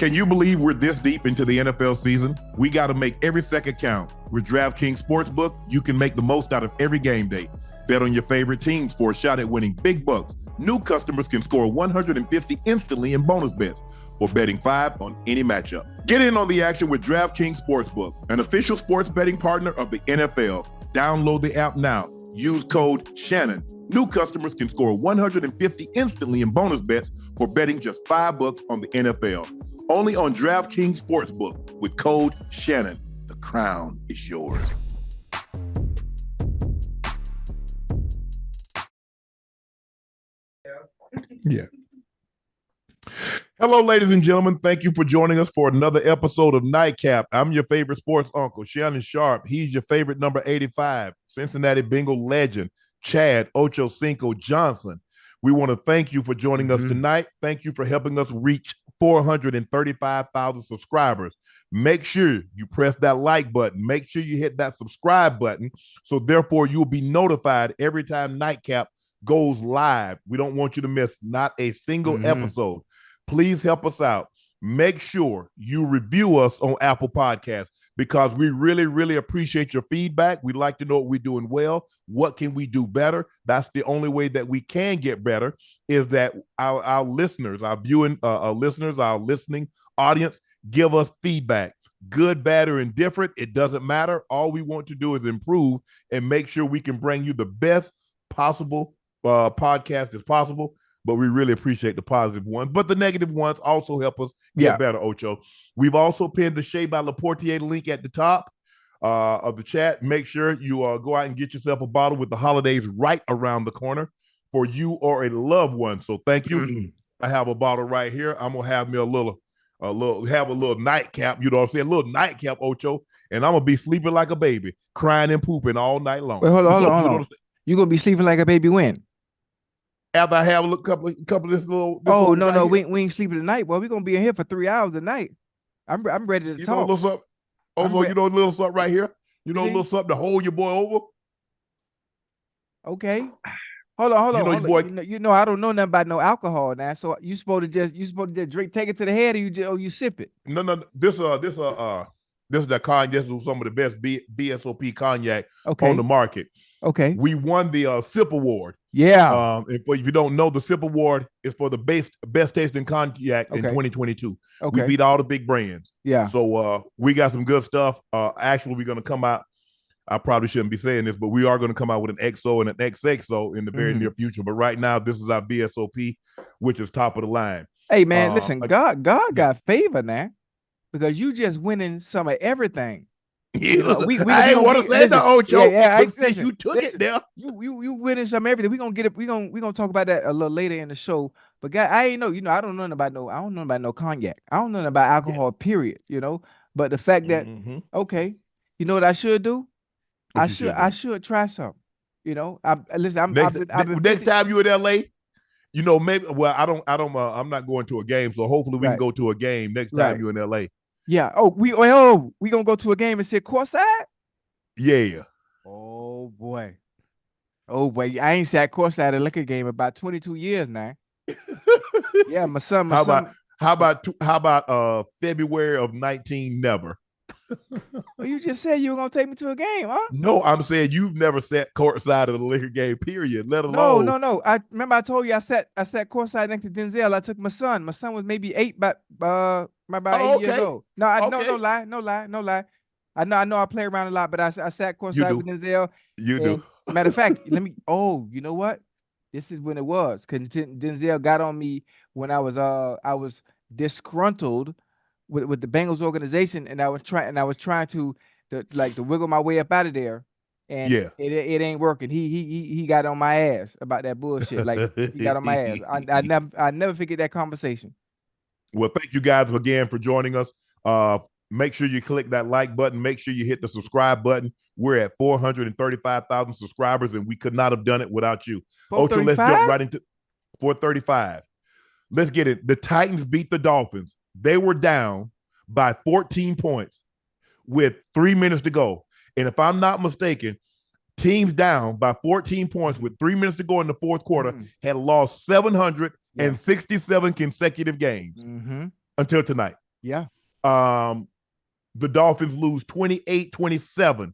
Can you believe we're this deep into the NFL season? We got to make every second count. With DraftKings Sportsbook, you can make the most out of every game day. Bet on your favorite teams for a shot at winning big bucks. New customers can score $150 instantly in bonus bets for betting $5 on any matchup. Get in on the action with DraftKings Sportsbook, an official sports betting partner of the NFL. Download the app now. Use code Shannon. New customers can score $150 instantly in bonus bets for betting just $5 on the NFL. Only on DraftKings Sportsbook with code Shannon. The crown is yours. Yeah. Hello, ladies and gentlemen. Thank you for joining us for another episode of Nightcap. I'm your favorite sports uncle, Shannon Sharpe. He's your favorite number 85, Cincinnati Bengal legend, Chad Ochocinco Johnson. We want to thank you for joining us tonight. Thank you for helping us reach 435,000 subscribers. Make sure you press that like button. Make sure you hit that subscribe button. So therefore, you'll be notified every time Nightcap goes live. We don't want you to miss not a single episode. Please help us out. Make sure you review us on Apple Podcasts because we really, really appreciate your feedback. We'd like to know what we're doing well. What can we do better? That's the only way that we can get better is that our listeners, our viewing listeners, our listening audience give us feedback. Good, bad, or indifferent, it doesn't matter. All we want to do is improve and make sure we can bring you the best possible podcast as possible. But we really appreciate the positive ones. But the negative ones also help us get better, Ocho. We've also pinned the Shea by Laportier link at the top of the chat. Make sure you go out and get yourself a bottle with the holidays right around the corner for you or a loved one. So thank you. I have a bottle right here. I'm gonna have me a little nightcap. You know what I'm saying? A little nightcap, Ocho, and I'm gonna be sleeping like a baby, crying and pooping all night long. Wait, hold on. You gonna be sleeping like a baby when? After I have a couple of this little. No, we ain't sleeping tonight. Well, we're gonna be in here for 3 hours a night. I'm ready to talk. Know a little something. Also, you know a little something right here. You know a little something to hold your boy over. Okay. Hold on. You know I don't know nothing about no alcohol now. So you supposed to just drink, take it to the head, or you sip it. No. This is the cognac. This is some of the best BSOP cognac on the market. Okay. We won the SIP award. Yeah. If you don't know, the SIP award is for the best tasting cognac in 2022. Okay. We beat all the big brands. Yeah. So we got some good stuff. Actually, we're gonna come out. I probably shouldn't be saying this, but we are going to come out with an XO and an XXO in the very near future. But right now, this is our BSOP, which is top of the line. Hey, man, listen, God got favor now because you just winning some of everything. Yeah, I ain't want to say that, Ocho. Yeah, you took it there. You winning some of everything. We're gonna get it. We're gonna talk about that a little later in the show. But God, I ain't know. I don't know about no cognac. I don't know about alcohol. Period. But the fact that okay, you know what I should do? I should try some. Next time you in LA, maybe. Well, I'm not going to a game, so hopefully we can go to a game next time you in LA. Yeah. We gonna go to a game and sit courtside. Yeah. Oh boy. I ain't sat courtside at a liquor game about 22 years now. Yeah, my son. How about February of 19 never? Well, you just said you were gonna take me to a game, huh? No, I'm saying you've never sat courtside of the liquor game, period. Let alone. No. I remember I told you I sat courtside next to Denzel. I took my son. My son was maybe 8, but about 8 years old. No lie. I know I play around a lot, but I sat courtside with Denzel. You do. Matter of fact, you know what? This is when it was because Denzel got on me when I was disgruntled with the Bengals organization, and I was trying to wiggle my way up out of there, and it ain't working. He got on my ass about that bullshit. Like he got on my ass. I never forget that conversation. Well, thank you guys again for joining us. Make sure you click that like button. Make sure you hit the subscribe button. We're at 435,000 subscribers, and we could not have done it without you. Ocho, let's jump right into 435. Let's get it. The Titans beat the Dolphins. They were down by 14 points with 3 minutes to go. And if I'm not mistaken, teams down by 14 points with 3 minutes to go in the fourth quarter had lost 767 consecutive games until tonight. Yeah. The Dolphins lose 28-27.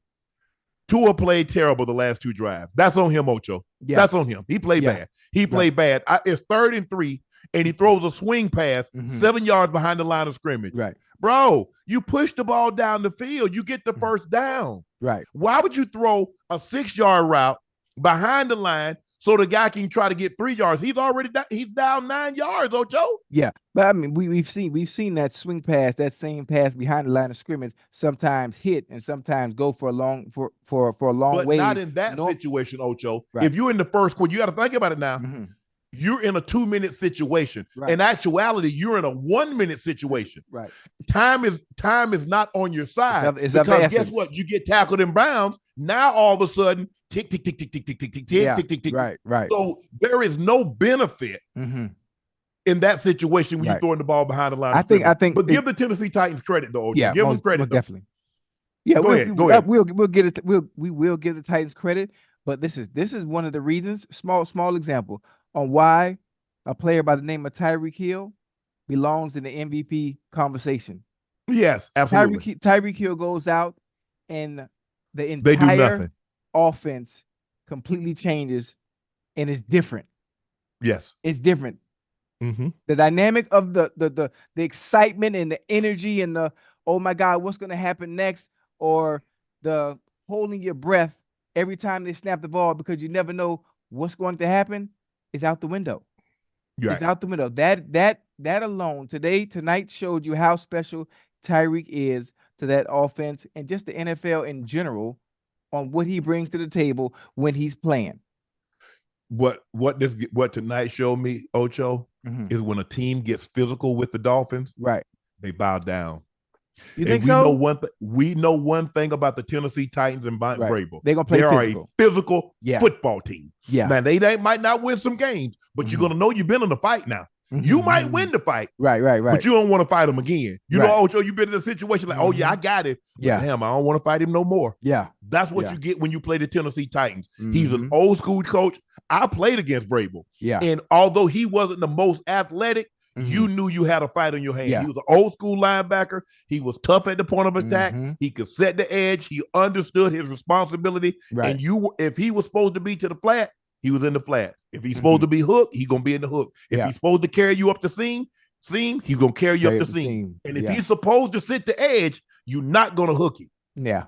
Tua played terrible the last two drives. That's on him, Ocho. Yeah. That's on him. He played bad. He played bad. It's 3rd and 3, and he throws a swing pass 7 yards behind the line of scrimmage. Right. Bro, you push the ball down the field. You get the first down. Right. Why would you throw a 6-yard route behind the line so the guy can try to get 3 yards? He's already he's down 9 yards, Ocho. Yeah, but I mean, we've seen that swing pass, that same pass behind the line of scrimmage, sometimes hit and sometimes go for a long But way. not in that situation, Ocho. Right. If you're in the first quarter, you got to think about it now. You're in a 2-minute situation. Right. In actuality, you're in a 1-minute situation. Right. Time is not on your side. It's because guess what? You get tackled in bounds. Now all of a sudden, tick, tick, tick, tick, tick, tick, tick, tick, tick, tick, tick. Right. So there is no benefit in that situation when you're throwing the ball behind the line. I think. But give the Tennessee Titans credit, though. Yeah, give them credit. Definitely. Yeah, go ahead. We'll get it. We will give the Titans credit. But this is one of the reasons. Small example on why a player by the name of Tyreek Hill belongs in the MVP conversation. Yes, absolutely. Tyreek Hill goes out and the entire offense completely changes and it's different. Yes. It's different. The dynamic of the excitement and the energy and the, oh my God, what's going to happen next? Or the holding your breath every time they snap the ball because you never know what's going to happen is out the window. Right. It's out the window. That alone tonight showed you how special Tyreek is to that offense and just the NFL in general on what he brings to the table when he's playing. What tonight showed me, Ocho, is when a team gets physical with the Dolphins, right? They bow down. You think so? We know one thing about the Tennessee Titans and Vrabel. They're gonna play physical. They are a physical football team. Yeah. Man, they might not win some games, but you're gonna know you've been in the fight now. You might win the fight. Right. But you don't want to fight him again. You know, Ocho, you've been in a situation like, oh yeah, I got it. Yeah. Damn, I don't want to fight him no more. Yeah. That's what you get when you play the Tennessee Titans. He's an old school coach. I played against Vrabel. Yeah. And although he wasn't the most athletic, you knew you had a fight on your hands. Yeah. He was an old school linebacker. He was tough at the point of attack. He could set the edge. He understood his responsibility. Right. And if he was supposed to be to the flat, he was in the flat. If he's supposed to be hooked, he's going to be in the hook. If he's supposed to carry you up the seam, he's going to carry you up the seam. And if he's supposed to sit the edge, you're not going to hook him. Yeah.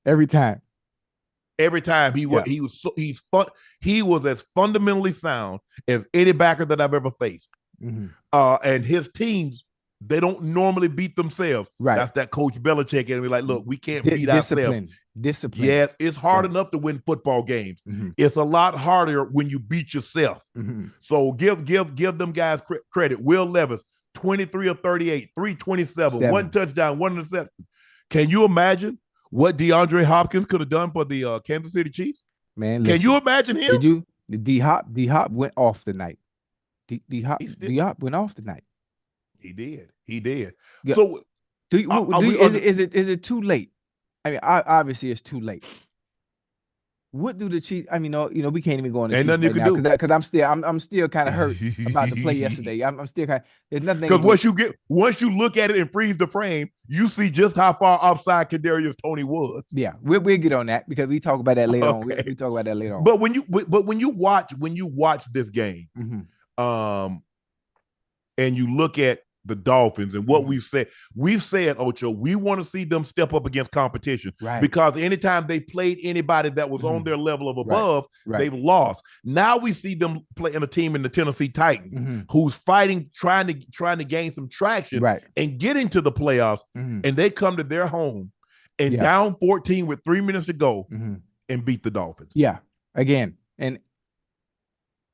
Every time. Every time he was as fundamentally sound as any backer that I've ever faced. And his teams, they don't normally beat themselves. Right. That's that Coach Belichick, and we're like, look, we can't beat ourselves. Discipline. Yeah, it's hard enough to win football games. It's a lot harder when you beat yourself. So give them guys credit. Will Levis, 23 of 38, 327, 1 touchdown, 1 interception. Can you imagine what DeAndre Hopkins could have done for the Kansas City Chiefs? Man, can you imagine him? Did you? D-Hop went off the night. D-Hop went off the night. He did. Yeah. So, is it too late? I mean, obviously it's too late. What do the Chiefs? I mean, we can't even go on the Chiefs right now because I'm still kind of hurt about the play yesterday. I'm still kind of, there's nothing. Because once you look at it and freeze the frame, you see just how far offside Kadarius Toney was. Yeah, we'll get on that because we talk about that later on. We talk about that later on. But when you watch this game, and you look at the Dolphins and what we've said, Ocho, we want to see them step up against competition, right? Because anytime they played anybody that was on their level of above, they've lost. Now we see them play in a team in the Tennessee Titans who's fighting, trying to gain some traction, and get into the playoffs, and they come to their home and down 14 with 3 minutes to go and beat the Dolphins. Yeah, again, and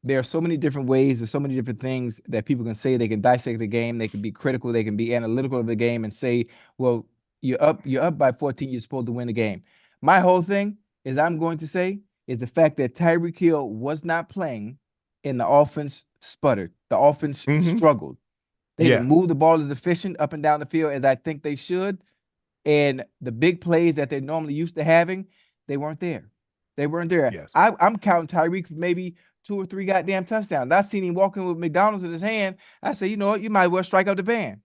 there are so many different ways, there's so many different things that people can say. They can dissect the game, they can be critical, they can be analytical of the game and say, well, you're up by 14, you're supposed to win the game. My whole thing is I'm going to say is the fact that Tyreek Hill was not playing and the offense sputtered. The offense struggled. They didn't move the ball as efficient up and down the field as I think they should. And the big plays that they're normally used to having, they weren't there. They weren't there. Yes. I'm counting Tyreek for maybe 2 or 3 goddamn touchdowns. I seen him walking with McDonald's in his hand. I said, you know what? You might as well strike up the band.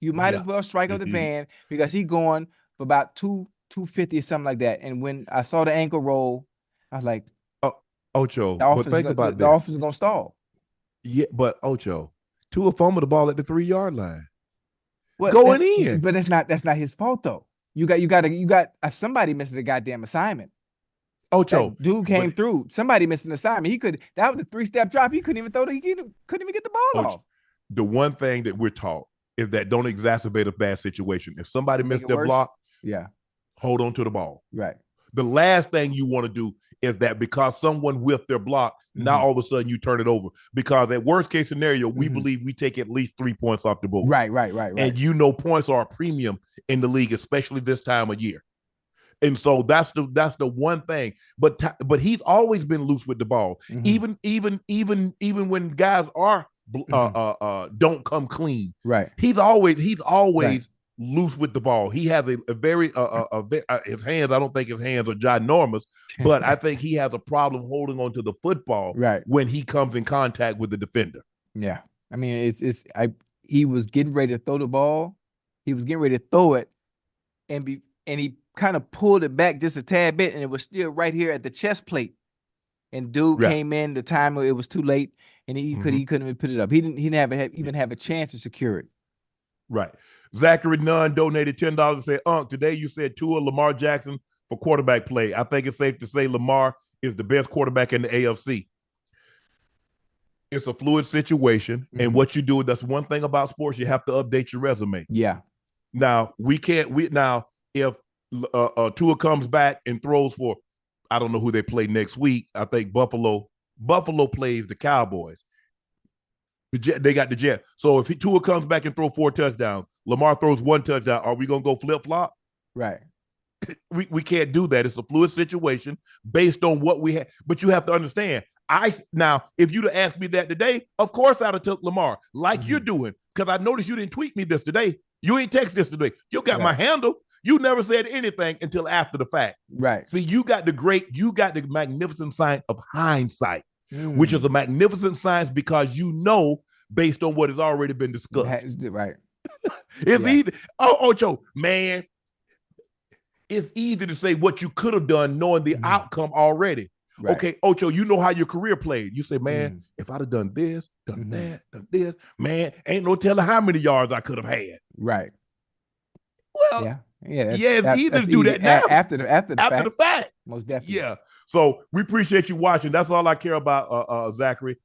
You might as well strike up the band because he's going for about 250 or something like that. And when I saw the ankle roll, I was like, Ocho, the but think about the this. offense is gonna stall. Yeah, but Ocho, Tua fumbled the ball at the 3-yard line. Well, Going in. But that's not his fault though. You got somebody missing the goddamn assignment. Ocho, that dude came through. Somebody missed an assignment. That was a 3-step drop. He couldn't even throw. He couldn't even get the ball off. The one thing that we're taught is that don't exacerbate a bad situation. If somebody missed their block, hold on to the ball. Right. The last thing you want to do is that because someone whiffed their block, now all of a sudden you turn it over. Because at worst case scenario, we believe we take at least 3 points off the board. Right. And points are a premium in the league, especially this time of year. And so that's the one thing. But he's always been loose with the ball. Even when guys are don't come clean. Right. He's always loose with the ball. He has a very his hands. I don't think his hands are ginormous, but I think he has a problem holding on to the football when he comes in contact with the defender. Yeah, I mean he was getting ready to throw the ball. He was getting ready to throw it, and he kind of pulled it back just a tad bit, and it was still right here at the chest plate. And dude came in the time where it was too late, and he couldn't even put it up. He didn't even have a chance to secure it. Right. Zachary Nunn donated $10 and said, Unc, today you said Tua Lamar Jackson for quarterback play. I think it's safe to say Lamar is the best quarterback in the AFC. It's a fluid situation, and what you do, that's one thing about sports, you have to update your resume. Yeah. Now, if Tua comes back and throws for, I don't know who they play next week. I think Buffalo plays the Cowboys. They got the Jets. So if Tua comes back and throw 4 touchdowns, Lamar throws 1 touchdown, are we going to go flip-flop? Right. We can't do that. It's a fluid situation based on what we have. But you have to understand, now, if you'd have asked me that today, of course I'd have took Lamar, like you're doing, because I noticed you didn't tweet me this today. You ain't text this today. You got my handle. You never said anything until after the fact. Right. See, you got the magnificent science of hindsight, which is a magnificent science because you know based on what has already been discussed. Right. It's easy. Ocho, man, it's easy to say what you could have done knowing the outcome already. Right. Okay, Ocho, you know how your career played. You say, man, if I'd have done this, done that, done this, man, ain't no telling how many yards I could have had. Right. Well, it's easy to do that now. After the fact. Most definitely. Yeah. So we appreciate you watching. That's all I care about, Zachary.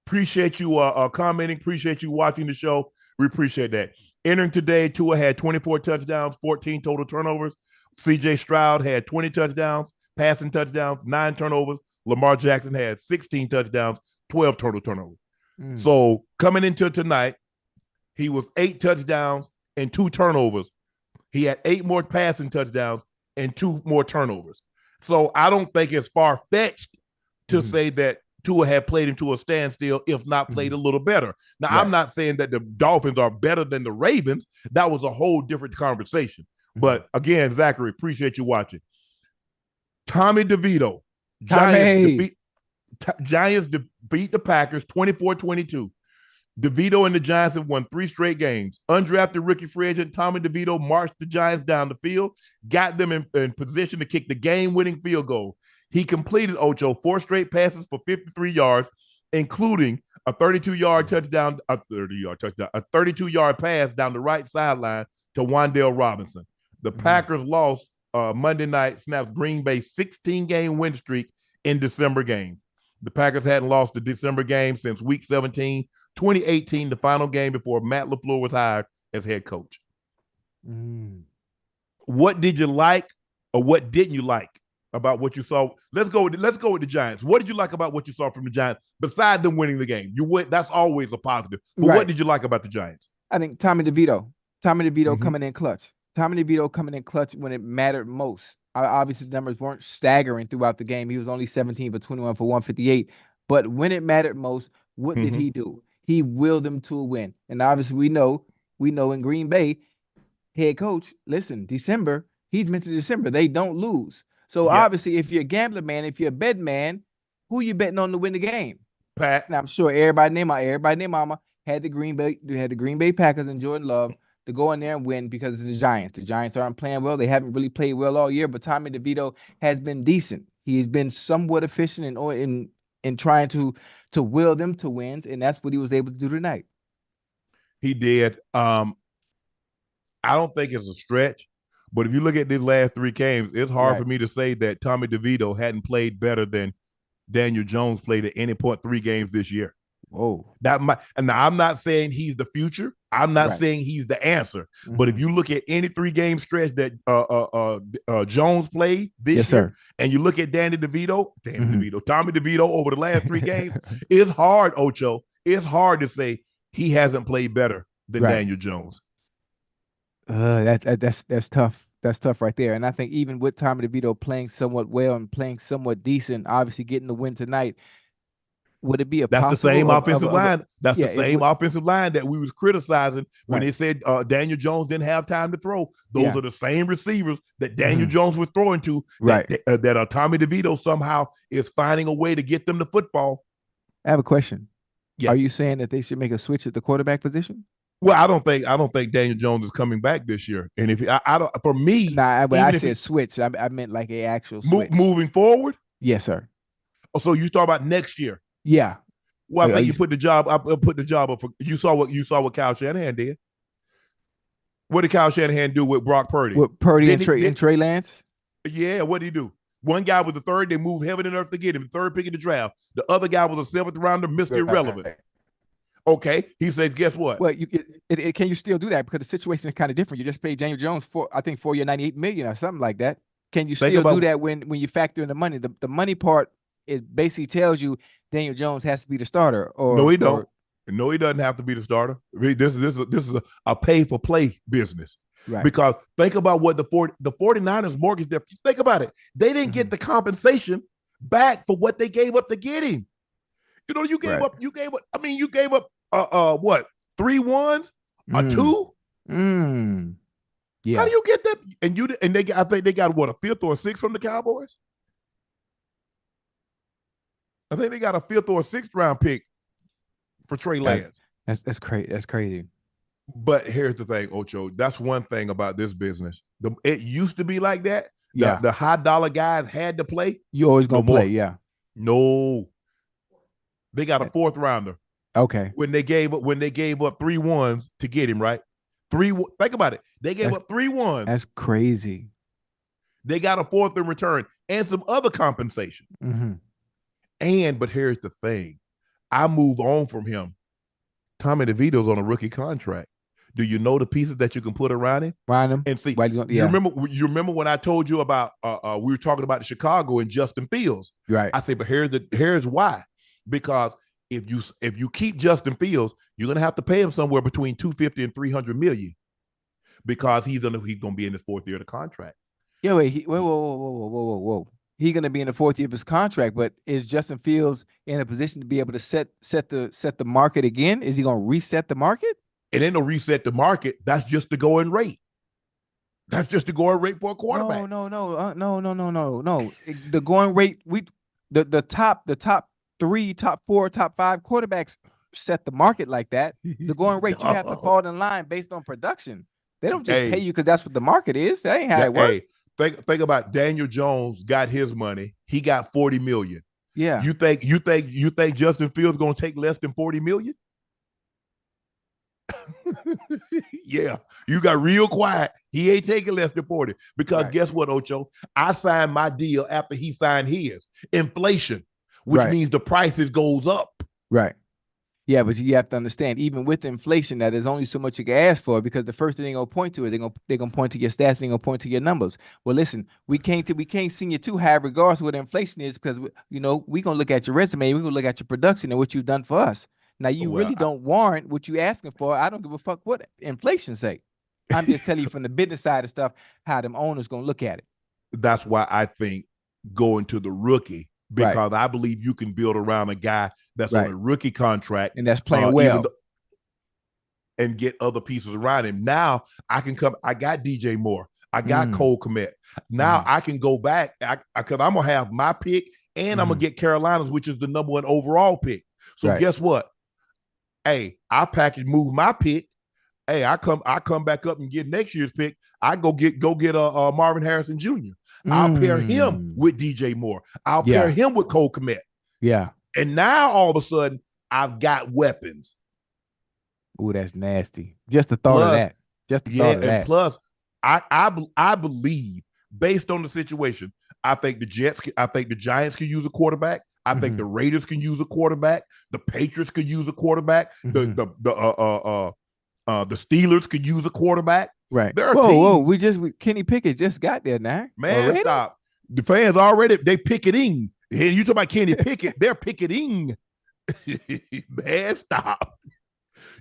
Appreciate you commenting. Appreciate you watching the show. We appreciate that. Entering today, Tua had 24 touchdowns, 14 total turnovers. CJ Stroud had 20 touchdowns, passing touchdowns, 9 turnovers. Lamar Jackson had 16 touchdowns, 12 total turnovers. So coming into tonight, he was 8 touchdowns and 2 turnovers. He had 8 more passing touchdowns and 2 more turnovers. So I don't think it's far-fetched to say that Tua had played him to a standstill, if not played a little better. Now, I'm not saying that the Dolphins are better than the Ravens. That was a whole different conversation. But again, Zachary, appreciate you watching. Tommy DeVito. Giants defeat the Packers 24-22. DeVito and the Giants have won 3 straight games. Undrafted rookie free agent Tommy DeVito marched the Giants down the field, got them in position to kick the game-winning field goal. He completed, Ocho, 4 straight passes for 53 yards, including a 32-yard touchdown, a 32-yard pass down the right sideline to Wan'Dale Robinson. The Packers lost Monday night, snapped Green Bay's 16-game win streak in December game. The Packers hadn't lost the December game since Week 17, 2018, the final game before Matt LaFleur was hired as head coach. What did you like or what didn't you like about what you saw? Let's go with the Giants. What did you like about what you saw from the Giants besides them winning the game? That's always a positive. But what did you like about the Giants? I think Tommy DeVito coming in clutch. Tommy DeVito coming in clutch when it mattered most. Obviously, the numbers weren't staggering throughout the game. He was only 17 for 21 for 158. But when it mattered most, what did he do? He willed them to a win. And obviously, we know in Green Bay, head coach, listen, December, he's meant to December. They don't lose. So obviously, if you're a gambler man, if you're a bet man, who you betting on to win the game? Pat. And I'm sure everybody named mama had the Green Bay Packers and Jordan Love to go in there and win because it's the Giants. The Giants aren't playing well. They haven't really played well all year, but Tommy DeVito has been decent. He's been somewhat efficient in trying to will them to wins, and that's what he was able to do tonight. He did. I don't think it's a stretch, but if you look at these last 3 games, it's hard for me to say that Tommy DeVito hadn't played better than Daniel Jones played at any point 3 games this year. Whoa. And now I'm not saying he's the future. I'm not saying he's the answer. Mm-hmm. But if you look at any 3-game stretch that Jones played this year, and you look at Tommy DeVito over the last 3 games, it's hard, Ocho. It's hard to say he hasn't played better than Daniel Jones. That's tough. That's tough right there. And I think even with Tommy DeVito playing somewhat well and playing somewhat decent, obviously getting the win tonight, would it be a That's the same offensive line. That's the same offensive line that we was criticizing when they said Daniel Jones didn't have time to throw. Those are the same receivers that Daniel Jones was throwing to. That Tommy DeVito somehow is finding a way to get them the football. I have a question. Yes. Are you saying that they should make a switch at the quarterback position? Well, I don't think Daniel Jones is coming back this year. And if I don't, for me, but I said switch. I meant like a actual switch. Moving forward. Yes, sir. Oh, so you talk about next year? Yeah. Well, I think you put the job up. Put the job up. You saw what Kyle Shanahan did. What did Kyle Shanahan do with Brock Purdy? With Purdy and Trey Lance? Yeah. What did he do? One guy was the third. They moved heaven and earth to get him. Third pick in the draft. The other guy was a 7th rounder, Mr. Irrelevant. Okay. He says, guess what? Well, can you still do that? Because the situation is kind of different. You just paid Daniel Jones for $4 year, $98 million or something like that. Can you still do that when you factor in the money? The money part basically tells you Daniel Jones has to be the starter. No, he don't. No, he doesn't have to be the starter. This is a pay for play business. Right. Because think about what the 49ers mortgaged their. Think about it. They didn't get the compensation back for what they gave up to get him. You know, you gave up. I mean, you gave up what 3 ones or 2? Yeah. How do you get that? And I think they got what, a 5th or a 6th from the Cowboys. I think they got a 5th or a 6th round pick for Trey Lance. That's crazy. That's crazy. But here's the thing, Ocho. That's one thing about this business. It used to be like that. Yeah. The high dollar guys had to play. You always gonna play, yeah. No. They got a 4th rounder. Okay. When they gave up 3 ones to get him, right? Think about it. They gave up 3 ones. That's crazy. They got a 4th in return and some other compensation. But here's the thing. I move on from him. Tommy DeVito's on a rookie contract. Do you know the pieces that you can put around him? And see, you remember when I told you about we were talking about Chicago and Justin Fields. Right. I said, but here's why. Because if you keep Justin Fields, you're gonna have to pay him somewhere between $250 and $300 million, because he's gonna be in his 4th year of the contract. Yeah, whoa. He's gonna be in the 4th year of his contract, but is Justin Fields in a position to be able to set the market again? Is he gonna reset the market? It ain't no reset the market. That's just the going rate. That's just the going rate for a quarterback. No. The going rate, the top 3, top 4, top 5 quarterbacks set the market like that. The going rate, you have to fall in line based on production. They don't just pay you because that's what the market is. That ain't how it works. Think about Daniel Jones got his money. He got $40 million. Yeah. You think Justin Fields gonna take less than $40 million? Yeah. You got real quiet. He ain't taking less than 40. Because guess what, Ocho? I signed my deal after he signed his. Inflation, which means the prices goes up. Right. Yeah, but you have to understand, even with inflation, that there's only so much you can ask for, because the first thing they're gonna point to is they're gonna point to your stats, they're gonna point to your numbers. Well, listen, we can't sing you too high regardless of what inflation is, because we're gonna look at your resume, we're gonna look at your production and what you've done for us. Now you really don't warrant what you asking for. I don't give a fuck what inflation say. I'm just telling you from the business side of stuff how them owners gonna look at it. That's why I think going to the rookie, because I believe you can build around a guy that's on a rookie contract and that's playing well, and get other pieces around him. Now I can come. I got DJ Moore. I got Cole Kmet. Now I can go back because I'm gonna have my pick, and I'm gonna get Carolina's, which is the number 1 overall pick. So guess what? Hey, I move my pick. Hey, I come back up and get next year's pick. I go get Marvin Harrison Jr. I'll pair him Mm. with DJ Moore. I'll pair Yeah. him with Cole Kmet. Yeah. And now all of a sudden, I've got weapons. Ooh, that's nasty. Just the thought of Plus, that. Just the yeah, thought of and that. plus, I believe based on the situation, I think I think the Giants can use a quarterback. I think the Raiders can use a quarterback. The Patriots could use a quarterback. The Steelers could use a quarterback. Right. There are Whoa. teams. Kenny Pickett just got there now. Man, Already? stop. The fans already they picketing. And you talk about Kenny Pickett, they're picketing. Man, stop.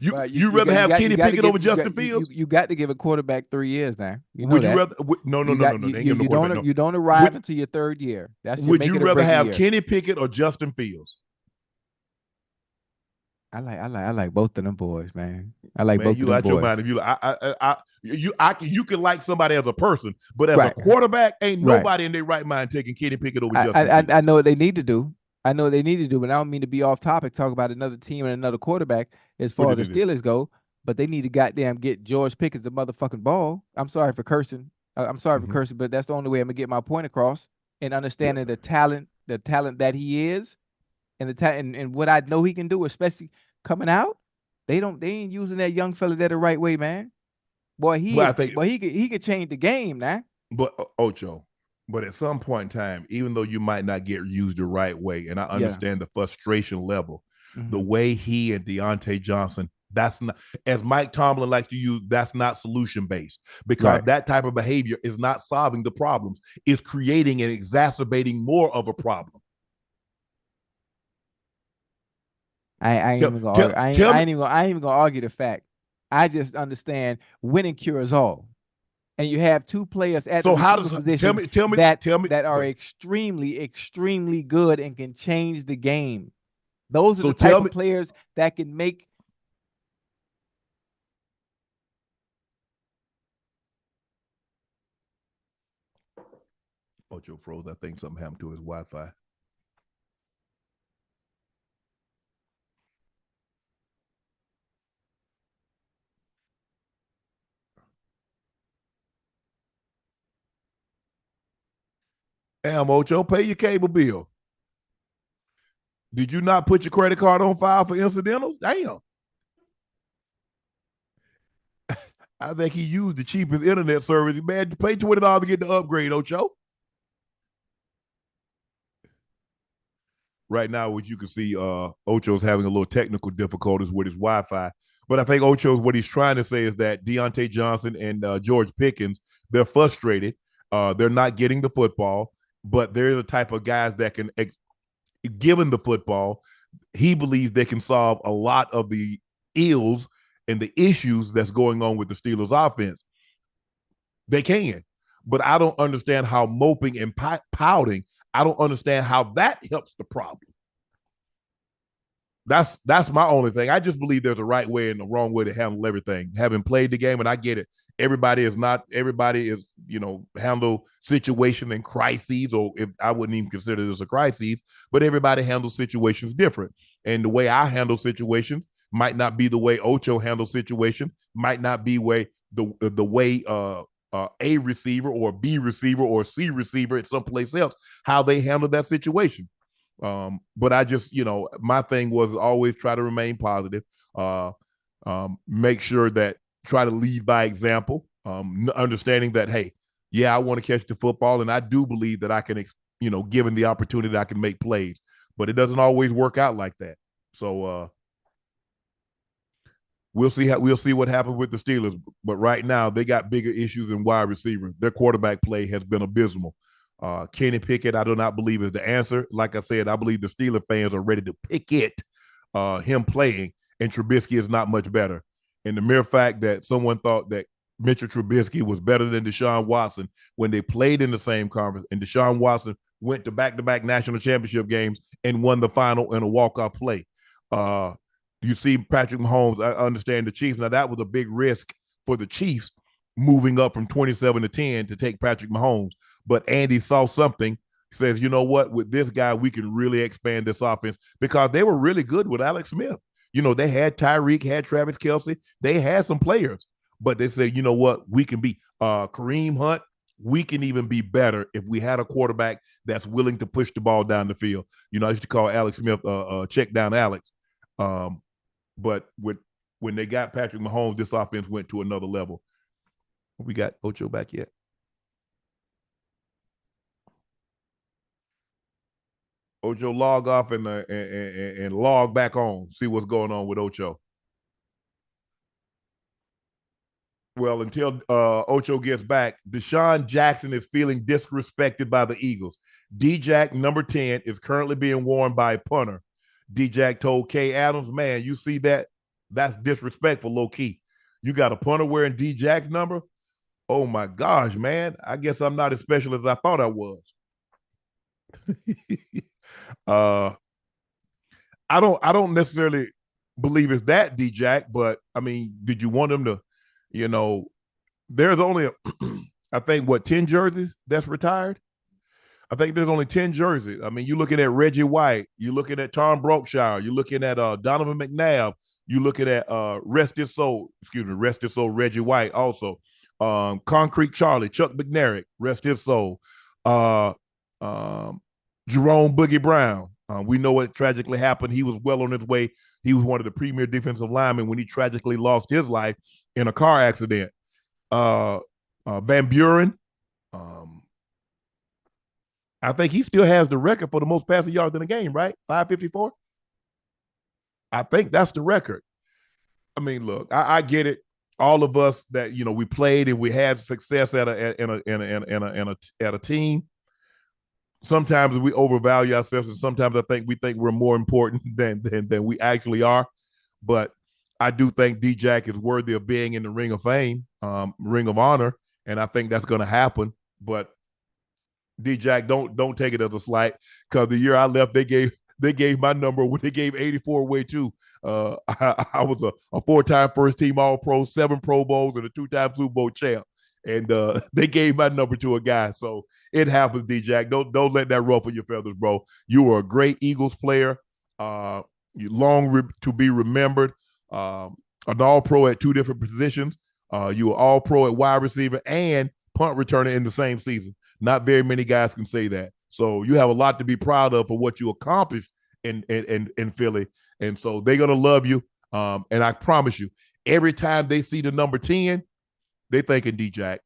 You rather have Kenny Pickett over Justin Fields? You got to give a quarterback 3 years now. You know Would you that. rather? No. You don't arrive until your third year. That's your Would you rather have year. Kenny Pickett or Justin Fields? I like both of them boys, man. I like both of them out boys. your mind. If you can like somebody as a person, but as a quarterback, ain't nobody in their right mind taking Kenny Pickett over Justin Fields. I know what they need to do. I know what they need to do, but I don't mean to be off topic, talk about another team and another quarterback as far as the Steelers go, but they need to goddamn get George Pickens the motherfucking ball. I'm sorry for cursing. I'm sorry for cursing, but that's the only way I'm going to get my point across and understanding the talent that he is and and what I know he can do, especially coming out. They ain't using that young fella there the right way, man. Boy, he could change the game now. But Ocho. But at some point in time, even though you might not get used the right way, and I understand the frustration level, the way he and Deontay Johnson, that's not, as Mike Tomlin likes to use, that's not solution-based because that type of behavior is not solving the problems. It's creating and exacerbating more of a problem. I ain't even gonna argue the fact. I just understand winning cures all. And you have two players at the position that are extremely, extremely good and can change the game. Those are the type of players that can make. Ocho froze. I think something happened to his Wi-Fi. Damn, Ocho, pay your cable bill. Did you not put your credit card on file for incidentals? Damn. I think he used the cheapest internet service. Man, pay $20 to get the upgrade, Ocho. Right now, what you can see, Ocho's having a little technical difficulties with his Wi-Fi. But I think Ocho's what he's trying to say is that Deontay Johnson and George Pickens, they're frustrated. They're not getting the football, but they're the type of guys that can, given the football, he believes they can solve a lot of the ills and the issues that's going on with the Steelers offense. They can, but I don't understand how moping and pouting, I don't understand how that helps the problem. That's my only thing. I just believe there's a right way and a wrong way to handle everything. Having played the game, and I get it. Everybody is, handle situation and crises, or if I wouldn't even consider this a crisis, but everybody handles situations different. And the way I handle situations might not be the way Ocho handles situations, might not be the way a receiver or a B receiver or a C receiver at someplace else, how they handle that situation. But I just, my thing was always try to remain positive, make sure that try to lead by example, understanding that, hey, yeah, I want to catch the football. And I do believe that I can, given the opportunity, I can make plays, but it doesn't always work out like that. So we'll see what happens with the Steelers. But right now they got bigger issues than wide receiver. Their quarterback play has been abysmal. Kenny Pickett, I do not believe is the answer. Like I said, I believe the Steeler fans are ready to pick him playing, and Trubisky is not much better. And the mere fact that someone thought that Mitchell Trubisky was better than Deshaun Watson when they played in the same conference, and Deshaun Watson went to back-to-back national championship games and won the final in a walk-off play. You see Patrick Mahomes, I understand the Chiefs. Now, that was a big risk for the Chiefs moving up from 27-10 to take Patrick Mahomes. But Andy saw something, says, you know what, with this guy, we can really expand this offense because they were really good with Alex Smith. They had Tyreek, had Travis Kelce, they had some players, but they say, you know what, we can be Kareem Hunt. We can even be better if we had a quarterback that's willing to push the ball down the field. I used to call Alex Smith check down Alex. But when they got Patrick Mahomes, this offense went to another level. We got Ocho back yet? Ocho log off and log back on. See what's going on with Ocho. Well, until Ocho gets back, Deshaun Jackson is feeling disrespected by the Eagles. D-Jack, number 10, is currently being worn by a punter. D-Jack told Kay Adams, man, you see that? That's disrespectful, low-key. You got a punter wearing D-Jack's number? Oh, my gosh, man. I guess I'm not as special as I thought I was. I don't necessarily believe it's that, D-Jack, but, I mean, did you want him to there's only, I think, 10 jerseys that's retired? I think there's only 10 jerseys. I mean, you're looking at Reggie White. You're looking at Tom Brookshire. You're looking at Donovan McNabb. You're looking at Rest His Soul Reggie White also. Concrete Charlie, Chuck McNarick, Rest His Soul. Jerome Boogie Brown. We know what tragically happened. He was well on his way. He was one of the premier defensive linemen when he tragically lost his life in a car accident. Van Buren. I think he still has the record for the most passing yards in a game, right? 554. I think that's the record. I mean, look, I get it. All of us that we played and we had success at a team. Sometimes we overvalue ourselves, and sometimes we think we're more important than we actually are. But I do think D-Jack is worthy of being in the Ring of Fame, Ring of Honor, and I think that's going to happen. But D-Jack, don't take it as a slight, because the year I left, they gave my number. They gave 84 away too. I was a 4-time first team All-Pro, 7 Pro Bowls, and a 2-time Super Bowl champ, and they gave my number to a guy. So it happens, D-Jack. Don't let that ruffle your feathers, bro. You were a great Eagles player. You to be remembered. An All-Pro at 2 different positions. You were All-Pro at wide receiver and punt returner in the same season. Not very many guys can say that. So you have a lot to be proud of for what you accomplished in Philly. And so they're going to love you. And I promise you, every time they see the number 10, they're thinking D-Jack.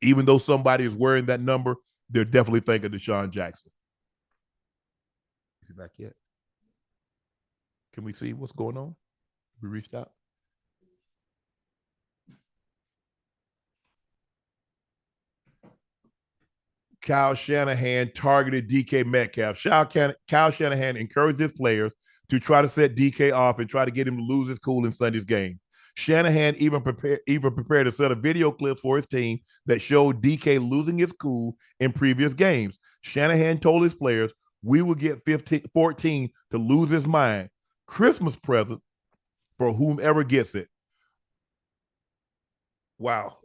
Even though somebody is wearing that number, they're definitely thinking Deshaun Jackson. Is he back yet? Can we see what's going on? We reached out. Kyle Shanahan targeted DK Metcalf. Kyle Shanahan encouraged his players to try to set DK off and try to get him to lose his cool in Sunday's game. Shanahan even prepared a set of video clips for his team that showed DK losing his cool in previous games. Shanahan told his players, we will get 14 to lose his mind. Christmas present for whomever gets it. Wow.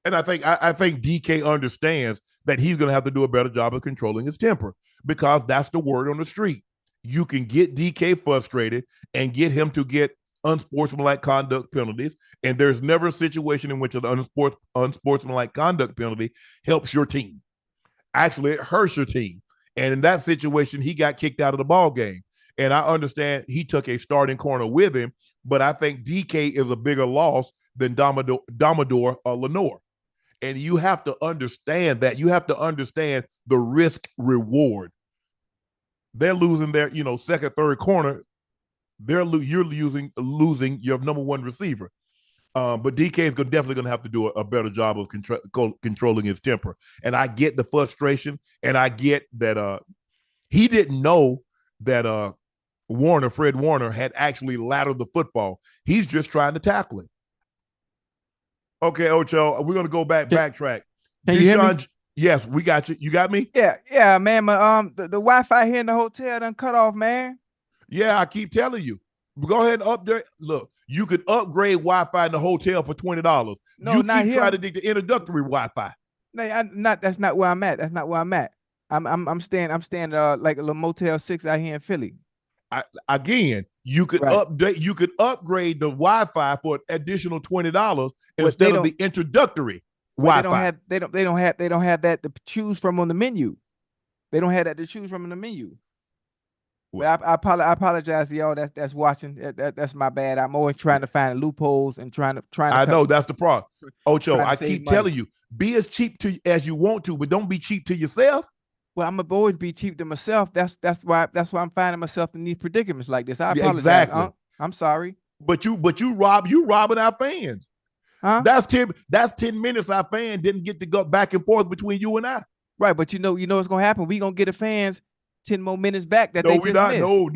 And I think DK understands that he's going to have to do a better job of controlling his temper, because that's the word on the street. You can get DK frustrated and get him to get unsportsmanlike conduct penalties, and there's never a situation in which an unsportsmanlike conduct penalty helps your team. Actually, it hurts your team. And in that situation, he got kicked out of the ball game. And I understand he took a starting corner with him, but I think DK is a bigger loss than Domador or Lenore. And you have to understand that. You have to understand the risk reward. They're losing their, second, third corner. You're losing your number one receiver. But DK is definitely going to have to do a better job of controlling his temper. And I get the frustration, and I get that he didn't know that Fred Warner, had actually laddered the football. He's just trying to tackle him. Okay, Ocho, we're going to go backtrack. Can you hear me? Yes, we got you. You got me? Yeah, man. The Wi-Fi here in the hotel done cut off, man. Yeah, I keep telling you. Go ahead and upgrade. Look, you could upgrade Wi-Fi in the hotel for $20. No, you not keep here. trying to dig the introductory Wi-Fi. No, that's not where I'm at. That's not where I'm at. I'm staying like a little Motel 6 out here in Philly. Again, You could update. You could upgrade the Wi-Fi for an additional $20 instead of the introductory Wi-Fi. They don't have that to choose from on the menu. They don't have that to choose from in the menu. But I apologize to y'all that's watching. That's my bad. I'm always trying to find loopholes and trying to. I know that's the problem. Ocho, I keep telling you, be as cheap as you want to, but don't be cheap to yourself. Well, I'm gonna always be cheap to myself. That's why I'm finding myself in these predicaments like this. I apologize. Exactly. I'm sorry. But you robbing our fans. Huh? That's 10 minutes our fan didn't get to go back and forth between you and I. Right, but you know what's gonna happen. We gonna get the fans 10 more minutes back that they just missed. No,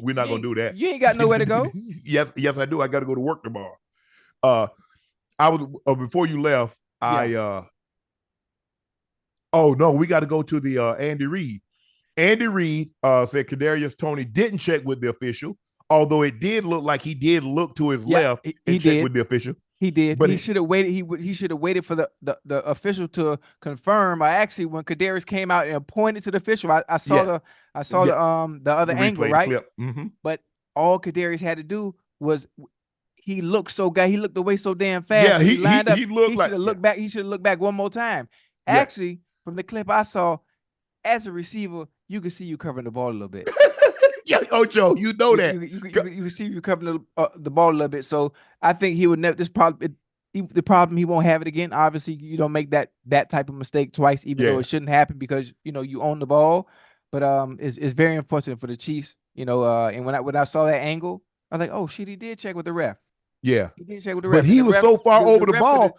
we're not gonna do that. You ain't got nowhere to go. Yes, I do. I got to go to work tomorrow. I was before you left. Oh no, we got to go to the Andy Reid. Andy Reid said Kadarius Toney didn't check with the official, although it did look like he did look to his left and check with the official. He did, but he should have waited. He should have waited for the official to confirm. Actually, when Kadarius came out and pointed to the official, I saw the other angle, right? Mm-hmm. But all Kadarius had to do was he looked away so damn fast. Yeah, he lined up. He should have looked back. He should have looked back one more time. Actually, from the clip I saw, as a receiver, you can see you covering the ball a little bit. Yeah, Ocho, you know that. You can see you covering the ball a little bit. So I think he would never. The problem he won't have it again. Obviously, you don't make that type of mistake twice, even though it shouldn't happen because you own the ball. But it's very unfortunate for the Chiefs. And when I saw that angle, I was like, oh shit, he did check with the ref. Yeah, he did check with the ref. But he was so far over the ball.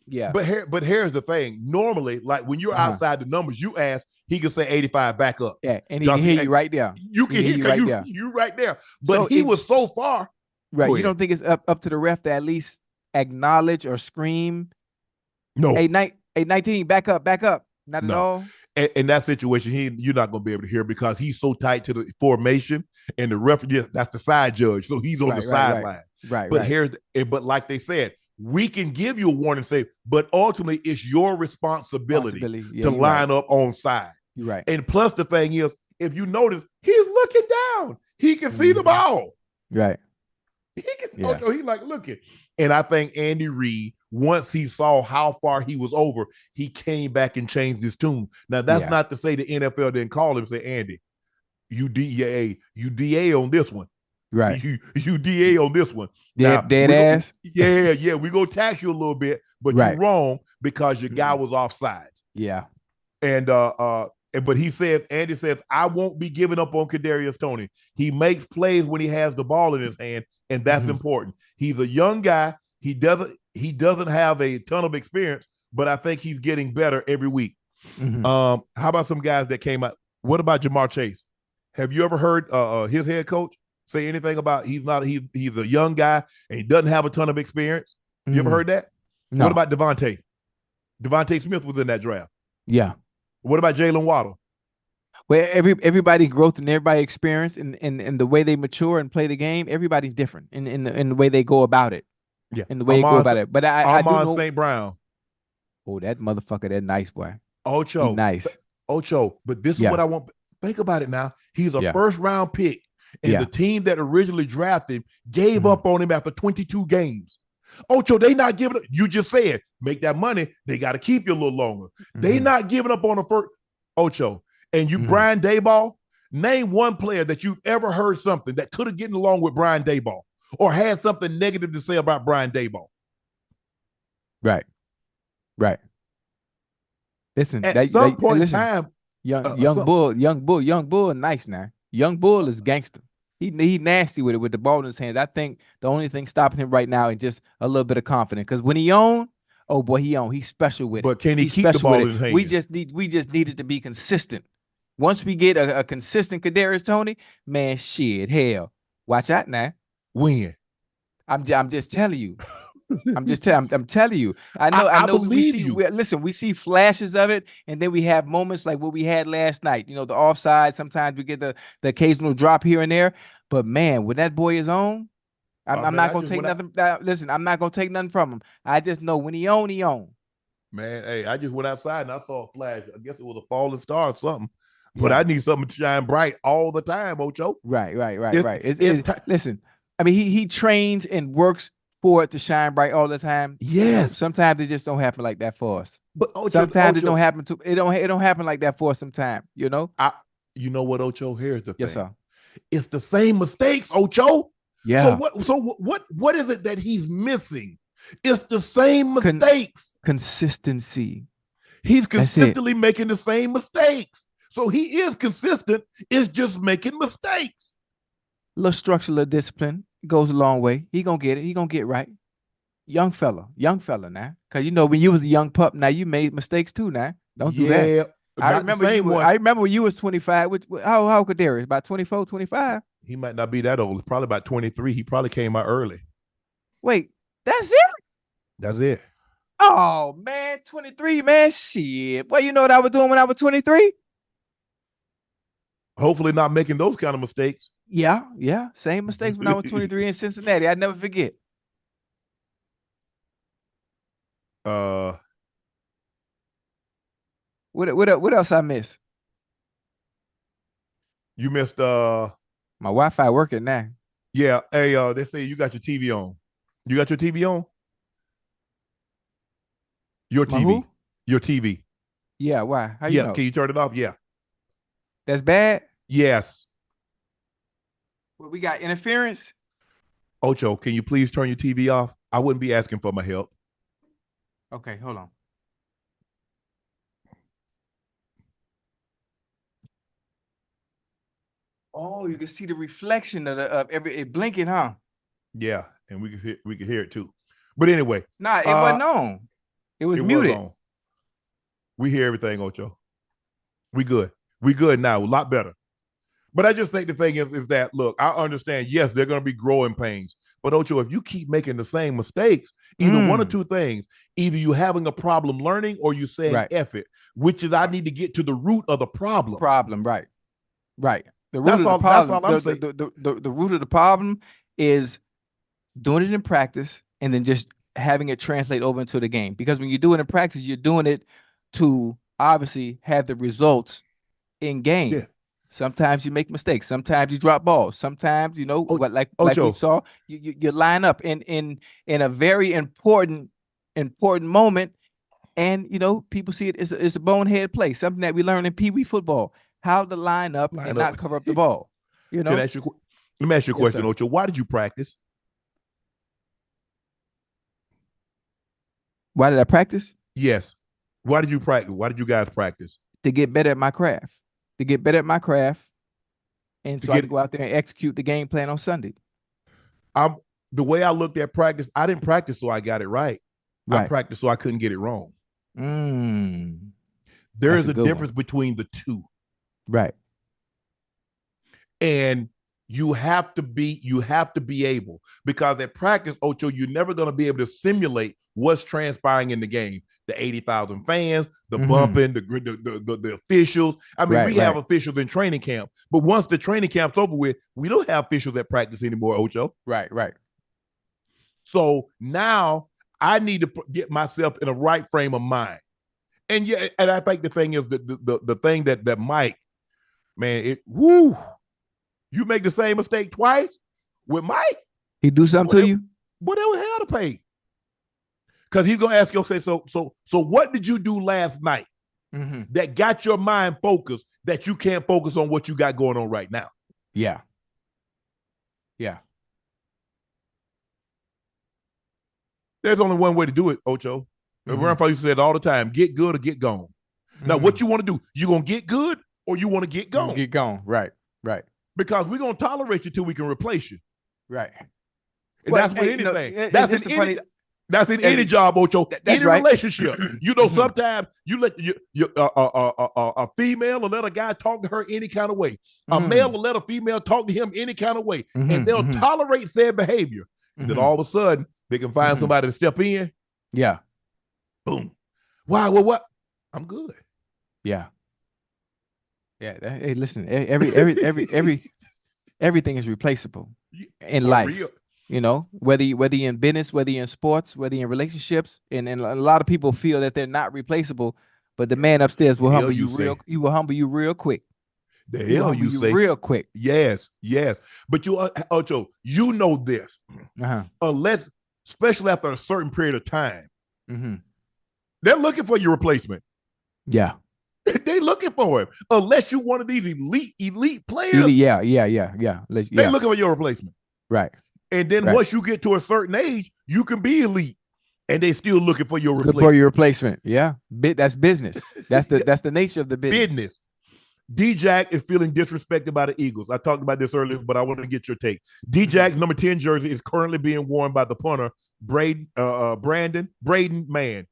Yeah. But here's the thing. Normally, like when you're outside the numbers, you ask, he can say 85 back up. Yeah, and he can hear you right there. You can hear you right there. But so he was so far. Right. You don't think it's up to the ref to at least acknowledge or scream? No. Hey, 19, back up. Not at all. In that situation, you're not going to be able to hear because he's so tight to the formation, and the ref, that's the side judge, so he's on the sideline. Right. But like they said, we can give you a warning, say, but ultimately it's your responsibility to line up on side. You're right. And plus the thing is, if you notice, he's looking down. He can see the ball. Right. He can. He's like looking. And I think Andy Reid, once he saw how far he was over, he came back and changed his tune. Now that's not to say the NFL didn't call him and say, Andy, you DA on this one. Right. You DA on this one. Dead ass. Yeah. We're gonna tax you a little bit, but you're wrong because your guy was offside. Yeah. And but Andy says, I won't be giving up on Kadarius Toney. He makes plays when he has the ball in his hand, and that's important. He's a young guy. He doesn't have a ton of experience, but I think he's getting better every week. How about some guys that came out? What about Jamar Chase? Have you ever heard his head coach say anything about he's a young guy and he doesn't have a ton of experience? You ever heard that? No. What about Devontae? Devontae Smith was in that draft. Yeah. What about Jalen Waddle? Well, everybody growth and everybody experience and the way they mature and play the game, everybody's different in the way they go about it. Yeah. In the way they go about it. But I do know St. Brown. Oh, that motherfucker, that nice boy. Ocho. He's nice. Ocho. But this is what I want. Think about it now. He's a first round pick. And the team that originally drafted him gave up on him after 22 games. Ocho, they not giving up. You just said, make that money. They got to keep you a little longer. They not giving up on the first. Ocho, and you, Brian Daboll, name one player that you've ever heard something that could have gotten along with Brian Daboll or had something negative to say about Brian Daboll. Right. Listen, at some point in time, young bull, nice now. Young bull is gangster. He nasty with it with the ball in his hands. I think the only thing stopping him right now is just a little bit of confidence. Because when he on, oh boy, he's special with it. But can he keep the ball in his hands? We just needed to be consistent. Once we get a consistent Kadarius Toney, man, shit, hell, watch out now. When? I'm just telling you. I'm telling you. I know. I believe you. Listen, we see flashes of it, and then we have moments like what we had last night. The offside. Sometimes we get the occasional drop here and there. But man, when that boy is on, I'm not gonna take nothing. Listen, I'm not gonna take nothing from him. I just know when he on. Man, hey, I just went outside and I saw a flash. I guess it was a falling star or something. but I need something to shine bright all the time, Ocho. Right. It's Listen, I mean, he trains and works for it to shine bright all the time. yes. Sometimes it just don't happen like that for us. But Ocho, sometimes it don't happen it don't happen like that for us sometimes, you know what, Ocho? Here's the thing. Yes, sir. It's the same mistakes, Ocho. Yeah. What is it that he's missing? It's the same mistakes. Consistency. He's consistently making the same mistakes. So he is consistent. It's just making mistakes. A little structural discipline goes a long way. He gonna get it. He gonna get right. Young fella now. Cause when you was a young pup, now you made mistakes too. Now don't do that. I remember when you was 25. How old Kadarius? About 24, 25? He might not be that old. It's probably about 23. He probably came out early. Wait, that's it? That's it. Oh, man, 23, man, shit. Well, you know what I was doing when I was 23? Hopefully not making those kind of mistakes. Yeah. Same mistakes when I was 23 in Cincinnati. I'd never forget. What else I missed? You missed my Wi-Fi working now. Yeah. Hey, they say you got your TV on. You got your TV on? Your TV. Who? Your TV. Yeah, why? How you know? Can you turn it off? Yeah. That's bad? Yes. Well, we got interference. Ocho, can you please turn your TV off? I wouldn't be asking for my help. Okay, hold on. Oh, you can see the reflection of it blinking, huh? Yeah, and we can hear it too. But anyway, nah, it wasn't on. It was muted. We hear everything, Ocho. We good. We good now. A lot better. But I just think the thing is that, look, I understand, yes, they're going to be growing pains. But, Ocho, if you keep making the same mistakes, either one or two things, either you're having a problem learning or you're saying F it, which is I need to get to the root of the problem. Right. The root of the problem, that's all I'm saying. The root of the problem is doing it in practice and then just having it translate over into the game. Because when you do it in practice, you're doing it to obviously have the results in game. Yeah. Sometimes you make mistakes. Sometimes you drop balls. Sometimes, like we saw, you line up in a very important moment, and people see it as a bonehead play. Something that we learn in Pee Wee football: how to line up and not cover up the ball. Let me ask you a question, Ocho. Why did you practice? Why did I practice? Yes. Why did you practice? Why did you guys practice? To get better at my craft. And so I can go out there and execute the game plan on Sunday. The way I looked at practice, I didn't practice so I got it right. I practiced so I couldn't get it wrong. There is a difference between the two. Right. And you have to be able, because at practice, Ocho, you're never going to be able to simulate what's transpiring in the game. The 80,000 fans, the bumping, the officials. I mean, we have officials in training camp, but once the training camp's over with, we don't have officials at practice anymore, Ocho. Right. So now I need to get myself in a right frame of mind. And I think the thing is the thing that Mike, man, you make the same mistake twice with Mike. He do something to you? Whatever hell to pay. Because he's gonna ask you, say, so what did you do last night that got your mind focused that you can't focus on what you got going on right now? Yeah. There's only one way to do it, Ocho. My grandfather used to say it all the time: get good or get gone. Now, what you want to do? You gonna get good or you want to get gone? Get gone, right. Because we're gonna tolerate you till we can replace you. Right. And that's with anything. That's in any job, Ocho. That's any relationship. Sometimes you let a female will let a guy talk to her any kind of way. A male will let a female talk to him any kind of way. And they'll tolerate said behavior. And then all of a sudden, they can find somebody to step in. Yeah. Boom. Why? Well, what? I'm good. Yeah. Hey, listen, everything is replaceable in life. Real. Whether you're in business, whether you're in sports, whether you're in relationships, and a lot of people feel that they're not replaceable, but the man upstairs will humble you real quick. The He hell humble you you say? real quick. Yes, yes. But you, Ocho, you know this. Unless, especially after a certain period of time, they're looking for your replacement. Yeah. They looking for him. Unless you one of these elite players. Yeah. They looking for your replacement. Right. And then once you get to a certain age, you can be elite. And they still looking for your replacement. For your replacement. Yeah. That's business. That's the nature of the business. D-Jack is feeling disrespected by the Eagles. I talked about this earlier, but I want to get your take. D-Jack's number 10 jersey is currently being worn by the punter, Brandon Mann.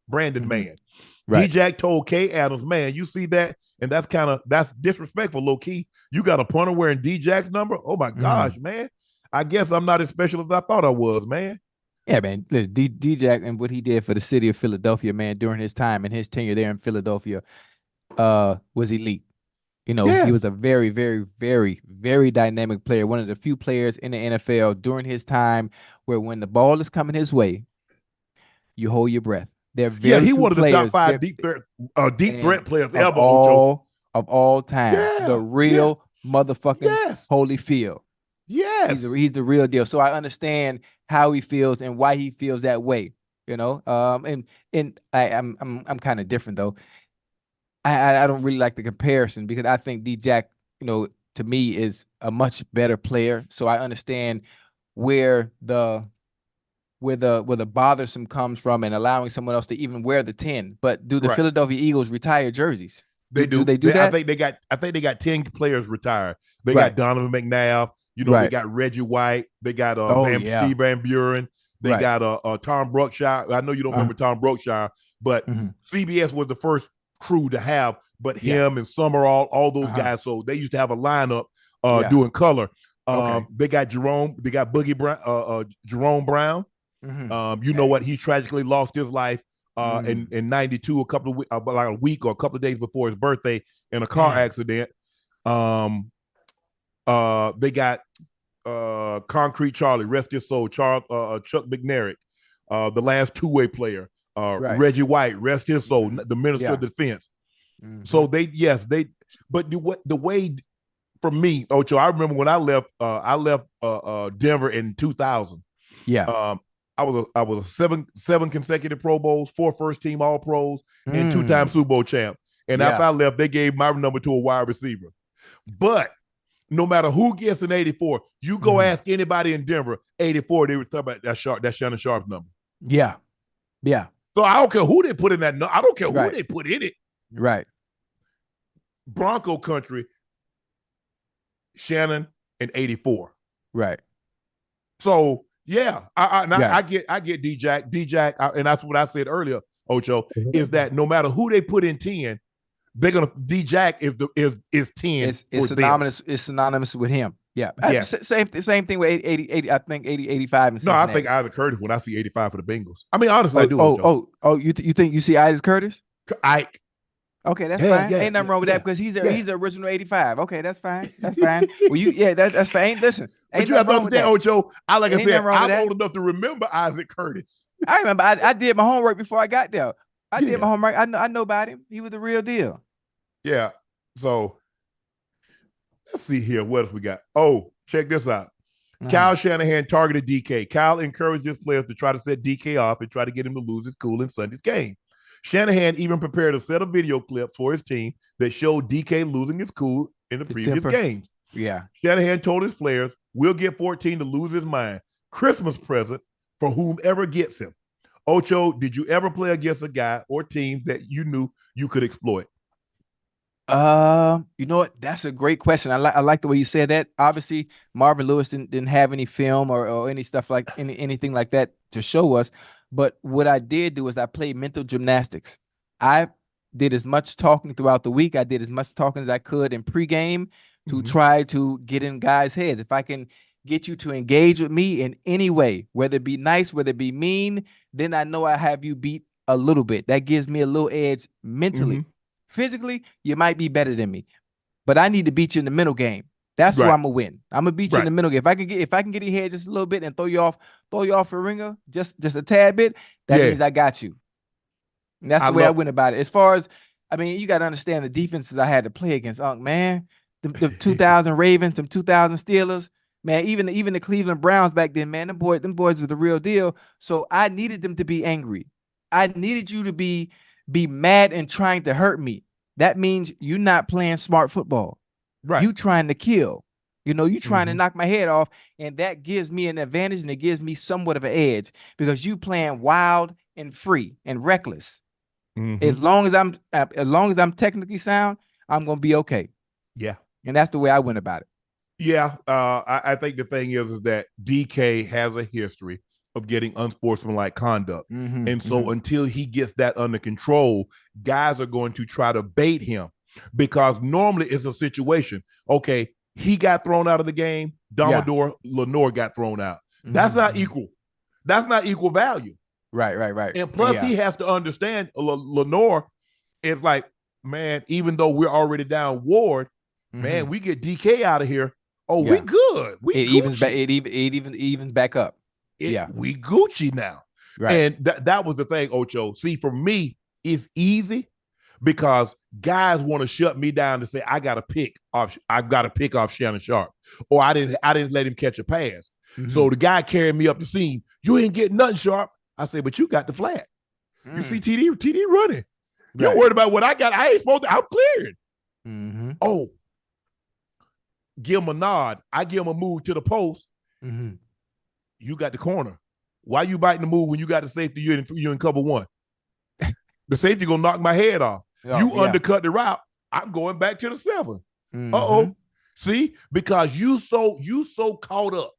Right. D-Jack told Kay Adams, man, you see that? And that's disrespectful, low key. You got a punter wearing D-Jack's number? Oh my gosh, man. I guess I'm not as special as I thought I was, man. Yeah, man. Listen, D-Jack and what he did for the city of Philadelphia, man, during his time and his tenure there in Philadelphia, was elite. You know, He was a very, very, very, very dynamic player. One of the few players in the NFL during his time where when the ball is coming his way, you hold your breath. He one of the top 5 deep threat players ever. Of all time. Yeah, the real motherfucking Holyfield. Yes. He's the real deal. So I understand how he feels and why he feels that way. You know, I'm kind of different though. I don't really like the comparison because I think D-Jack, you know, to me is a much better player. So I understand where the bothersome comes from and allowing someone else to even wear the 10. But do the Philadelphia Eagles retire jerseys? They do. Do they do that? I think they got 10 players retired. They got Donovan McNabb. You know, they got Reggie White. They got Steve Van Buren. They got Tom Brookshire. I know you don't remember Tom Brookshire, but CBS was the first crew to have, but him and Summerall, all those guys. So they used to have a lineup doing color. They got Jerome. They got Boogie Brown, Jerome Brown. You know what? He tragically lost his life in 92, like a week or a couple of days before his birthday in a car accident. They got Concrete Charlie, rest his soul, Chuck McNarick, the last two-way player, Reggie White, rest his soul, the Minister of Defense. So but the way for me, Ocho, I remember when I left Denver in 2000. I was seven consecutive Pro Bowls, 4 first-team All-Pros, and 2-time Super Bowl champ. And after I left, they gave my number to a wide receiver. But no matter who gets an 84, you go ask anybody in Denver, 84, they were talking about that Shannon Sharpe number. Yeah. So I don't care who they put in that number. I don't care who they put in it. Right. Bronco country, Shannon and 84. Right. So I get D-Jack, and that's what I said earlier, Ocho, is that no matter who they put in 10, they're gonna D-Jack is 10. It's synonymous with him. Yeah. Same thing with 80, I think 80, 85. And no, I think Isaac Curtis when I see 85 for the Bengals. I mean, honestly, I do. You think you see Isaac Curtis? Ike. Okay, that's fine. Ain't nothing wrong with that because he's the original 85. Okay, that's fine. That's fine. Well, that's fine. Listen, but you have to understand, Ocho. I'm old enough to remember Isaac Curtis. I remember. I did my homework before I got there. I did my homework. I know about him. He was the real deal. Yeah. So let's see here. What else we got? Oh, check this out. Kyle Shanahan targeted DK. Kyle encouraged his players to try to set DK off and try to get him to lose his cool in Sunday's game. Shanahan even prepared a set of video clips for his team that showed DK losing his cool in the previous games. Yeah. Shanahan told his players, we'll get 14 to lose his mind. Christmas present for whomever gets him. Ocho, did you ever play against a guy or team that you knew you could exploit? You know what? That's a great question. I like the way you said that. Obviously, Marvin Lewis didn't have any film or any stuff like anything like that to show us. But what I did do is I played mental gymnastics. I did as much talking throughout the week. I did as much talking as I could in pregame to try to get in guys' heads. If I can get you to engage with me in any way, whether it be nice, whether it be mean, then I know I have you beat a little bit. That gives me a little edge mentally. Physically, you might be better than me, but I need to beat you in the mental game. That's where I'm gonna win. I'm gonna beat you in the mental game. If I can get in your head just a little bit and throw you off a ringer, just a tad bit, that means I got you. And that's the way I went about it. As far as, I mean, you got to understand the defenses I had to play against, Unc, man. the 2000 Ravens, them 2000 Steelers, man, even the Cleveland Browns back then, man, them boys were the real deal. So I needed them to be angry. I needed you to be mad and trying to hurt me. That means you're not playing smart football. Right. You trying to kill. You trying to knock my head off, and that gives me an advantage, and it gives me somewhat of an edge because you playing wild and free and reckless. As long as I'm technically sound, I'm gonna be okay. Yeah, and that's the way I went about it. Yeah, I think the thing is that DK has a history of getting unsportsmanlike conduct, and so until he gets that under control, guys are going to try to bait him because normally it's a situation. Okay. He got thrown out of the game. Domador Lenore got thrown out. That's not equal. That's not equal value. Right. And plus, he has to understand Lenore is like, man, even though we're already down Ward, man, we get DK out of here. Oh, we good. It evens back. It evens back up. We Gucci now. Right. And that was the thing, Ocho. See, for me, it's easy because guys want to shut me down to say I got to pick off Shannon Sharpe, or I didn't let him catch a pass. So the guy carried me up the seam. You ain't getting nothing, Sharpe. I say, but you got the flat. You see TD running. You're worried about what I got. I ain't supposed to. I'm cleared. Oh, give him a nod. I give him a move to the post. You got the corner. Why you biting the move when you got the safety? You're in cover one. The safety gonna knock my head off. Undercut the route. I'm going back to the 7. See, because you so caught up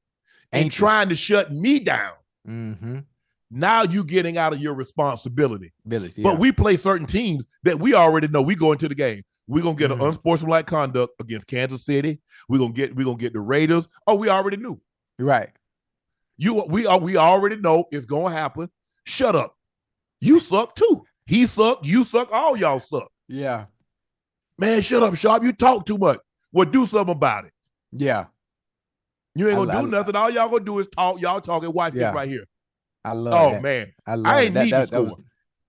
in trying to shut me down. Now you getting out of your responsibility. But we play certain teams that we already know. We go into the game. We're gonna get an unsportsmanlike conduct against Kansas City. We're gonna get the Raiders. Oh, we already knew. Right. We already know it's gonna happen. Shut up. You suck too. He suck. You suck. All y'all suck. Yeah. Man, shut up, Sharpe. You talk too much. Well, do something about it. Yeah. You ain't gonna do nothing. All y'all gonna do is talk. Y'all talking. Watch this right here. I love that. Oh, man. I ain't need to score.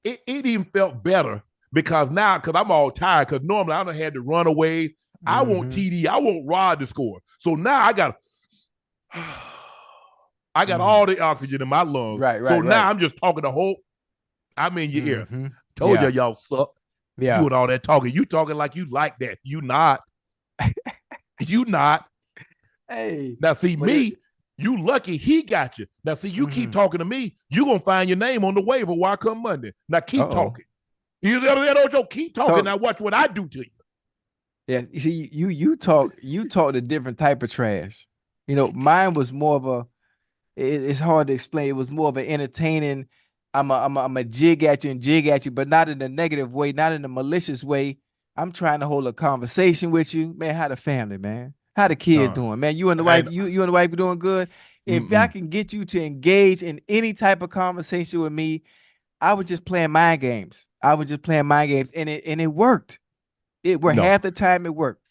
It even felt better because now, because I'm all tired, because normally I done had to run away. I want TD. I want Rod to score. So now I got all the oxygen in my lungs. So now I'm just talking to Hope. I'm in your ear. Told y'all suck. Yeah. Doing all that talking. You talking like you like that. You not. You not. Hey. Now see me. You lucky he got you. Now, see, you keep talking to me, you going to find your name on the waiver while I come Monday. Now, keep talking. You know, Ocho, keep talking. Now, watch what I do to you. Yeah, you see, you talk a different type of trash. Mine was more of a, it's hard to explain. It was more of an entertaining, I'm a jig at you, but not in a negative way, not in a malicious way. I'm trying to hold a conversation with you. Man, how the family, man? How the kids doing, man? You and the wife, you and the wife are doing good. If I can get you to engage in any type of conversation with me, I was just playing mind games. And it worked. It worked. Half the time it worked.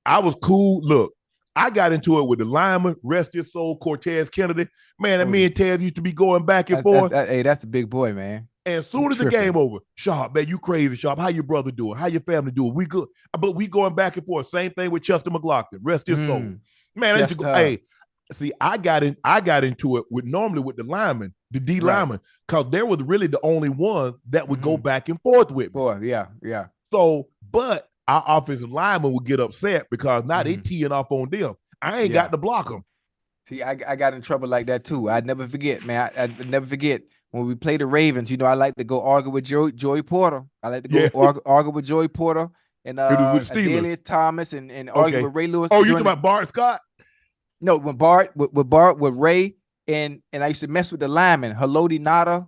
I was cool. Look, I got into it with the lineman, rest his soul, Cortez Kennedy. Man, and me and Tez used to be going back and forth. Hey, that's a big boy, man. And as soon as the game over, Sharpe, man, you crazy, Sharpe. How your brother doing? How your family doing? We good. But we going back and forth. Same thing with Chester McLaughlin. Rest his soul. Man, I used to go, hey, see, I got into it with the linemen, the D linemen, because they were really the only ones that would go back and forth with me. Boy, yeah. So, but our offensive linemen would get upset because now they teeing off on them. I ain't got to block them. See, I got in trouble like that too. I'd never forget, man. I'd never forget. When we play the Ravens, I like to go argue with Joey Porter. I like to go argue with Joey Porter and Adelius Thomas and argue with Ray Lewis. Oh, you talking about Bart Scott? No, with Ray and I used to mess with the linemen, Haloti Nada.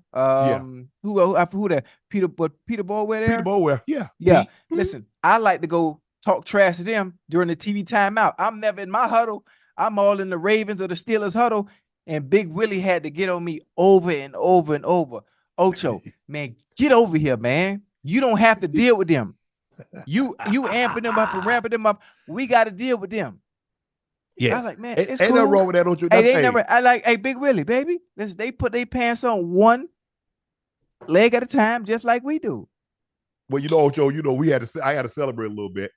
Who that? Peter Boulware there? Peter Boulware, yeah. Yeah. Listen, I like to go talk trash to them during the TV timeout. I'm never in my huddle. I'm all in the Ravens or the Steelers huddle. And Big Willie had to get on me over and over and over. Ocho, man, get over here, man. You don't have to deal with them. You amping them up and ramping them up. We got to deal with them. Yeah. I like, man, it's ain't cool. nothing wrong with that, Ocho. Hey, Big Willie, baby. Listen, they put their pants on one leg at a time, just like we do. Well, Ocho, I had to celebrate a little bit.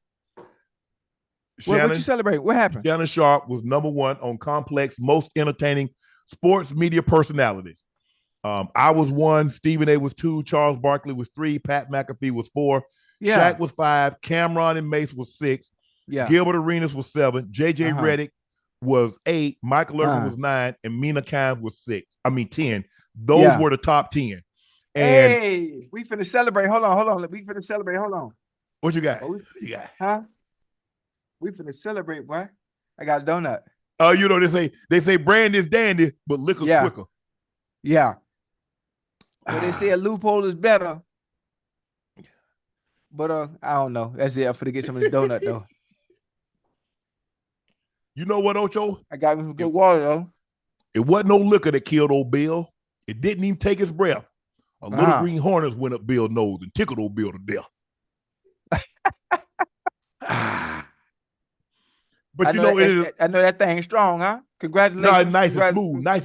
What you celebrate? What happened? Shannon Sharpe was #1 on Complez most entertaining sports media personalities. I was 1, Stephen A was 2, Charles Barkley was 3, Pat McAfee was 4, Shaq was 5, Cameron and Mace was 6, Gilbert Arenas was 7, JJ Redick was 8, Michael Irvin was 9, and Mina Kimes was 10. Those were the top 10. And hey, we finna celebrate. Hold on. We finna celebrate. Hold on. What you got? Huh? We finna celebrate, boy. I got a donut. You know, they say brand is dandy, but liquor's quicker. Yeah. Well, they say a loophole is better. But I don't know. That's it. I'm finna get some of this donut though. You know what, Ocho? I got me some good water though. It wasn't no liquor that killed old Bill. It didn't even take his breath. A little green hornets went up Bill's nose and tickled old Bill to death. But I know that thing's strong, huh? Congratulations. No, nice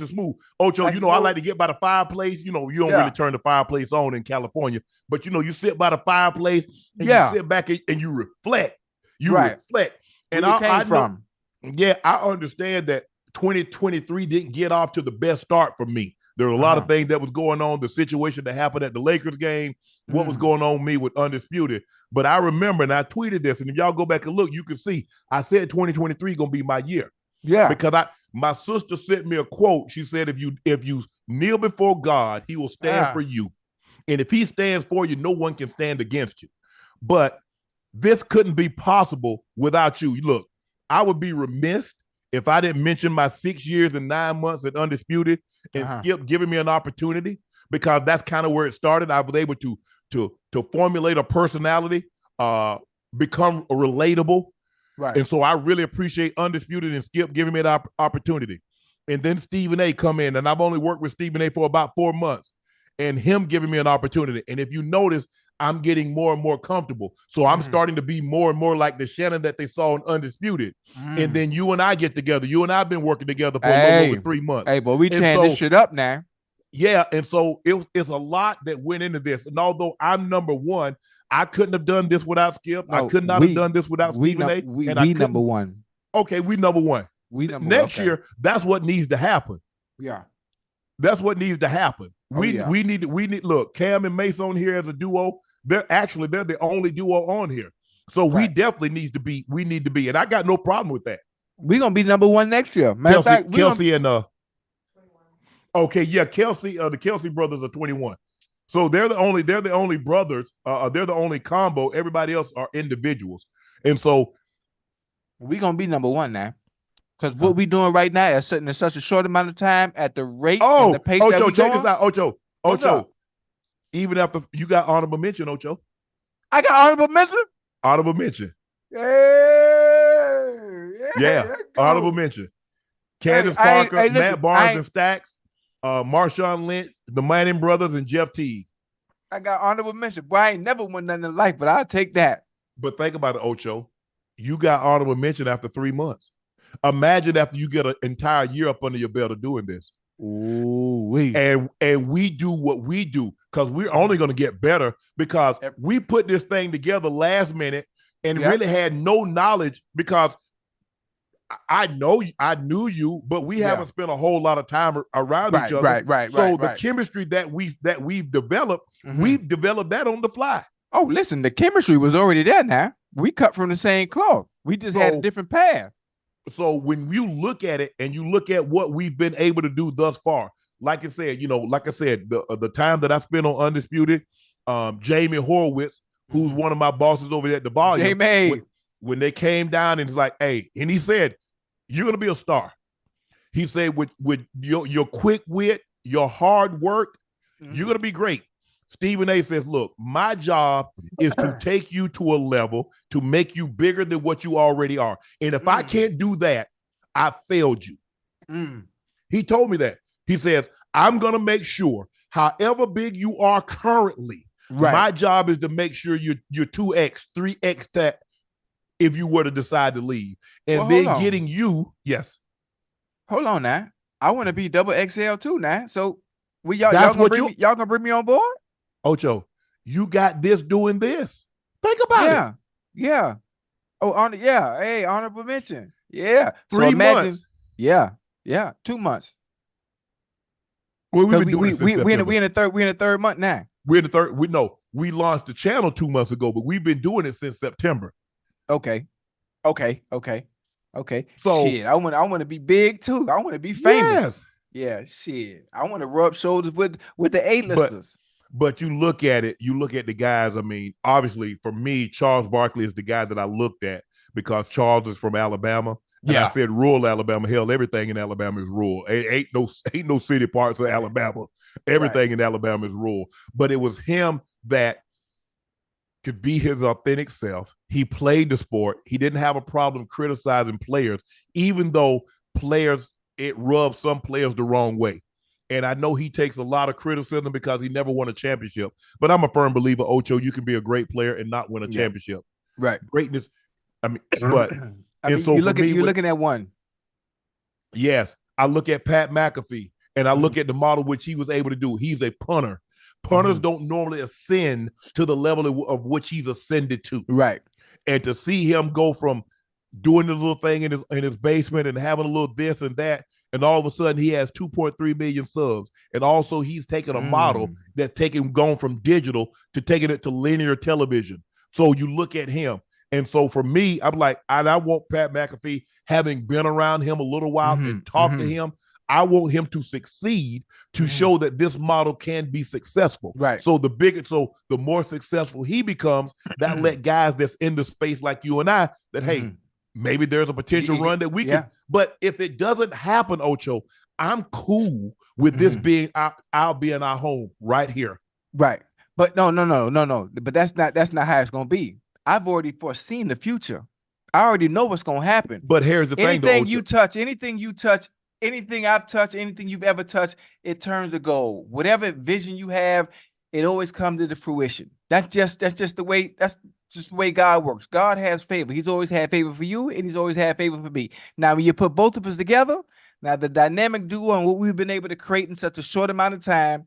and smooth. Ocho, nice, I like to get by the fireplace. You don't really turn the fireplace on in California, but you sit by the fireplace and you sit back and you reflect. Reflect. And I understand that 2023 didn't get off to the best start for me. There were a lot of things that was going on, the situation that happened at the Lakers game, what was going on with me with Undisputed. But I remember, and I tweeted this, and if y'all go back and look, you can see I said 2023 going to be my year. Yeah. Because my sister sent me a quote. She said, if you kneel before God, he will stand for you. And if he stands for you, no one can stand against you. But this couldn't be possible without you. Look, I would be remiss if I didn't mention my 6 years and 9 months at Undisputed and Skip giving me an opportunity, because that's kind of where it started. I was able to formulate a personality, become relatable. Right. And so I really appreciate Undisputed and Skip giving me that opportunity. And then Stephen A come in, and I've only worked with Stephen A for about 4 months, and him giving me an opportunity. And if you notice, I'm getting more and more comfortable. So I'm starting to be more and more like the Shannon that they saw in Undisputed. And then you and I get together. You and I have been working together for a little over 3 months. Hey, but we tearing this shit up now. Yeah, and so it's a lot that went into this. And although I'm #1, I couldn't have done this without Skip. I could not have done this without Stephen A. We #1. Okay, we #1. Next year, that's what needs to happen. Yeah. That's what needs to happen. We need look, Cam and Mace on here as a duo. They're the only duo on here. So we definitely need to be, and I got no problem with that. We're gonna be #1 next year. Matter of fact, Kelsey and okay, yeah, Kelsey, the Kelsey brothers are 21. So they're the only brothers, they're the only combo. Everybody else are individuals. And so we're gonna be #1 now. Because what we doing right now is sitting in such a short amount of time at the rate and the pace that we're check going. This out, Ocho. Even after you got honorable mention, Ocho. I got honorable mention? Honorable mention. Yeah. Honorable mention. Candace Parker, listen, Matt Barnes and Stacks, Marshawn Lynch, the Manning brothers, and Jeff Teague. I got honorable mention. Boy, I ain't never won nothing in life, but I'll take that. But think about it, Ocho. You got honorable mention after 3 months. Imagine after you get an entire year up under your belt of doing this. Ooh, and we do what we do because we're only going to get better because we put this thing together last minute and really had no knowledge because I knew you, but we haven't spent a whole lot of time around each other. So the chemistry that we've developed, we've developed that on the fly. Oh, listen, the chemistry was already there now. We cut from the same cloth. We just had a different path. So when you look at it and you look at what we've been able to do thus far, like I said, the time that I spent on Undisputed, Jamie Horowitz, who's one of my bosses over there at the volume, when they came down and it's like, hey, and he said, you're going to be a star. He said, with your quick wit, your hard work, you're going to be great. Stephen A says, look, my job is to take you to a level to make you bigger than what you already are. And if I can't do that, I failed you. He told me that. He says, I'm going to make sure, however big you are currently, my job is to make sure you're 2X, 3X that if you were to decide to leave. And then getting you, yes. Hold on now. I want to be double XL too now. So y'all gonna bring me on board? Ocho, you got this doing this. Think about it. Yeah. Oh, yeah. Hey, honorable mention. Yeah. So 3 imagine, months. yeah, 2 months. Well, we've Because been doing it since September. we in the third month now. We're in the third. We launched the channel 2 months ago, but we've been doing it since September. Okay. So Shit, I want to be big too. I want to be famous. yes, Yeah, shit. I want to rub shoulders with the but A-listers. you look at it, you look at the guys. I mean, obviously, for me, Charles Barkley is the guy that I looked at because Charles is from Alabama. And I said rural Alabama. Hell, everything in Alabama is rural. Ain't no city parts of Alabama. Everything in Alabama is rural. But it was him that could be his authentic self. He played the sport. He didn't have a problem criticizing players, even though it rubs some players the wrong way. And I know he takes a lot of criticism because he never won a championship. But I'm a firm believer, Ocho, you can be a great player and not win a championship. Right. Greatness. I mean, but so you're looking at one. Yes. I look at Pat McAfee and I look at the model which he was able to do. He's a punter. Punters don't normally ascend to the level of which he's ascended to. Right. And to see him go from doing the little thing in his basement and having a little this and that, and all of a sudden he has 2.3 million subs. And also he's taken a model that's gone from digital to taking it to linear television. So you look at him. And so for me, I'm like, I want Pat McAfee, having been around him a little while and talked to him, I want him to succeed to show that this model can be successful. Right. So the more successful he becomes, that let guys that's in the space like you and I, that, hey, maybe there's a potential run that we can. But if it doesn't happen, Ocho, I'm cool with this being our being our home right here. Right. But no. But that's not how it's gonna be. I've already foreseen the future. I already know what's gonna happen. But here's the thing, anything you touch, anything I've touched, anything you've ever touched, it turns to gold. Whatever vision you have, it always comes to the fruition. That's just the way God works. God has favor. He's always had favor for you, and he's always had favor for me. Now, when you put both of us together, now the dynamic duo and what we've been able to create in such a short amount of time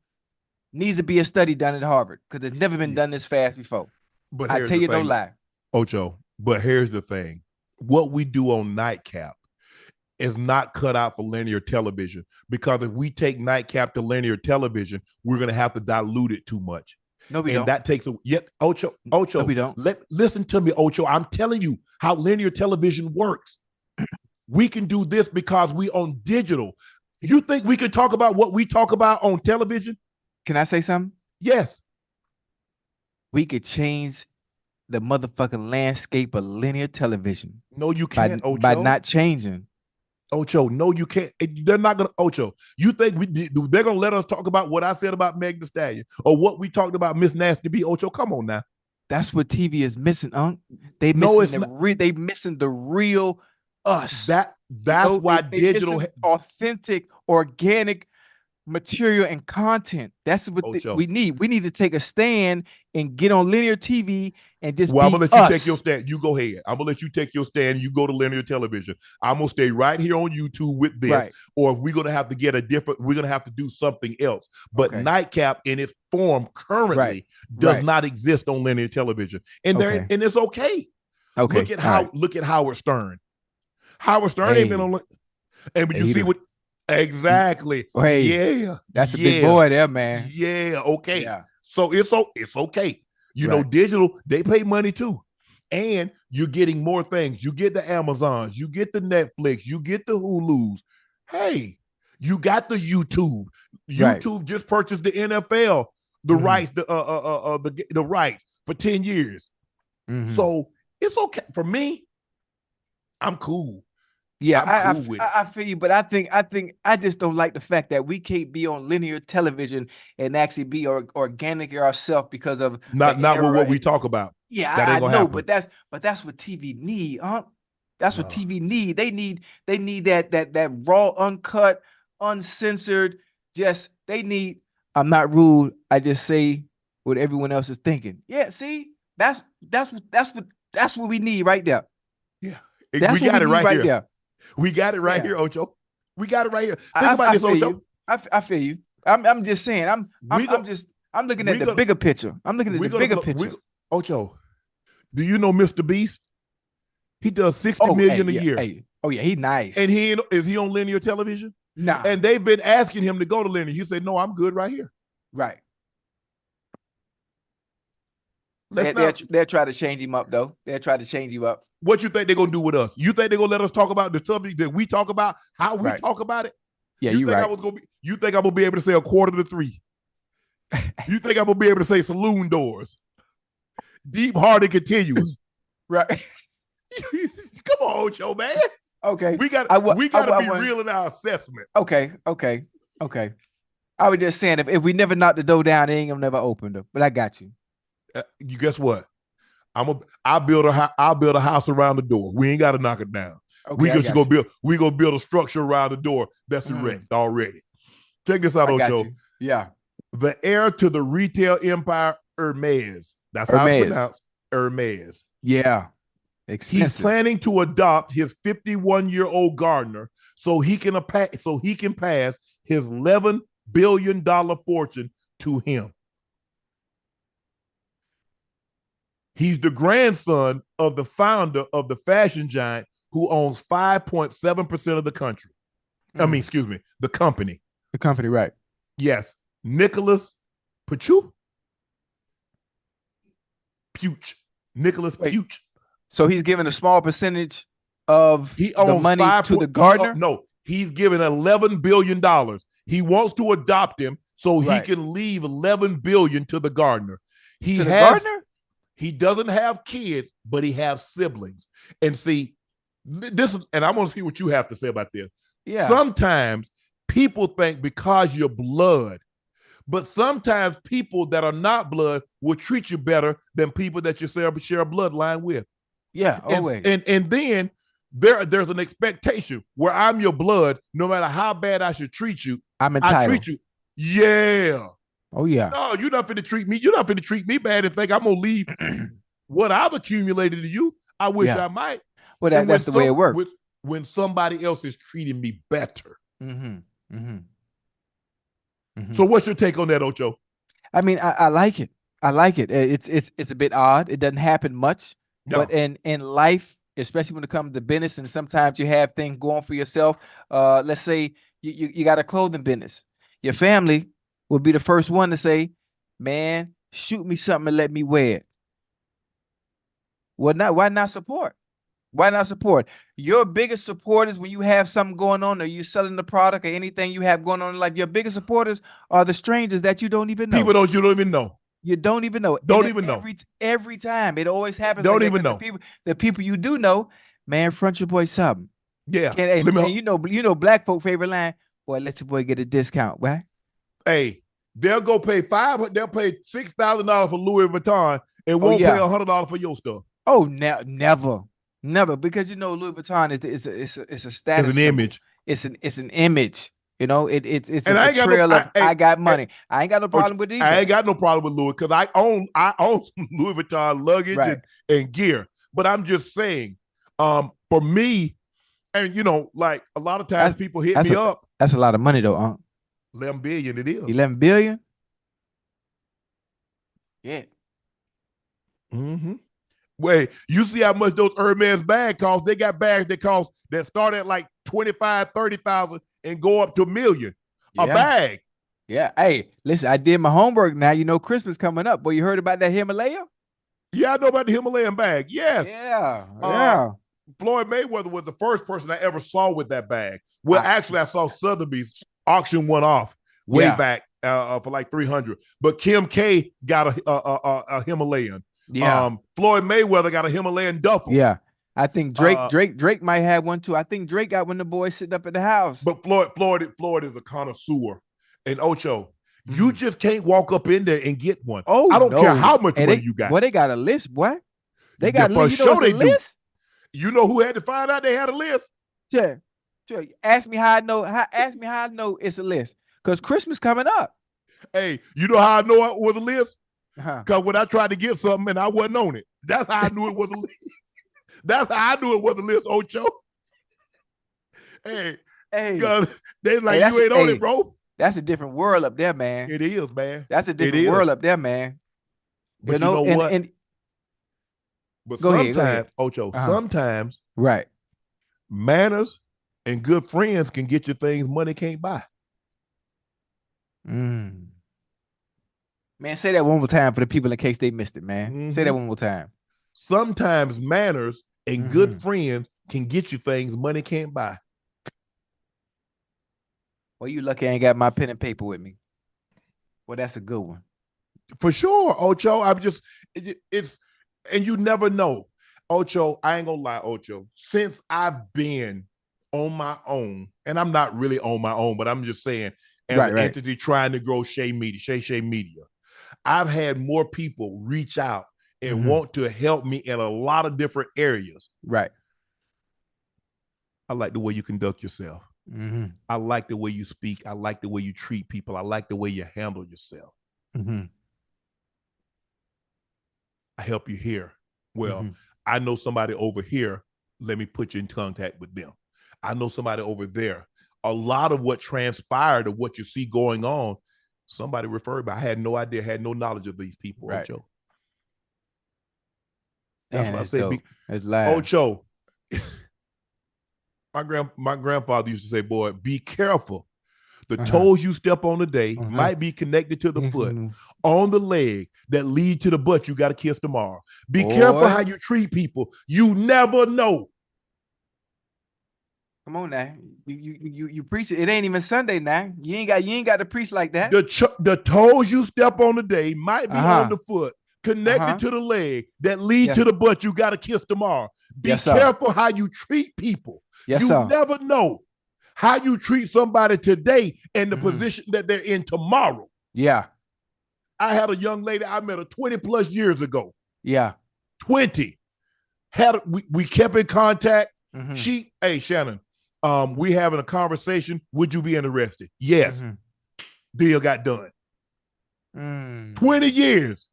needs to be a study done at Harvard, because it's never been done this fast before. But I tell you no lie. Ocho, but here's the thing. What we do on Nightcap is not cut out for linear television, because if we take Nightcap to linear television, we're going to have to dilute it too much. No, we don't. That takes Ocho. No, we don't. Listen to me, Ocho. I'm telling you how linear television works. We can do this because we own digital. You think we can talk about what we talk about on television? Can I say something? Yes. We could change the motherfucking landscape of linear television. No, you can't, Ocho. By not changing. Ocho, no, you can't. They're not going to, Ocho. You think they're going to let us talk about what I said about Meg Thee Stallion or what we talked about Miss Nasty B? Ocho, come on now. That's what TV is missing, Unc. They missing the real us. That's why digital authentic, organic material and content. That's what we need. We need to take a stand and get on linear TV and just I'm gonna let you take your stand. You go ahead. I'm gonna let you take your stand. You go to linear television. I'm gonna stay right here on YouTube with this. Right. Or if we're gonna have to we're gonna have to do something else. But Nightcap in its form currently does not exist on linear television. And and it's okay. Okay. Look at Howard Stern. Howard Stern ain't been on. And you see what exactly. Yeah. That's a big boy there, man. Yeah, okay. Yeah. So it's okay. You know, digital, they pay money too. And you're getting more things. You get the Amazons, you get the Netflix, you get the Hulus. Hey, you got the YouTube. YouTube just purchased the NFL, the rights, the rights for 10 years. So it's okay. For me, I'm cool. Yeah, I feel you, but I think I just don't like the fact that we can't be on linear television and actually be organic ourselves because of not what we talk about. Yeah, I know, but that's what TV need, huh? That's what TV need. They need that raw, uncut, uncensored. They need. I'm not rude. I just say what everyone else is thinking. Yeah, see, that's what we need right there. Yeah, we got it right here. We got it right here, Ocho. We got it right here. Think about this, Ocho. I feel you. I'm just saying. I'm looking at the bigger picture. I'm looking at the bigger picture. Ocho, do you know Mr. Beast? He does 60 million a year. Oh yeah, he's nice. And is he on linear television? Nah. And they've been asking him to go to linear. He said, "No, I'm good right here." Right. They'll try to change him up, though. They'll try to change you up. What you think they're going to do with us? You think they're going to let us talk about the subject that we talk about, how we talk about it? Yeah, you think right. You think I'm going to be able to say 2:45? You think I'm going to be able to say saloon doors? Deep, hard, and continuous. Right. Come on, Ocho, man. Okay. We got to be real in our assessment. Okay. I was just saying, if we never knock the door down, they ain't gonna never open them. But I got you. You guess what? I'll build a house around the door. We ain't got to knock it down. Okay, we gonna build a structure around the door that's erect already. Check this out, Ocho. Yeah. The heir to the retail empire, Hermes. That's how it's pronounced. Hermes. Yeah. Expensive. He's planning to adopt his 51-year-old gardener so he can pass his $11 billion fortune to him. He's the grandson of the founder of the fashion giant who owns 5.7% of the country. The company. The company, right. Yes. Nicholas Puch. Nicholas Puch. So he's giving a small percentage of the money to the gardener? He's giving $11 billion. He wants to adopt him so he can leave $11 billion to the gardener. Gardener? He doesn't have kids, but he has siblings. And see, and I want to see what you have to say about this. Yeah. Sometimes people think because you're blood, but sometimes people that are not blood will treat you better than people that you share a bloodline with. Yeah, always. And then there's an expectation where I'm your blood, no matter how bad I should treat you, I'm entitled. I treat you. Yeah. Oh, yeah. No, you're not finna treat me. You're not finna treat me bad and think I'm gonna leave what I've accumulated to you. I wish I might. Well, that's the way it works. When somebody else is treating me better. So what's your take on that, Ocho? I mean, I like it. I like it. It's a bit odd. It doesn't happen much. No. But in life, especially when it comes to business, and sometimes you have things going for yourself. Let's say you got a clothing business. Your family will be the first one to say, "Man, shoot me something and let me wear it." Well, why not support? Why not support? Your biggest supporters when you have something going on, or you're selling the product or anything you have going on in life, your biggest supporters are the strangers that you don't even know. You don't even know. You don't even know. Every time. It always happens. Don't even know. The people you do know, man, front your boy something. Yeah. And you know, black folk favorite line, boy, let your boy get a discount, right? Hey, they'll pay $6,000 for Louis Vuitton and won't pay $100 for your stuff. Oh, never, because you know Louis Vuitton is a status. It's an image. It's an image. You know, it's a trail of I got money. I ain't got no problem with it either. I ain't got no problem with Louis because I own some Louis Vuitton luggage and gear. But I'm just saying, for me, and you know, like a lot of times people hit me up. That's a lot of money though, Unc. 11 billion it is. 11 billion? Yeah. Wait, you see how much those Hermes bags cost? They got bags that start at like 25,000, 30,000 and go up to $1 million a bag. Yeah. Hey, listen, I did my homework now. You know, Christmas coming up. Boy, you heard about that Himalaya? Yeah, I know about the Himalayan bag. Yes. Yeah. Floyd Mayweather was the first person I ever saw with that bag. Well, actually, I saw Sotheby's auction one off way back for like 300. But Kim K got a Himalayan. Yeah. Floyd Mayweather got a Himalayan duffel. Yeah. I think Drake might have one too. I think Drake got one of the boys sitting up at the house. But Floyd is a connoisseur. And Ocho, you just can't walk up in there and get one. Oh, I don't care how much money you got. Well, they got a list, boy. They got a list. You know what's a list? You know who had to find out they had a list? Yeah. Sure. Ask me how I know it's a list. Because Christmas coming up. Hey, you know how I know it was a list? Because when I tried to get something and I wasn't on it. That's how I knew it was a list. That's how I knew it was a list, Ocho. Hey, because they like, you ain't on it, bro. That's a different world up there, man. It is, man. That's a different world up there, man. But you know what? But Go ahead. sometimes, Ocho, sometimes Right. manners and good friends can get you things money can't buy. Man, say that one more time for the people in case they missed it, man. Say that one more time. Sometimes manners and good friends can get you things money can't buy. Well, you lucky I ain't got my pen and paper with me. Well, that's a good one. For sure, Ocho. It's, and you never know. Ocho, I ain't gonna lie, Ocho. Since I've been on my own, and I'm not really on my own, but I'm just saying, as an entity trying to grow Shay Media, I've had more people reach out and want to help me in a lot of different areas. Right. I like the way you conduct yourself. I like the way you speak. I like the way you treat people. I like the way you handle yourself. I help you here. Well, I know somebody over here. Let me put you in contact with them. I know somebody over there. A lot of what transpired of what you see going on, somebody referred, but I had no idea, had no knowledge of these people, Ocho. That's what I say. It's live. Ocho, my grandfather used to say, boy, be careful. The toes you step on today might be connected to the foot on the leg that lead to the butt you got to kiss tomorrow. Be careful how you treat people. You never know. Come on now. You preach it. It ain't even Sunday now. You ain't got to preach like that. The toes you step on today might be on the foot, connected to the leg that lead to the butt you got to kiss tomorrow. Be careful how you treat people. You never know how you treat somebody today and the position that they're in tomorrow. Yeah. I had a young lady I met her 20 plus years ago. Yeah. 20. We kept in contact. Hey, Shannon, we having a conversation. Would you be interested? Yes. Deal got done. 20 years.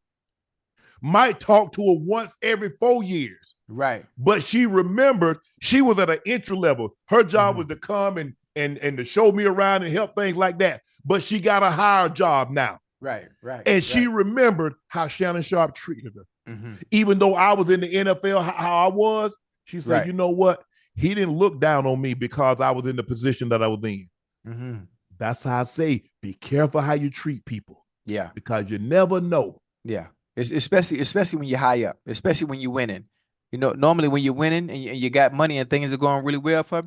Might talk to her once every 4 years. Right. But she remembered she was at an entry level. Her job was to come and to show me around and help things like that. But she got a higher job now. Right. And she remembered how Shannon Sharpe treated her. Even though I was in the NFL, how I was, she said, you know what? He didn't look down on me because I was in the position that I was in. That's how I say, be careful how you treat people. Yeah. Because you never know. Yeah. Especially when you're high up, especially when you're winning. You know, normally when you're winning and you got money and things are going really well for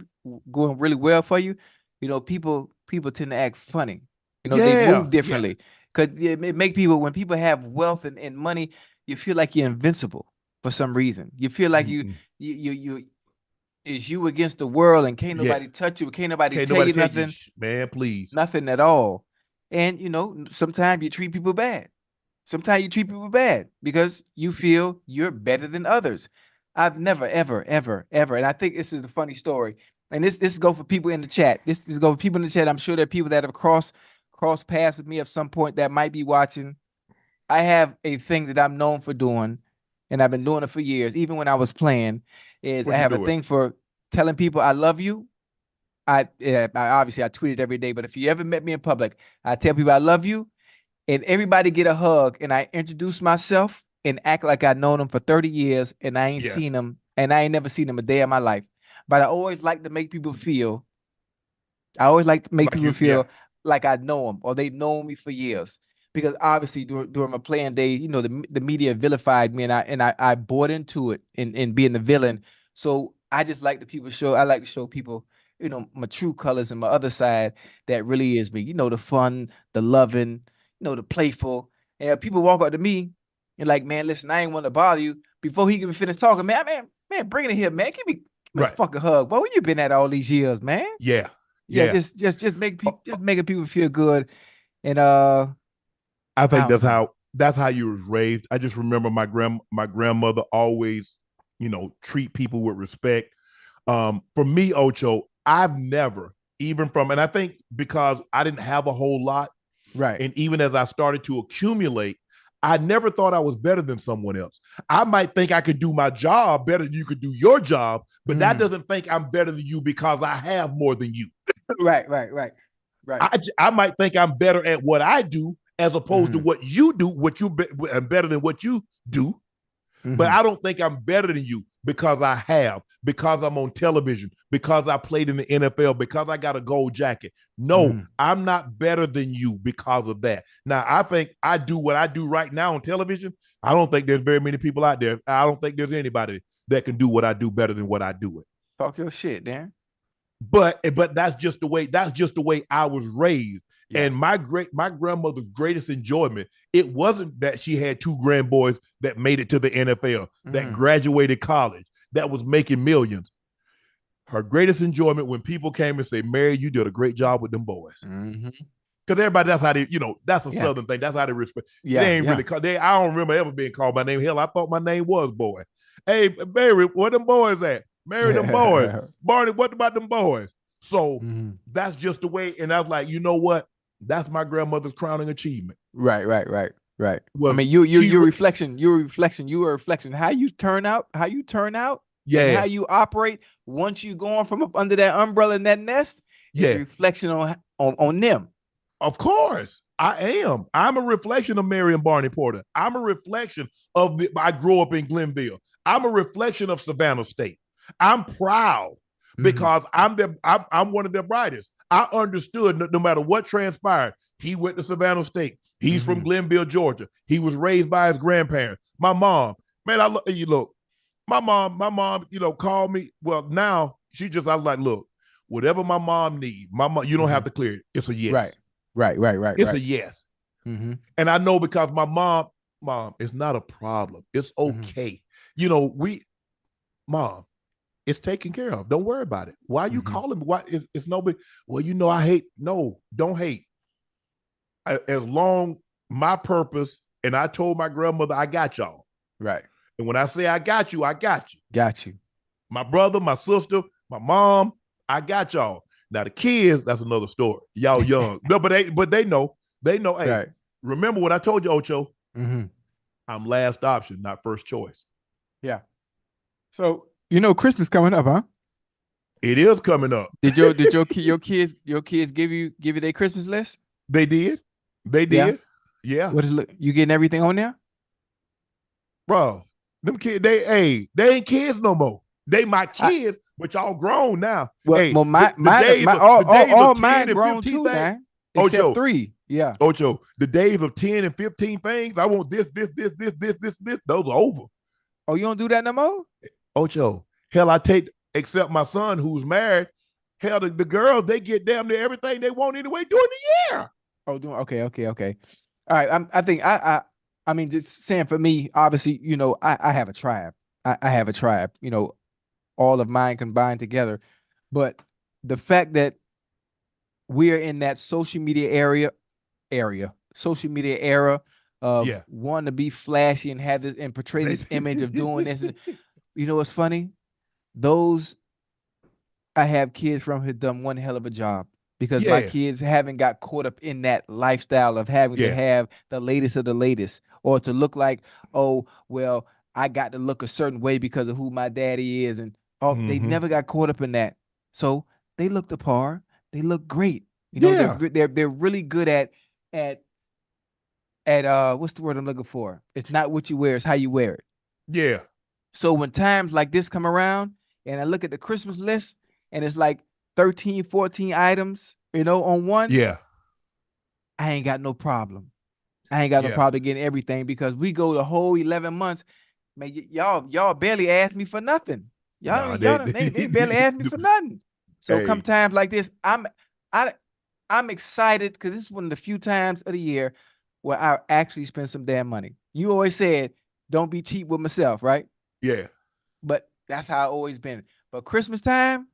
you, you know, people tend to act funny. You know, they move differently. Because it make people, when people have wealth and money, you feel like you're invincible for some reason. You feel like you is you against the world and can't nobody touch you, can't nobody tell you nothing. Man, please. Nothing at all. And, you know, sometimes you treat people bad. Sometimes you treat people bad because you feel you're better than others. I've never, ever, and I think this is a funny story. And this go for people in the chat. This go for people in the chat. I'm sure there are people that have crossed paths with me at some point that might be watching. I have a thing that I'm known for doing, and I've been doing it for years, even when I was playing, is I have a thing for telling people I love you. I obviously I tweet it every day, but if you ever met me in public, I tell people I love you, and everybody get a hug, and I introduce myself and act like I've known them for 30 years, and I ain't seen them, and I ain't never seen them a day in my life. But I always like to make people feel, like I know them or they've known me for years. Because obviously during my playing days, you know, the media vilified me, and I bought into it and being the villain. So I just like I like to show people, you know, my true colors and my other side that really is me. You know, the fun, the loving, you know, the playful. And people walk up to me and like, man, listen, I ain't want to bother you. Before he can finish talking, man, bring it in here, man. Give me a fucking hug. Boy, where you been at all these years, man? Yeah. Just making people feel good. And I think that's how you was raised. I just remember my grandmother always, you know, treat people with respect. For me, Ocho, I've never, and I think because I didn't have a whole lot, right? And even as I started to accumulate, I never thought I was better than someone else. I might think I could do my job better than you could do your job, but that doesn't think I'm better than you because I have more than you. Right. I might think I'm better at what I do as opposed to what you do, what you better than what you do. But I don't think I'm better than you because because I'm on television, because I played in the NFL, because I got a gold jacket. No, I'm not better than you because of that. Now, I think I do what I do right now on television. I don't think there's very many people out there. I don't think there's anybody that can do what I do better than what I do it. Talk your shit, Dan. But that's just the way I was raised. Yeah. And my grandmother's greatest enjoyment, it wasn't that she had 2 grandboys that made it to the NFL, that graduated college, that was making millions. Her greatest enjoyment when people came and say, Mary, you did a great job with them boys. Because everybody, that's how they, that's a Southern thing. That's how they respect. Yeah, they ain't really I don't remember ever being called by name. Hell, I thought my name was Boy. Hey, Mary, where them boys at? Mary, them boys. Barney, what about them boys? So that's just the way. And I was like, you know what? That's my grandmother's crowning achievement. Right. Well, I mean, you're a reflection. You are a reflection. How you turn out. Yeah. And how you operate once you going from up under that umbrella in that nest. Yeah. Is a reflection on them. Of course. I am. I'm a reflection of Mary and Barney Porter. I'm a reflection of I grew up in Glenville. I'm a reflection of Savannah State. I'm proud because I'm one of their brightest. I understood no matter what transpired. He went to Savannah State. He's from Glenville, Georgia. He was raised by his grandparents. My mom, man, my mom, called me. Well, now I was like, look, whatever my mom needs, you don't have to clear it. It's a yes. Right. It's a yes. And I know because my mom, it's not a problem. It's okay. Mom, it's taken care of. Don't worry about it. Why are you calling me? Why it's no big? Well, I hate. No, don't hate. As long my purpose, and I told my grandmother, I got y'all. Right. And when I say I got you, I got you. Got you. My brother, my sister, my mom, I got y'all. Now the kids, that's another story. Y'all young. No, but they know. They know. Hey, remember what I told you, Ocho? I'm last option, not first choice. Yeah. So Christmas coming up, huh? It is coming up. Did your kids give you their Christmas list? They did. Yeah. What is you getting everything on there? Bro, them kids, they ain't kids no more. They my kids, but y'all grown now. Well, all mine grown too, man. Except 3. Yeah. Ocho, the days of 10 and 15 things, I want this, those are over. Oh, you don't do that no more? Ocho, hell, I take, except my son who's married, hell, the girls, they get damn near everything they want anyway during the year. Oh, okay. All right, I think I mean, just saying for me, obviously, I have a tribe. I have a tribe, all of mine combined together. But the fact that we're in that social media era of wanting to be flashy and have this and portray this image of doing this. And, what's funny? Those I have kids from have done one hell of a job because my kids haven't got caught up in that lifestyle of having to have the latest of the latest or to look like, oh, well, I got to look a certain way because of who my daddy is. And they never got caught up in that. So they look the par. They look great. They're really good at what's the word I'm looking for? It's not what you wear, it's how you wear it. Yeah. So when times like this come around and I look at the Christmas list and it's like 13, 14 items, on one. Yeah. I ain't got no problem. I ain't got no problem getting everything because we go the whole 11 months. Man, y'all barely ask me for nothing. Y'all they barely ask me for nothing. So come times like this, I'm excited because this is one of the few times of the year where I actually spend some damn money. You always said, don't be cheap with myself, right? Yeah. But that's how I always been. But Christmas time,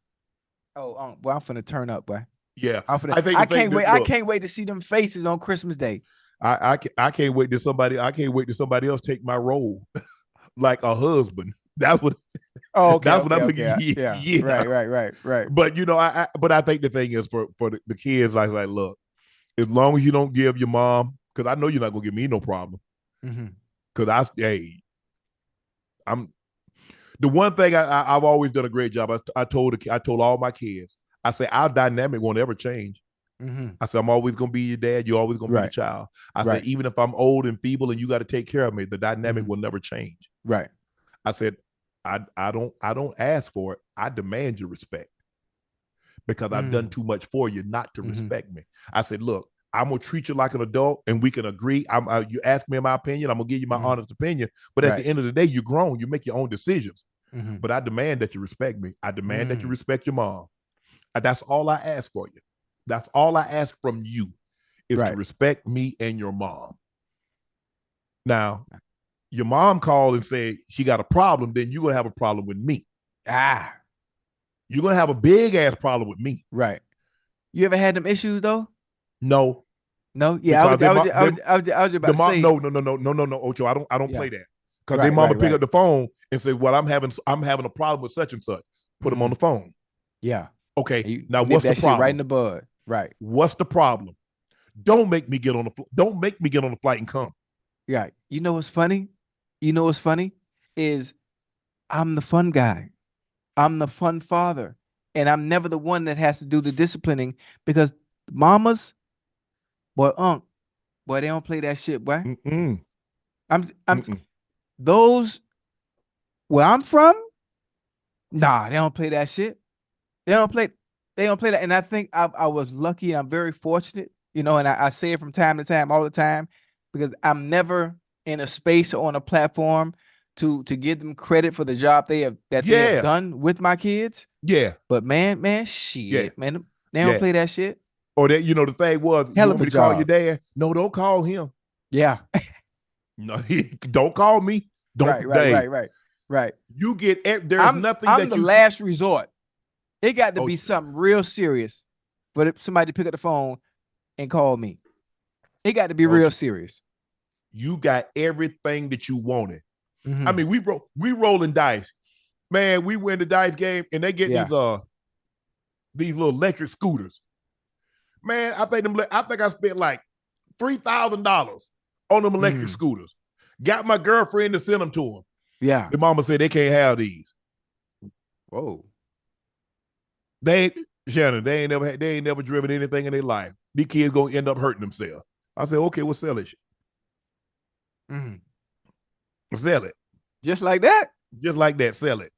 I'm finna turn up, boy. Yeah. I can't wait to see them faces on Christmas Day. I can't wait to somebody else take my role like a husband. That's what. Oh, okay. That's what I'm thinking. Yeah. Right. But I think the thing is for the kids, like look, as long as you don't give your mom, because I know you're not gonna give me no problem. Because I'm the one thing I've always done a great job. I told all my kids, I say our dynamic won't ever change. I said, I'm always going to be your dad. You're always going to be the child. I said, even if I'm old and feeble and you got to take care of me, the dynamic will never change. Right. I said, I don't ask for it. I demand your respect because I've done too much for you not to respect me. I said, look, I'm gonna treat you like an adult, and we can agree. You ask me my opinion, I'm gonna give you my honest opinion. But at the end of the day, you're grown. You make your own decisions. But I demand that you respect me. I demand that you respect your mom. That's all I ask for you. That's all I ask from you is to respect me and your mom. Now, your mom called and said she got a problem, then you're gonna have a problem with me. You're gonna have a big ass problem with me. Right. You ever had them issues though? No. No. Yeah. I was just about to say. No, Ocho. I don't play that because their mama pick up the phone and say, "Well, I'm having a problem with such and such." Put them on the phone. Yeah. Okay. Now what's the problem? Right in the bud. Right. What's the problem? Don't make me get on the flight and come. Right. You know what's funny? Is I'm the fun guy. I'm the fun father. And I'm never the one that has to do the disciplining because mamas, boy, boy, they don't play that shit, boy. Those where I'm from, nah, they don't play that shit. They don't play that. And I think I was lucky and I'm very fortunate, and I say it from time to time, all the time, because I'm never in a space or on a platform to give them credit for the job they have done with my kids. Yeah. But man, shit, man, they don't play that shit. Or that, the thing was, hell you of want a me to job. call your dad? No, don't call him. Yeah. No, don't call me. Don't. Right. You get there's I'm the last resort. It got to be something real serious for somebody to pick up the phone and call me. It got to be real serious. You got everything that you wanted. I mean, we rolling dice. Man, we win the dice game and they get these little electric scooters. Man, I think I spent like $3,000 on them electric scooters. Got my girlfriend to send them to them. Yeah. The mama said they can't have these. Whoa. Shannon, they ain't never driven anything in their life. These kids gonna end up hurting themselves. I said, okay, we'll sell it. Sell it. Just like that? Just like that, sell it.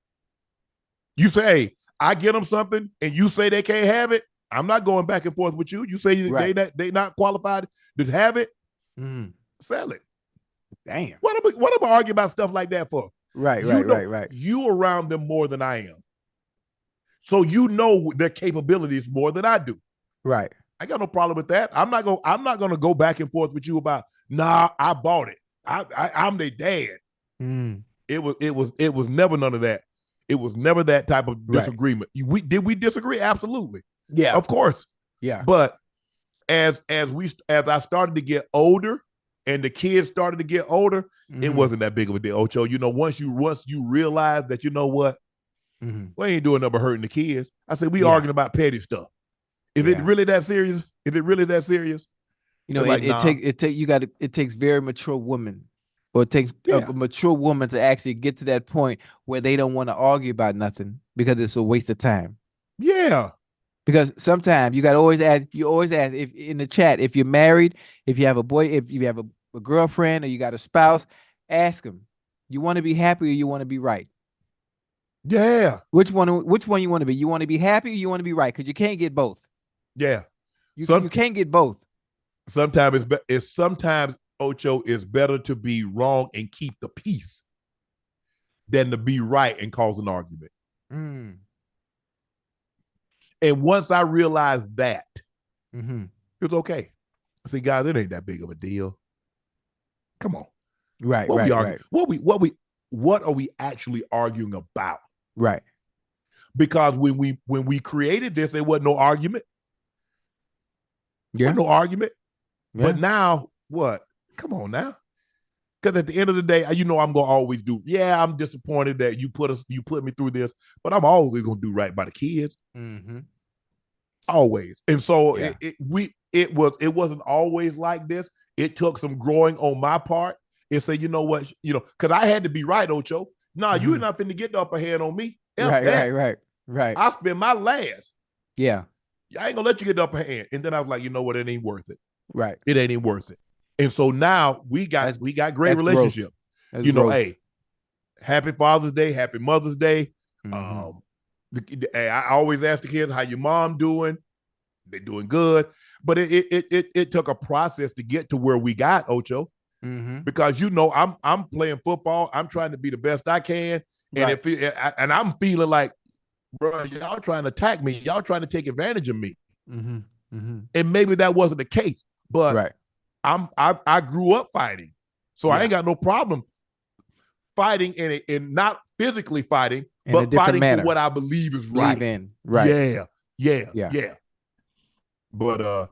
You say, hey, I get them something and you say they can't have it. I'm not going back and forth with you. You say they not qualified to have it. Sell it. Damn. What am I arguing about stuff like that for? Right. You around them more than I am. So you know their capabilities more than I do. Right. I got no problem with that. I'm not gonna go back and forth with you about, nah, I bought it. I'm their dad. It was never none of that. It was never that type of disagreement. Did we disagree? Absolutely. Yeah. Of course. Yeah. But as I started to get older and the kids started to get older, it wasn't that big of a deal. Ocho, once you realize that, you know what, we ain't doing nothing but hurting the kids. I said, we arguing about petty stuff. Is it really that serious? It takes very mature women, or it takes a mature woman to actually get to that point where they don't want to argue about nothing because it's a waste of time. Yeah. Because sometimes you always ask if in the chat, if you're married, if you have a boy, if you have a girlfriend or you got a spouse, ask them, you want to be happy or you want to be right? Yeah. Which one you want to be? You want to be happy or you want to be right? Because you can't get both. Yeah. You can't get both. Sometimes Ocho, is better to be wrong and keep the peace than to be right and cause an argument. And once I realized that, it's okay. I said, guys, it ain't that big of a deal. Come on. Right. What are we actually arguing about? Right. Because when we created this, there wasn't no argument. Yeah. No argument. Yeah. But now, what? Come on now. Because at the end of the day, I'm gonna always do. Yeah, I'm disappointed that you put me through this, but I'm always gonna do right by the kids. Always. And so it wasn't always like this. It took some growing on my part and say, you know what, because I had to be right, Ocho. Nah, you're not finna get the upper hand on me. Right. I spend my last. Yeah. I ain't gonna let you get the upper hand. And then I was like, you know what, it ain't worth it. Right. It ain't even worth it. And so now we got great relationship. Hey, Happy Father's Day, Happy Mother's Day. Mm-hmm. I always ask the kids, how your mom doing? They're doing good. But it took a process to get to where we got, Ocho. Mm-hmm. Because I'm playing football. I'm trying to be the best I can. Right. And I'm feeling like, bro, y'all trying to attack me. Y'all trying to take advantage of me. Mm-hmm. Mm-hmm. And maybe that wasn't the case. But Right. I grew up fighting. So I Yeah. ain't got no problem fighting and not physically fighting, In a but different fighting manner. for what I believe is Believe right. in. Right. Yeah. Yeah. But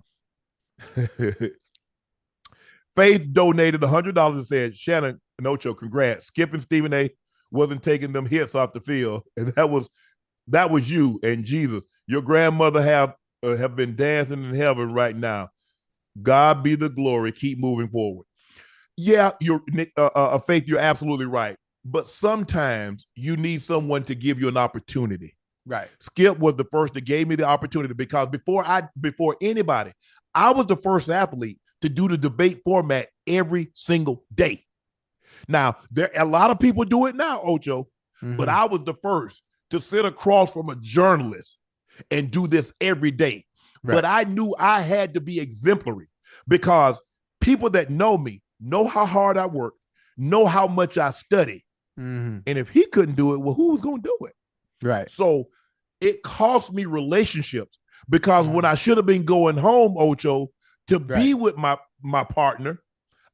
Faith donated $100 and said, Shannon and Ocho, congrats. Skip and Stephen A wasn't taking them hits off the field. And that was you and Jesus. Your grandmother have been dancing in heaven right now. God be the glory. Keep moving forward. Yeah, you're Faith, you're absolutely right. But sometimes you need someone to give you an opportunity. Right. Skip was the first that gave me the opportunity because before anybody, I was the first athlete to do the debate format every single day. Now, a lot of people do it now, Ocho, but I was the first to sit across from a journalist and do this every day. Right. But I knew I had to be exemplary because people that know me know how hard I work, know how much I study. And if he couldn't do it, well, who was going to do it? Right. So it cost me relationships because when I should have been going home, Ocho, to be with my partner,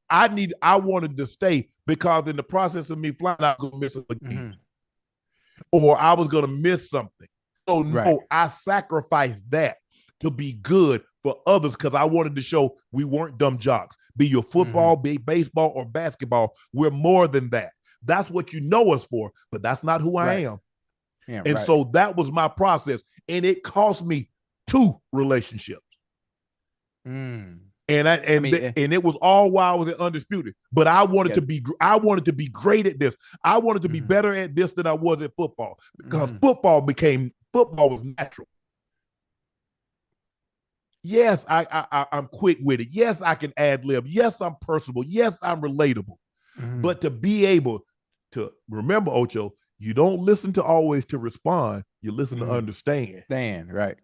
I wanted to stay because in the process of me flying, I was going to miss a game. Or I was going to miss something. So no, I sacrificed that to be good for others because I wanted to show we weren't dumb jocks. Be your football, be baseball, or basketball. We're more than that. That's what you know us for, but that's not who I am. Yeah, and so that was my process, and it cost me 2 relationships. And it was all while I was at Undisputed. But I wanted to be great at this. I wanted to be better at this than I was at football because football was natural. Yes, I'm quick with it. Yes, I can ad lib. Yes, I'm personable. Yes, I'm relatable. But to be able to remember, Ocho, you don't listen to always to respond. You listen to understand. Right.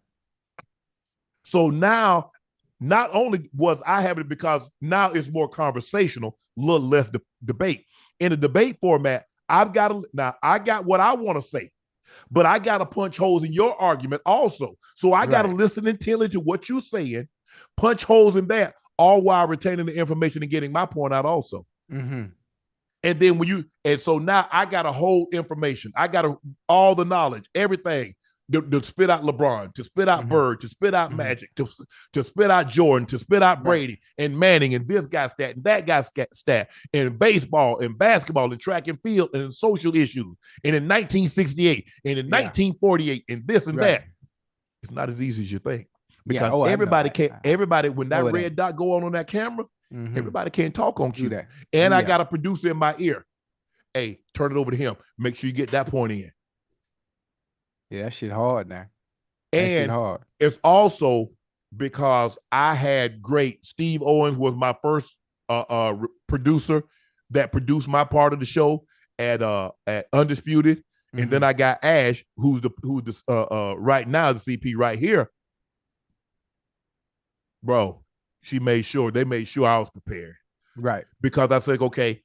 So now, not only was I having it because now it's more conversational, a little less debate. In a debate format, I got what I want to say, but I got to punch holes in your argument also. So I got to listen intently to what you're saying, punch holes in that, all while retaining the information and getting my point out also. And then so now I got to hold information. I got all the knowledge, everything. To spit out LeBron, to spit out Bird, to spit out Magic, to spit out Jordan, to spit out Brady and Manning and this guy's stat and that guy's stat and baseball and basketball and track and field and social issues and in 1968 and in 1948 and this and that. It's not as easy as you think because everybody when that red dot go on that camera, everybody can't talk on cue. And I got a producer in my ear. Hey, turn it over to him. Make sure you get that point in. Yeah, that shit hard now. And it's also because I had Steve Owens was my first producer that produced my part of the show at Undisputed. And then I got Ash, who's the right now the CP right here. Bro, they made sure I was prepared. Right. Because I said, okay,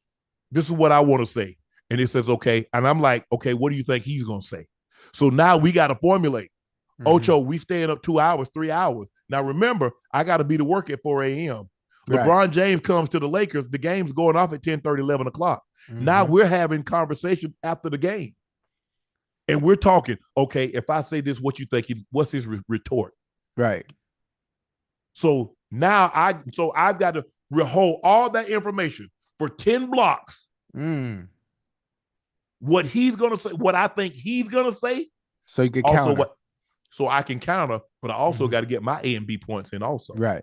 this is what I want to say. And it says, okay. And I'm like, okay, what do you think he's going to say? So now we got to formulate. Ocho, we staying up 2 hours, 3 hours. Now remember, I got to be to work at 4 a.m. LeBron James comes to the Lakers. The game's going off at 10:30, 11 o'clock. Now we're having conversation after the game. And we're talking, okay, if I say this, what you think? What's his retort? Right. So now I've got to hold all that information for 10 blocks. What he's going to say, what I think he's going to say. So you can counter. So I can counter, but I also got to get my A and B points in also. Right.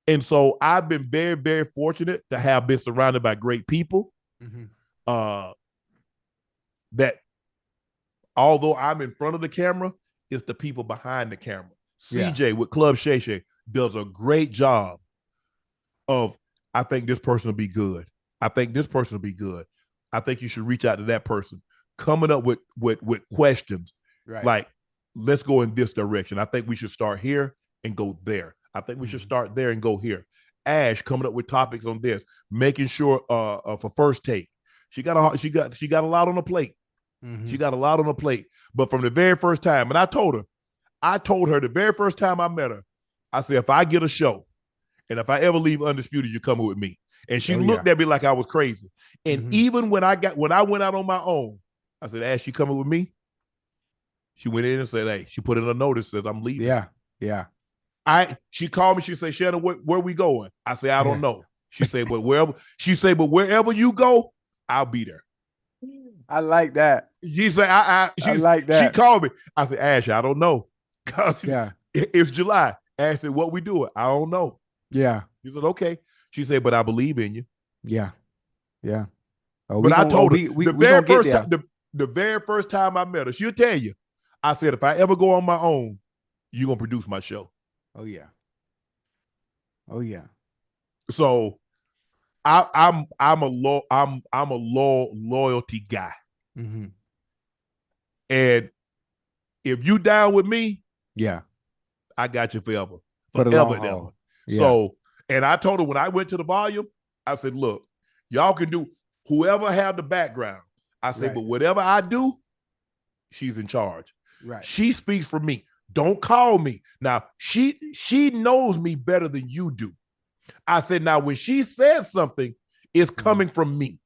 And so I've been very, very fortunate to have been surrounded by great people. That although I'm in front of the camera, it's the people behind the camera. CJ with Club Shay Shay does a great job of, I think this person will be good. I think this person will be good. I think you should reach out to that person, coming up with questions. Right. Like, let's go in this direction. I think we should start here and go there. I think we should start there and go here. Ash coming up with topics on this, making sure for first take. She got a lot on the plate. She got a lot on the plate. But from the very first time, and I told her the very first time I met her, I said, if I get a show and if I ever leave Undisputed, you're coming with me. And she looked at me like I was crazy. And even when I went out on my own, I said, Ash, you coming with me? She went in and said, hey, she put in a notice, says I'm leaving. Yeah. She called me, she said, Shannon, where we going? I said, I don't know. She said, but wherever you go, I'll be there. I like that. She said, I like that. She called me. I said, Ash, I don't know. Because Yeah. it's July. Ash said, what we doing? I don't know. Yeah. She said, okay. She said, but I believe in you. Yeah. Yeah. But I told her the very first time I met her, she'll tell you, I said, if I ever go on my own, you're gonna produce my show. Oh yeah. Oh yeah. So I'm a loyalty guy. Mm-hmm. And if you down with me, yeah, I got you forever. For the long haul. Ever. Yeah. So, and I told her when I went to the volume, I said, look, y'all can do whoever have the background. I said, Right. but whatever I do, she's in charge. Right. She speaks for me. Don't call me. Now, she knows me better than you do. I said, now, when she says something, it's coming from me.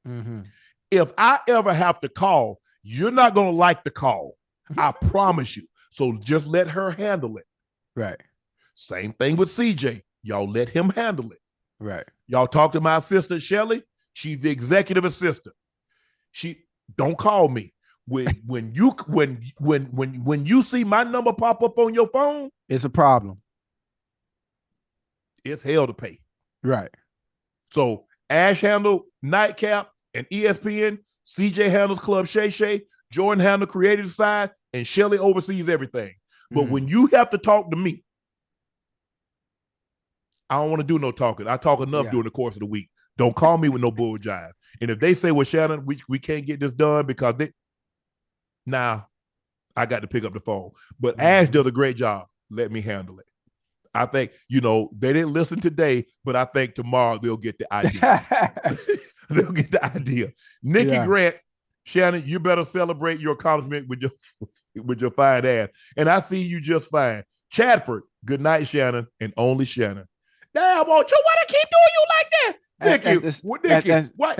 Mm-hmm. If I ever have to call, you're not going to like the call. I promise you. So just let her handle it. Right. Same thing with CJ. Y'all let him handle it. Right. Y'all talk to my assistant, Shelly. She's the executive assistant. She don't call me. When you see my number pop up on your phone, it's a problem. It's hell to pay. Right. So Ash handled Nightcap and ESPN. CJ handles Club Shay Shay. Jordan handles creative side, and Shelly oversees everything. But when you have to talk to me, I don't want to do no talking. I talk enough during the course of the week. Don't call me with no bull jive. And if they say, well, Shannon, we can't get this done because I got to pick up the phone. But Ash does a great job. Let me handle it. I think, they didn't listen today, but I think tomorrow they'll get the idea. They'll get the idea. Nikki Grant, Shannon, you better celebrate your accomplishment with your fine ass. And I see you just fine. Chadford, good night, Shannon, and only Shannon. Damn, Ocho, why they keep doing you like that? Nikki, what?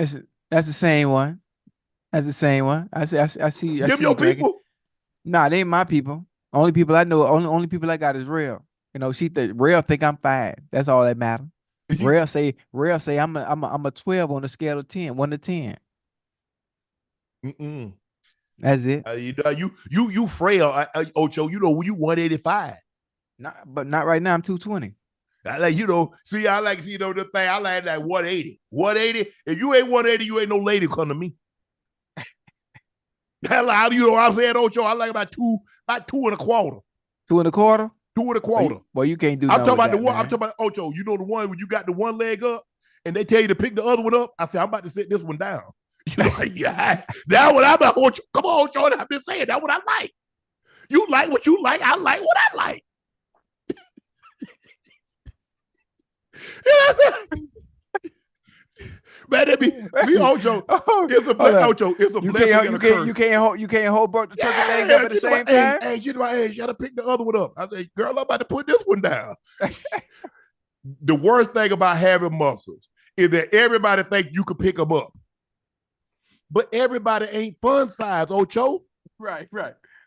That's the same one. That's the same one. I see. Them your people? Nah, they ain't my people. Only people I know. Only people I got is real. Real think I'm fine. That's all that matters. Real say I'm a 12 on a scale of 10, 1 to 10. Mm-mm. That's it. You frail, Ocho. You 185. But not right now. I'm 220. I like the thing. I like that 180. 180. If you ain't 180, you ain't no lady come to me. How do you know what I'm saying, Ocho? I like about 2 and a quarter. 2 and a quarter? 2 and a quarter. Well, you can't do I'm talking about that, the one. I'm talking about Ocho. You know the one when you got the one leg up and they tell you to pick the other one up. I said, I'm about to sit this one down. Yeah, that's what I'm about, Ocho. Come on, Ocho. I've been saying that's what I like. You like what you like. I like what I like. Man, Ocho. It's a blessing. Ocho. It's a blessing. You can't hold both the turkey legs up at the same time. Hey, you gotta pick the other one up. I say, girl, I'm about to put this one down. The worst thing about having muscles is that everybody think you can pick them up, but everybody ain't fun size, Ocho. Right.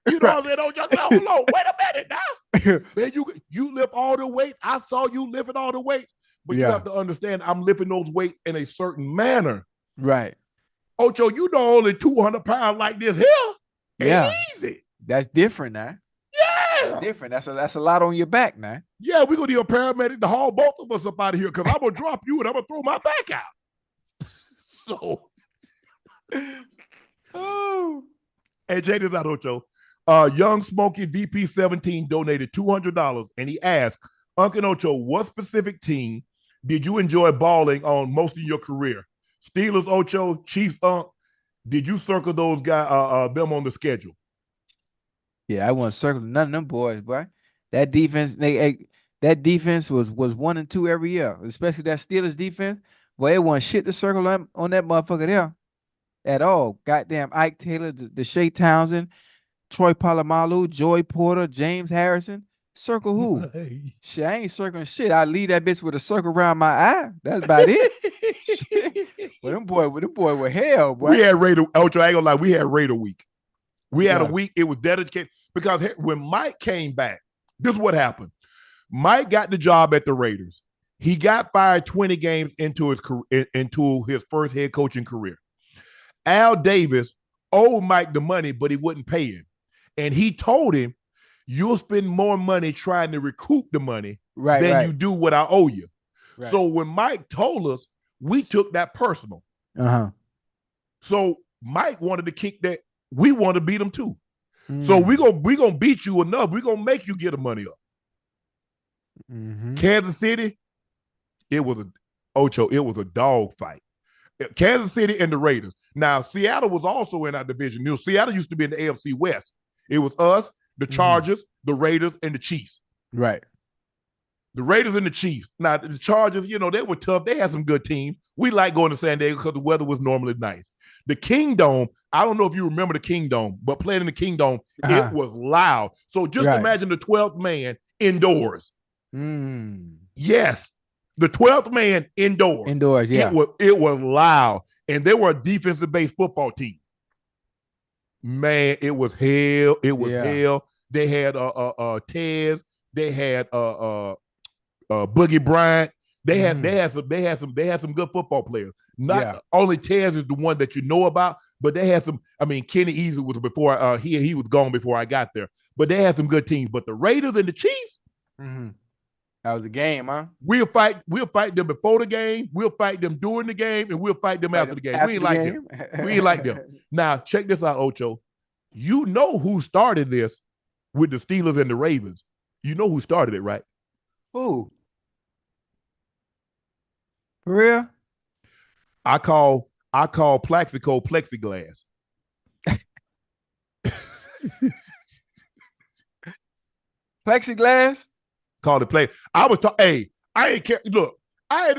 You know what I'm saying, Ocho? Hold on, wait a minute now. Man, you lift all the weights. I saw you lifting all the weights. But you have to understand, I'm lifting those weights in a certain manner. Right. Ocho, only 200 pounds like this here. Ain't easy. That's different now. Yeah. That's different. That's a lot on your back now. Yeah, we're going to need a paramedic to haul both of us up out of here because I'm going to drop you and I'm going to throw my back out. So. Hey, check this out, Ocho. Young Smokey VP17 donated $200 and he asked, Unc and Ocho, what specific team did you enjoy balling on most of your career? Steelers, Ocho, Chiefs, Unc, Did you circle those guys, them on the schedule? Yeah, I wasn't circling none of them boys, boy. That defense, that defense was 1 and 2 every year, especially that Steelers defense. Boy, it wasn't shit to circle on that motherfucker there at all. Goddamn Ike Taylor, the Shea Townsend, Troy Polamalu, Joey Porter, James Harrison. Circle who? Shit, I ain't circling shit. I leave that bitch with a circle around my eye. That's about it. Shit. Well, them boy were hell, boy. We had Raider. Ocho, I ain't gonna lie. We had Raider week. We had a week. It was dedicated because when Mike came back, this is what happened. Mike got the job at the Raiders. He got fired 20 games into his first head coaching career. Al Davis owed Mike the money, but he wouldn't pay him. And he told him, you'll spend more money trying to recoup the money than you do what I owe you. Right. So when Mike told us, we took that personal. So Mike wanted to kick that. We want to beat him too. So we gonna beat you enough. We're gonna make you get the money up. Kansas City, it was a dog fight. Kansas City and the Raiders. Now, Seattle was also in our division. You know, Seattle used to be in the AFC West. It was us, the Chargers, the Raiders, and the Chiefs. Right. The Raiders and the Chiefs. Now, the Chargers, you know, they were tough. They had some good teams. We like going to San Diego because the weather was normally nice. The Kingdom, I don't know if you remember the Kingdom, but playing in the Kingdom, it was loud. So just imagine the 12th man indoors. Yes. The 12th man indoors. Indoors, yeah. It was loud. And they were a defensive-based football team. Man, it was hell. It was hell. They had Tez. They had Boogie Bryant. They had some good football players. Not only Tez is the one that you know about, but they had some. I mean, Kenny Easy was before he was gone before I got there. But they had some good teams. But the Raiders and the Chiefs, that was a game, huh? We'll fight them before the game. We'll fight them during the game, and we'll fight them after the game. We ain't like them. We ain't like them. Now check this out, Ocho. You know who started this with the Steelers and the Ravens? You know who started it, right? Who? For real? I call Plaxico plexiglass. Plexiglass? Called it play. I was talking. Hey, I ain't care. Look, I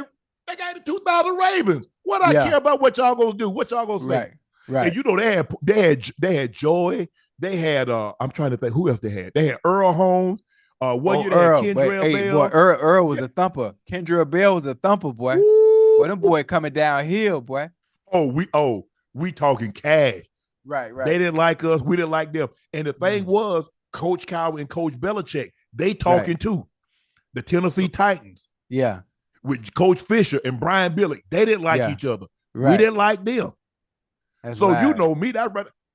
got the 2000 Ravens. What I care about what y'all gonna do? What y'all gonna say? Right. And you know they had Joy. They had I'm trying to think who else they had. They had Earl Holmes. One year they had Kendrell Bell. Boy, Earl was a thumper. Kendrell Bell was a thumper, boy. Boy, them boy coming downhill, boy. We talking cash. Right. They didn't like us. We didn't like them. And the thing was, Coach Cowher and Coach Belichick, they talking too. The Tennessee Titans. Yeah. With Coach Fisher and Brian Billick. They didn't like each other. Right. We didn't like them. That's so loud. you know me,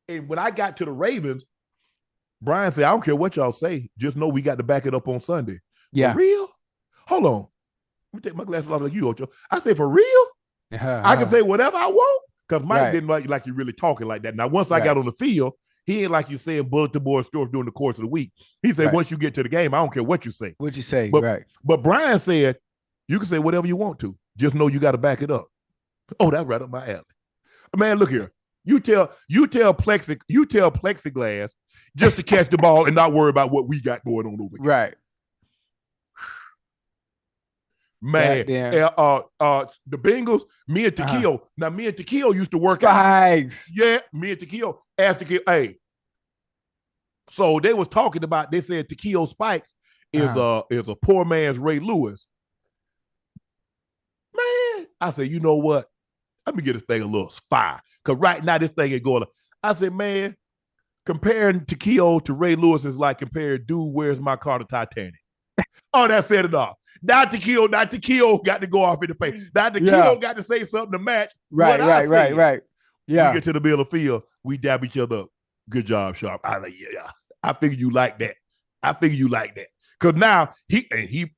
and when I got to the Ravens, Brian said, I don't care what y'all say. Just know we got to back it up on Sunday. Yeah. For real? Hold on. Let me take my glasses off like you, Ocho. I said, for real? I can say whatever I want? Because Mike didn't like you really talking like that. Now, once I got on the field, he ain't like you saying bulletin board stuff during the course of the week. He said, once you get to the game, I don't care what you say. What you say, But Brian said, you can say whatever you want to. Just know you got to back it up. Oh, that's right up my alley. Man, look here. You tell plexiglass just to catch the ball and not worry about what we got going on over here. Right. Man, the Bengals, me and Tequio. Now, me and Tequio used to work out. Yeah, me and Tequio asked Tequio, hey. So they was talking about, they said Tequio Spikes is a poor man's Ray Lewis. Man, I said, you know what? Let me get this thing a little fire. Because right now, this thing ain't going to. I said, man, comparing Tequio to Ray Lewis is like comparing Dude, Where's My Car to Titanic. Oh, that said it all. Now Tequio got to go off in the paint. Now Tequio got to say something to match. Right. Yeah. We get to the middle of the field, we dab each other up. Good job, Sharp. I like, yeah. I figured you like that. Because now he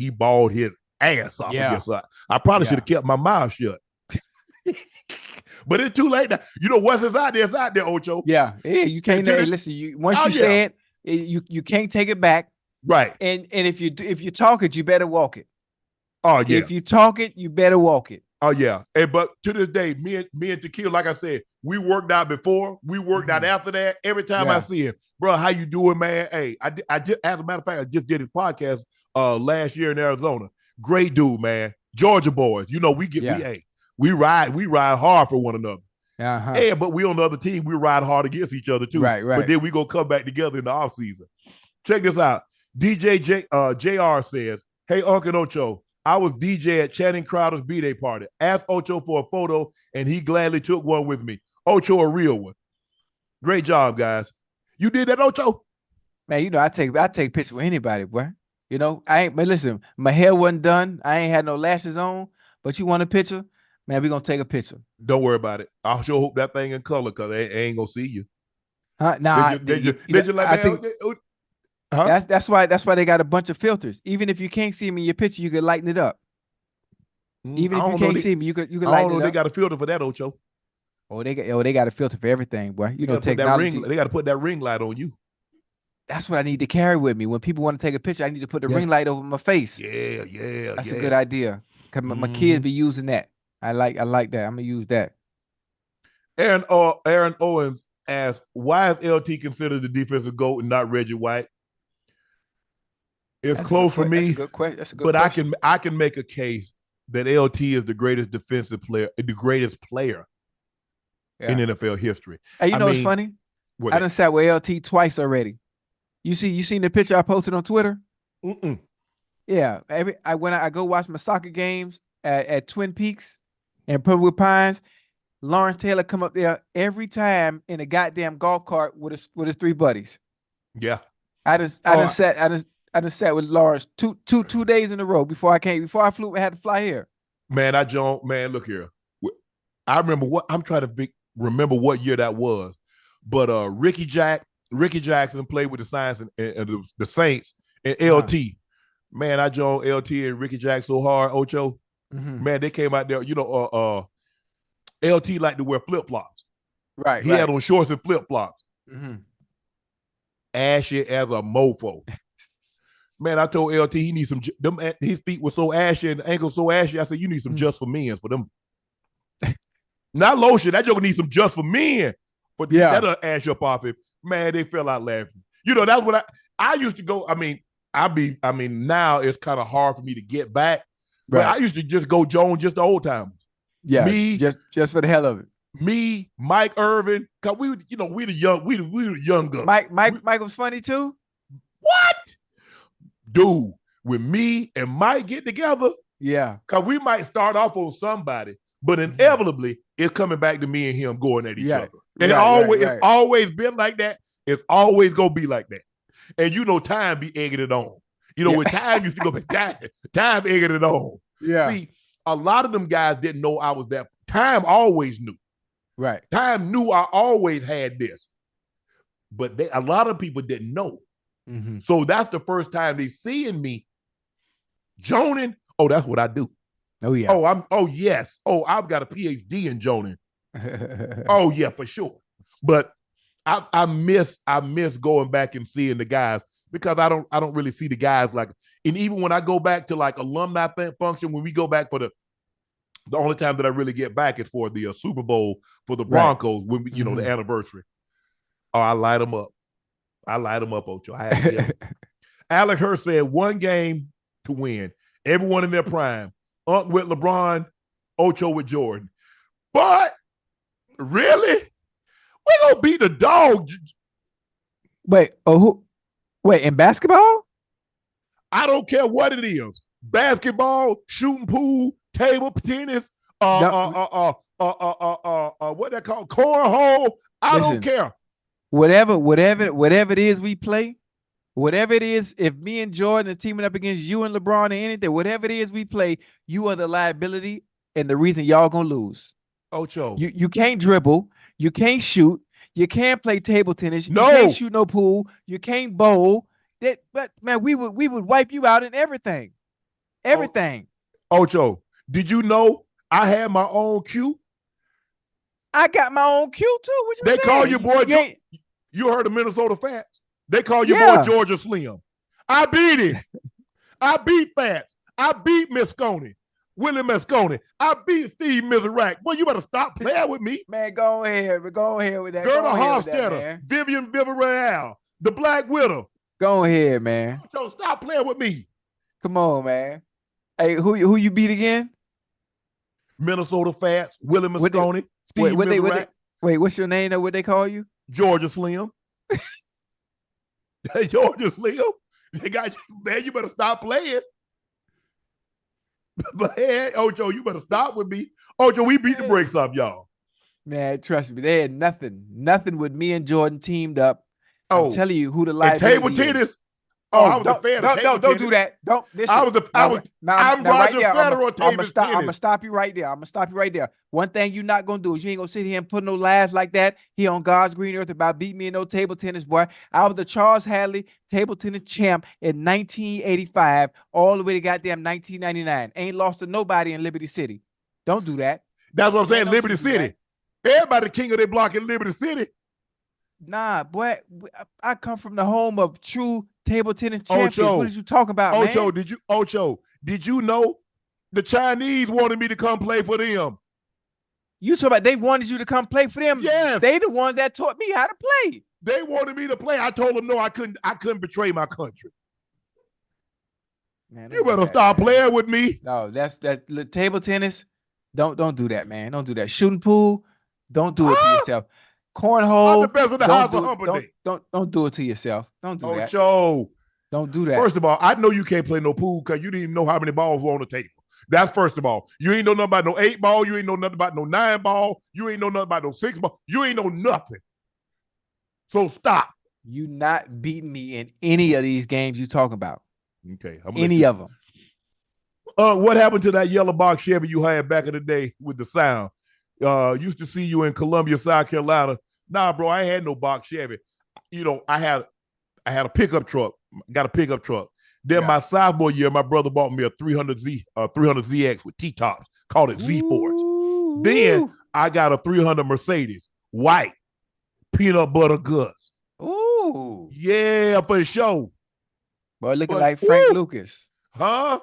balled his ass off against us. I probably should have kept my mouth shut. But it's too late now. You know what's out there? It's out there, Ocho. Yeah. Hey, you can't listen. Once you say it, you can't take it back. Right. And if you talk it, you better walk it. Oh yeah. If you talk it, you better walk it. Oh yeah, but to this day, me and Tequila, like I said, we worked out before, we worked out after that. Every time I see him, bro, how you doing, man? Hey, I just, as a matter of fact, I just did his podcast last year in Arizona. Great dude, man. Georgia boys, we ride hard for one another. Yeah, but we on the other team, we ride hard against each other too. Right. But then we go come back together in the off season. Check this out. JR says, "Hey, Unc and Ocho, I was DJ at Channing Crowder's B-Day party. Asked Ocho for a photo, and he gladly took one with me. Ocho, a real one. Great job, guys. You did that, Ocho? Man, I take pictures with anybody, boy. But listen, my hair wasn't done. I ain't had no lashes on. But you want a picture? Man, we're gonna take a picture. Don't worry about it. I sure hope that thing in color, because they ain't gonna see you. Nah, that's why they got a bunch of filters. Even if you can't see me in your picture, you can lighten it up. Even if you can't see me, you can lighten it up. I don't know they got a filter for that, Ocho. They got a filter for everything, boy. Technology. They got to put that ring light on you. That's what I need to carry with me. When people want to take a picture, I need to put the ring light over my face. Yeah. That's a good idea. Because my kids be using that. I like that. I'm gonna use that. Aaron Owens asked, "Why is LT considered the defensive GOAT and not Reggie White?" It's close for me. That's a good question. I can make a case that LT is the greatest defensive player, the greatest player in NFL history. Hey, what's funny? I done sat with LT twice already. You seen the picture I posted on Twitter? Yeah. When I go watch my soccer games at Twin Peaks and Purwood Pines, Lawrence Taylor come up there every time in a goddamn golf cart with his three buddies. Yeah. I just sat with Lawrence two days in a row before I had to fly here. Man, look here. I remember I'm trying to remember what year that was, but Ricky Jackson played with the Saints and the Saints and LT. Man, I joined LT and Ricky Jackson so hard, Ocho. Man, they came out there. LT liked to wear flip flops. Right. He had on shorts and flip flops. Ashy as a mofo. Man, I told LT he needs some. His feet were so ashy and the ankles so ashy. I said, you need some Just for Men for them. Not lotion. That joke needs some Just for Men. But that'll ash up off it. Man, they fell out laughing. That's what I used to go. Now it's kind of hard for me to get back. But I used to just go Jones, just the old timers. Yeah, me, just for the hell of it. Me, Mike Irvin, cause we the young guns. Mike was funny too. What, dude? When me and Mike get together, cause we might start off on somebody, but inevitably it's coming back to me and him going at each other. And it's always been like that. It's always gonna be like that. And time be egging it on. When time used to go back, time egging it on. Yeah. See, a lot of them guys didn't know I was that. Time always knew. Right. Time knew I always had this. But a lot of people didn't know. So that's the first time they seeing me joning. Oh, that's what I do. Oh, yeah. Yes. Oh, I've got a PhD in joning. Oh, yeah, for sure. But I miss going back and seeing the guys, because I don't really see the guys like. And even when I go back to like alumni function, when we go back for the only time that I really get back is for the Super Bowl for the Broncos, when we, the anniversary. Oh, I light them up. Ocho. I had to Alec Hurst said, one game to win. Everyone in their prime. Unc with LeBron, Ocho with Jordan. But really, we're gonna beat the dog. Wait, in basketball? I don't care what it is. Basketball, shooting pool, table tennis, what they call cornhole. I don't care. Whatever it is we play, whatever it is, if me and Jordan are teaming up against you and LeBron or anything, whatever it is we play, you are the liability and the reason y'all gonna lose. Ocho. You can't dribble, you can't shoot, you can't play table tennis, no. You can't shoot no pool, you can't bowl. But man, we would wipe you out in everything. Everything. Ocho, did you know I had my own Q? I got my own Q too. What you they saying? Call your boy. You heard of Minnesota Fats? They call your boy Georgia Slim. I beat him. I beat Fats. I beat Moscone. Willie Moscone. I beat Steve Mizrack. Boy, you better stop playing with me. Man, go ahead. Go ahead with that. Gerda Go ahead with that, Hofstetter, man. Vivian Villarreal, the Black Widow. Go ahead, man. So stop playing with me. Come on, man. Hey, who you beat again? Minnesota Fats, Willie Moscone, Steve Mizrack. Wait, what's your name? What they call you? Georgia Slim. Georgia Slim. They got you, man. You better stop playing. But hey, Ocho, you better stop with me. Ocho, we beat the brakes off y'all. Man, trust me, they had nothing with me and Jordan teamed up. I'm telling you who the liability table tennis. is. I was a fan of table tennis. Don't do that. Don't. Listen, I'm Roger Federer table tennis. I'm gonna stop you right there. One thing you're not gonna do is you ain't gonna sit here and put no lies like that here on God's green earth about beat me in no table tennis, boy. I was the Charles Hadley table tennis champ in 1985, all the way to goddamn 1999. Ain't lost to nobody in Liberty City. Don't do that. That's what I'm saying. Liberty City. Everybody the king of their block in Liberty City. Nah, boy, I come from the home of true table tennis champions. Ocho, what did you talk about, Ocho, man? Did you know the Chinese wanted me to come play for them? You talk about they wanted you to come play for them? Yes. They the ones that taught me how to play. They wanted me to play. I told them no, I couldn't betray my country. Man, you better stop playing with me. No, that's table tennis. Don't do that, man. Don't do that. Shooting pool, don't do it to yourself. Cornhole. I'm the best of the house of Humper Day. Don't do it to yourself. Don't do that. Ocho. Don't do that. First of all, I know you can't play no pool because you didn't even know how many balls were on the table. That's first of all. You ain't know nothing about no 8 ball. You ain't know nothing about no 9 ball. You ain't know nothing about no 6 ball. You ain't know nothing. So stop. You not beating me in any of these games you talking about. Okay. Any of them. What happened to that yellow box Chevy you had back in the day with the sound? Used to see you in Columbia, South Carolina. Nah, bro, I ain't had no box Chevy. You know, I had a pickup truck. Got a pickup truck. Then my sophomore year, my brother bought me a 300ZX with T-tops. Called it Z-Force. Then I got a 300 Mercedes, white, peanut butter guts. Ooh. Yeah, for sure. Boy, looking like Frank Lucas. Huh?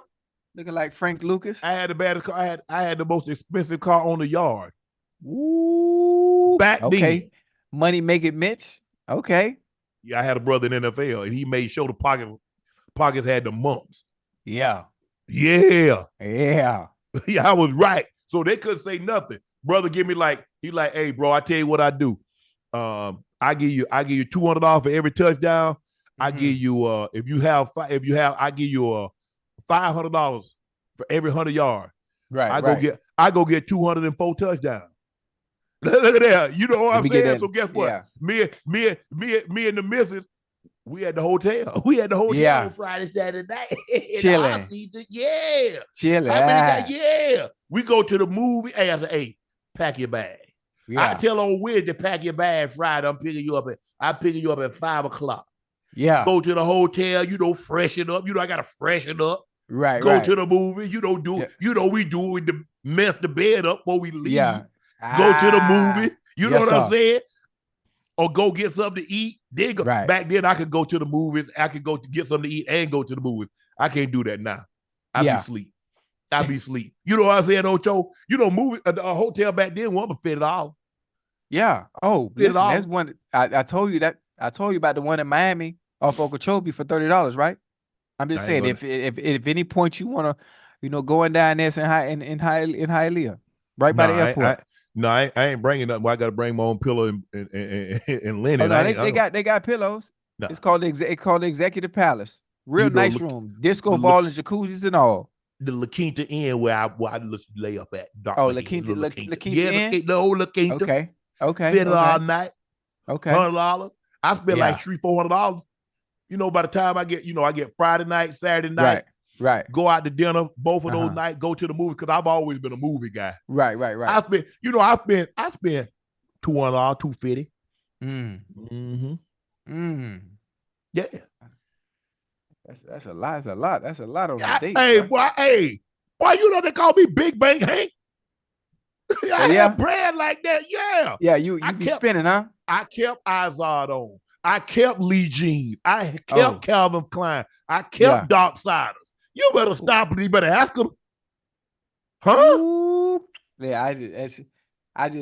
Looking like Frank Lucas. I had the baddest car. I had the most expensive car on the yard. Ooh. Back then. Money make it Mitch. Okay. Yeah, I had a brother in the NFL, and he made sure the pockets had the mumps. Yeah. Yeah. Yeah. Yeah, I was right. So they couldn't say nothing. Brother give me hey, bro, I tell you what I do. I give you $200 for every touchdown. Mm-hmm. I give you I give you $500 for every 100 yards. Right. I go get 204 touchdowns. Look at that. You know what I'm saying? So guess what? Yeah. Me and the missus, we at the hotel. We at the hotel on Friday, Saturday night. Chilling. Yeah. Chilling. Yeah. We go to the movie. Hey, I say, hey, pack your bag. Yeah. I tell old Wiz to pack your bag Friday. I'm picking you up at 5 o'clock. Yeah. Go to the hotel, freshen up. I gotta freshen up. Right. Go to the movie. We do to mess the bed up before we leave. Yeah. Go to the movie. You know what I'm saying? Or go get something to eat. Then go. Right. Back then, I could go to the movies. I could go to get something to eat and go to the movies. I can't do that now. I be asleep. You know what I'm saying, Ocho? Movie a hotel back then wasn't $50. Yeah. Oh, listen, that's one. I told you that. I told you about the one in Miami off Ochocinco for $30, right? I'm just saying, if any point you want to, going down there in Hialeah, right by the airport. I ain't bringing nothing. I got to bring my own pillow and linen. Oh, no, they got pillows. No. It's called the Executive Palace. Real nice room, disco ball and jacuzzis and all. The La Quinta Inn where I lay up at. La Quinta Inn? The old La Quinta. Okay. $50 all night. Okay. $100. I spent like $300-400. By the time I get Friday night, Saturday night. Right. Go out to dinner, both of those nights, go to the movie, because I've always been a movie guy. Right. I spent $200, $250. Yeah. That's a lot. That's a lot on the date. Hey, boy, they call me Big Bang Hank. I had bread like that, yeah. Yeah, you be spinning, huh? I kept Izod on. I kept Lee Jeans. I kept Calvin Klein. I kept Dark Siders. You better stop and you better ask them. Huh? Ooh. Yeah, I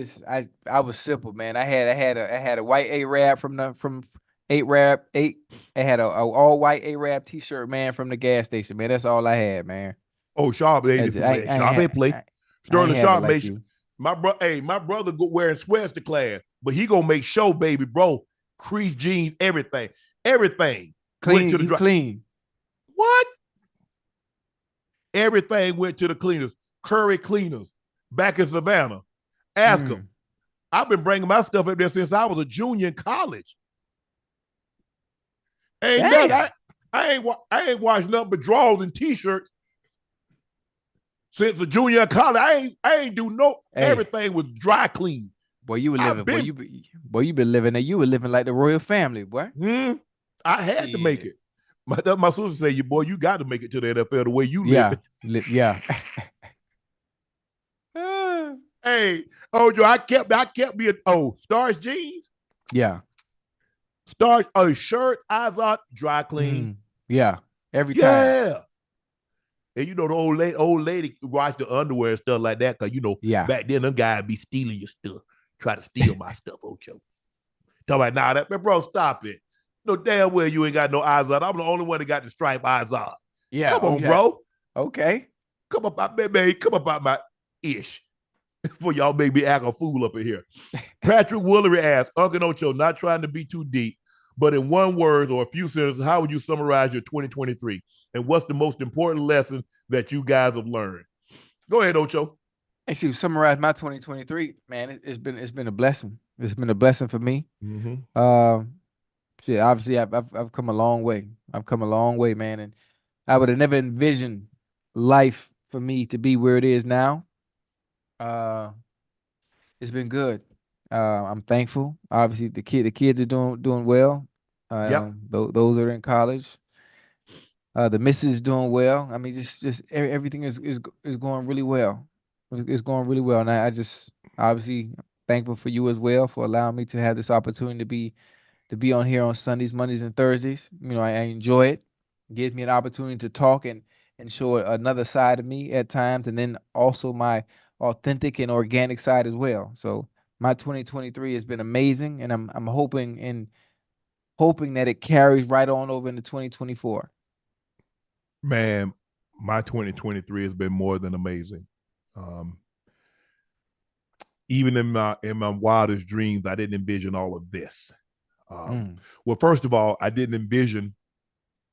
was simple, man. I had a white Arab from Arab eight. I had a all white Arab T-shirt, man, from the gas station, man. That's all I had, man. Oh, Sharp, That's it. I, ain't- I ain't Sharp had ain't play. I Sterling ain't have it Sharp like made you. my brother go wearing sweats to class, but he gonna make sure, baby, bro, crease jeans, everything went to Clean, the you dry. clean. What? Everything went to the cleaners, Curry cleaners, back in Savannah. Ask them. Mm. I've been bringing my stuff up there since I was a junior in college. Ain't nothing. Damn. I ain't washed nothing but drawers and t-shirts since a junior in college. I ain't do no. Hey, Everything was dry clean. boy, you were I've living, been. boy, you been living there. You were living like the royal family, boy. I had to make Yeah. it. My sister said, "You boy, you got to make it to the NFL the way you live Yeah. it." Yeah. Hey, Ojo, I kept being Stars jeans, Yeah. Stars a shirt, eyes out, dry clean. Mm. Yeah. Every time. Yeah. And the old lady washed the underwear and stuff like that, because Yeah. back then them guys be stealing your stuff, try to steal my stuff, Ocho. Talk about that, bro, stop it. No damn well you ain't got no eyes on. I'm the only one that got the stripe eyes on. Yeah. Come on, Okay. bro. Okay. Come up out, baby. Come up out my ish. Before y'all make me act a fool up in here. Patrick Woolery asks, Unc and Ocho, not trying to be too deep, but in one word or a few sentences, how would you summarize your 2023? And what's the most important lesson that you guys have learned? Go ahead, Ocho. Actually, to summarize my 2023, man, it's been a blessing. It's been a blessing for me. Mm-hmm. Shit, obviously I've come a long way. I've come a long way, man, and I would have never envisioned life for me to be where it is now. Uh, it's been good. I'm thankful. Obviously, the kids are doing well. Yep. Those that are in college. The missus is doing well. I mean, everything is going really well. It's going really well, and I just obviously thankful for you as well for allowing me to have this opportunity to be on here on Sundays, Mondays, and Thursdays. I enjoy it. It gives me an opportunity to talk and show another side of me at times, and then also my authentic and organic side as well. So my 2023 has been amazing, and I'm hoping that it carries right on over into 2024. Man, my 2023 has been more than amazing. Um, Even in my wildest dreams, I didn't envision all of this. Well, first of all, I didn't envision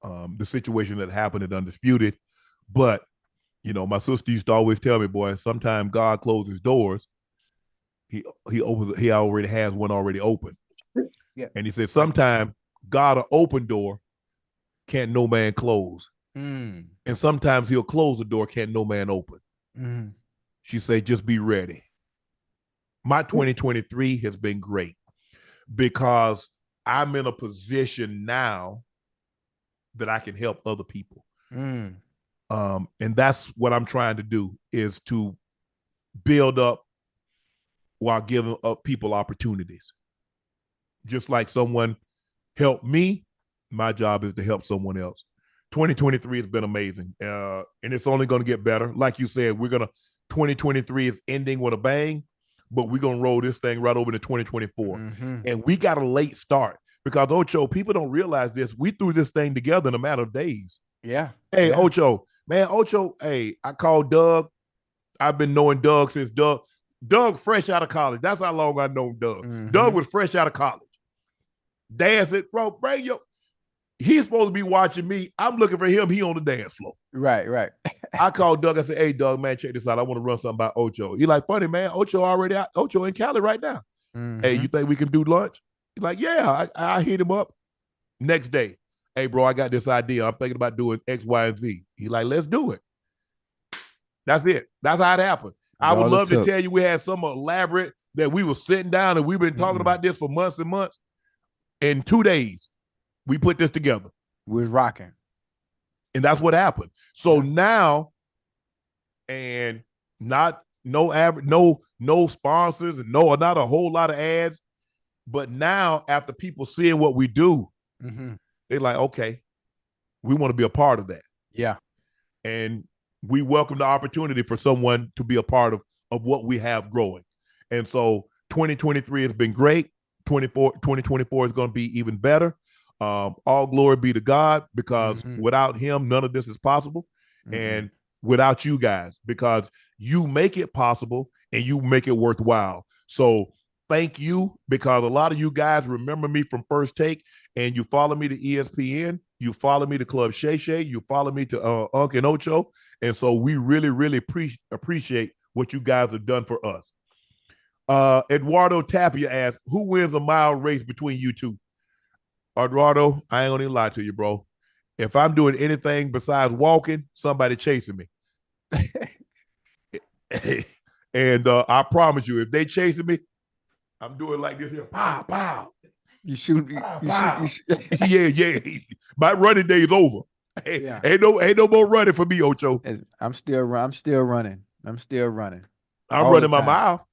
the situation that happened at Undisputed, but my sister used to always tell me, boy, sometimes God closes doors. He already has one already open. Yeah. And he said, sometimes God will open door, can't no man close. Mm. And sometimes he'll close the door, can't no man open. Mm. She said, just be ready. My 2023 has been great because I'm in a position now that I can help other people. Mm. And that's what I'm trying to do, is to build up while giving up people opportunities. Just like someone helped me, my job is to help someone else. 2023 has been amazing. And it's only going to get better. Like you said, 2023 is ending with a bang, but we're going to roll this thing right over to 2024. Mm-hmm. And we got a late start because, Ocho, people don't realize this. We threw this thing together in a matter of days. Yeah. Hey, Yeah. Ocho, hey, I called Doug. I've been knowing Doug since Doug fresh out of college. That's how long I know Doug. Mm-hmm. Doug was fresh out of college. Dad said, bro, he's supposed to be watching me. I'm looking for him. He on the dance floor. Right. I called Doug. I said, hey, Doug, man, check this out. I want to run something about Ocho. He like, funny, man. Ocho already out. Ocho in Cali right now. Mm-hmm. Hey, you think we can do lunch? He's like, yeah. I hit him up. Next day, hey, bro, I got this idea. I'm thinking about doing X, Y, and Z. He's like, let's do it. That's it. That's how it happened. I would love to tell you we had some elaborate that we were sitting down and we've been talking about this for months and months. In 2 days, we put this together. We're rocking. And that's what happened. So now, and not no sponsors and not a whole lot of ads. But now, after people seeing what we do, they're like, okay, we want to be a part of that. Yeah. And we welcome the opportunity for someone to be a part of what we have growing. And so 2023 has been great. 2024 is going to be even better. All glory be to God, because without him, none of this is possible. And without you guys, because you make it possible and you make it worthwhile. So thank you, because a lot of you guys remember me from First Take, and you follow me to ESPN, you follow me to Club Shay Shay, you follow me to Unc and Ocho. And so we really, really appreciate what you guys have done for us. Eduardo Tapia asked, who wins a mile race between you two? Eduardo, I ain't gonna even lie to you, bro. If I'm doing anything besides walking, somebody chasing me. And I promise you, if they chasing me, I'm doing like this here. Pow, pow. You shoot. You shoot. Yeah. My running day is over. Yeah. Ain't no more running for me, Ocho. I'm still running. I'm running my mile.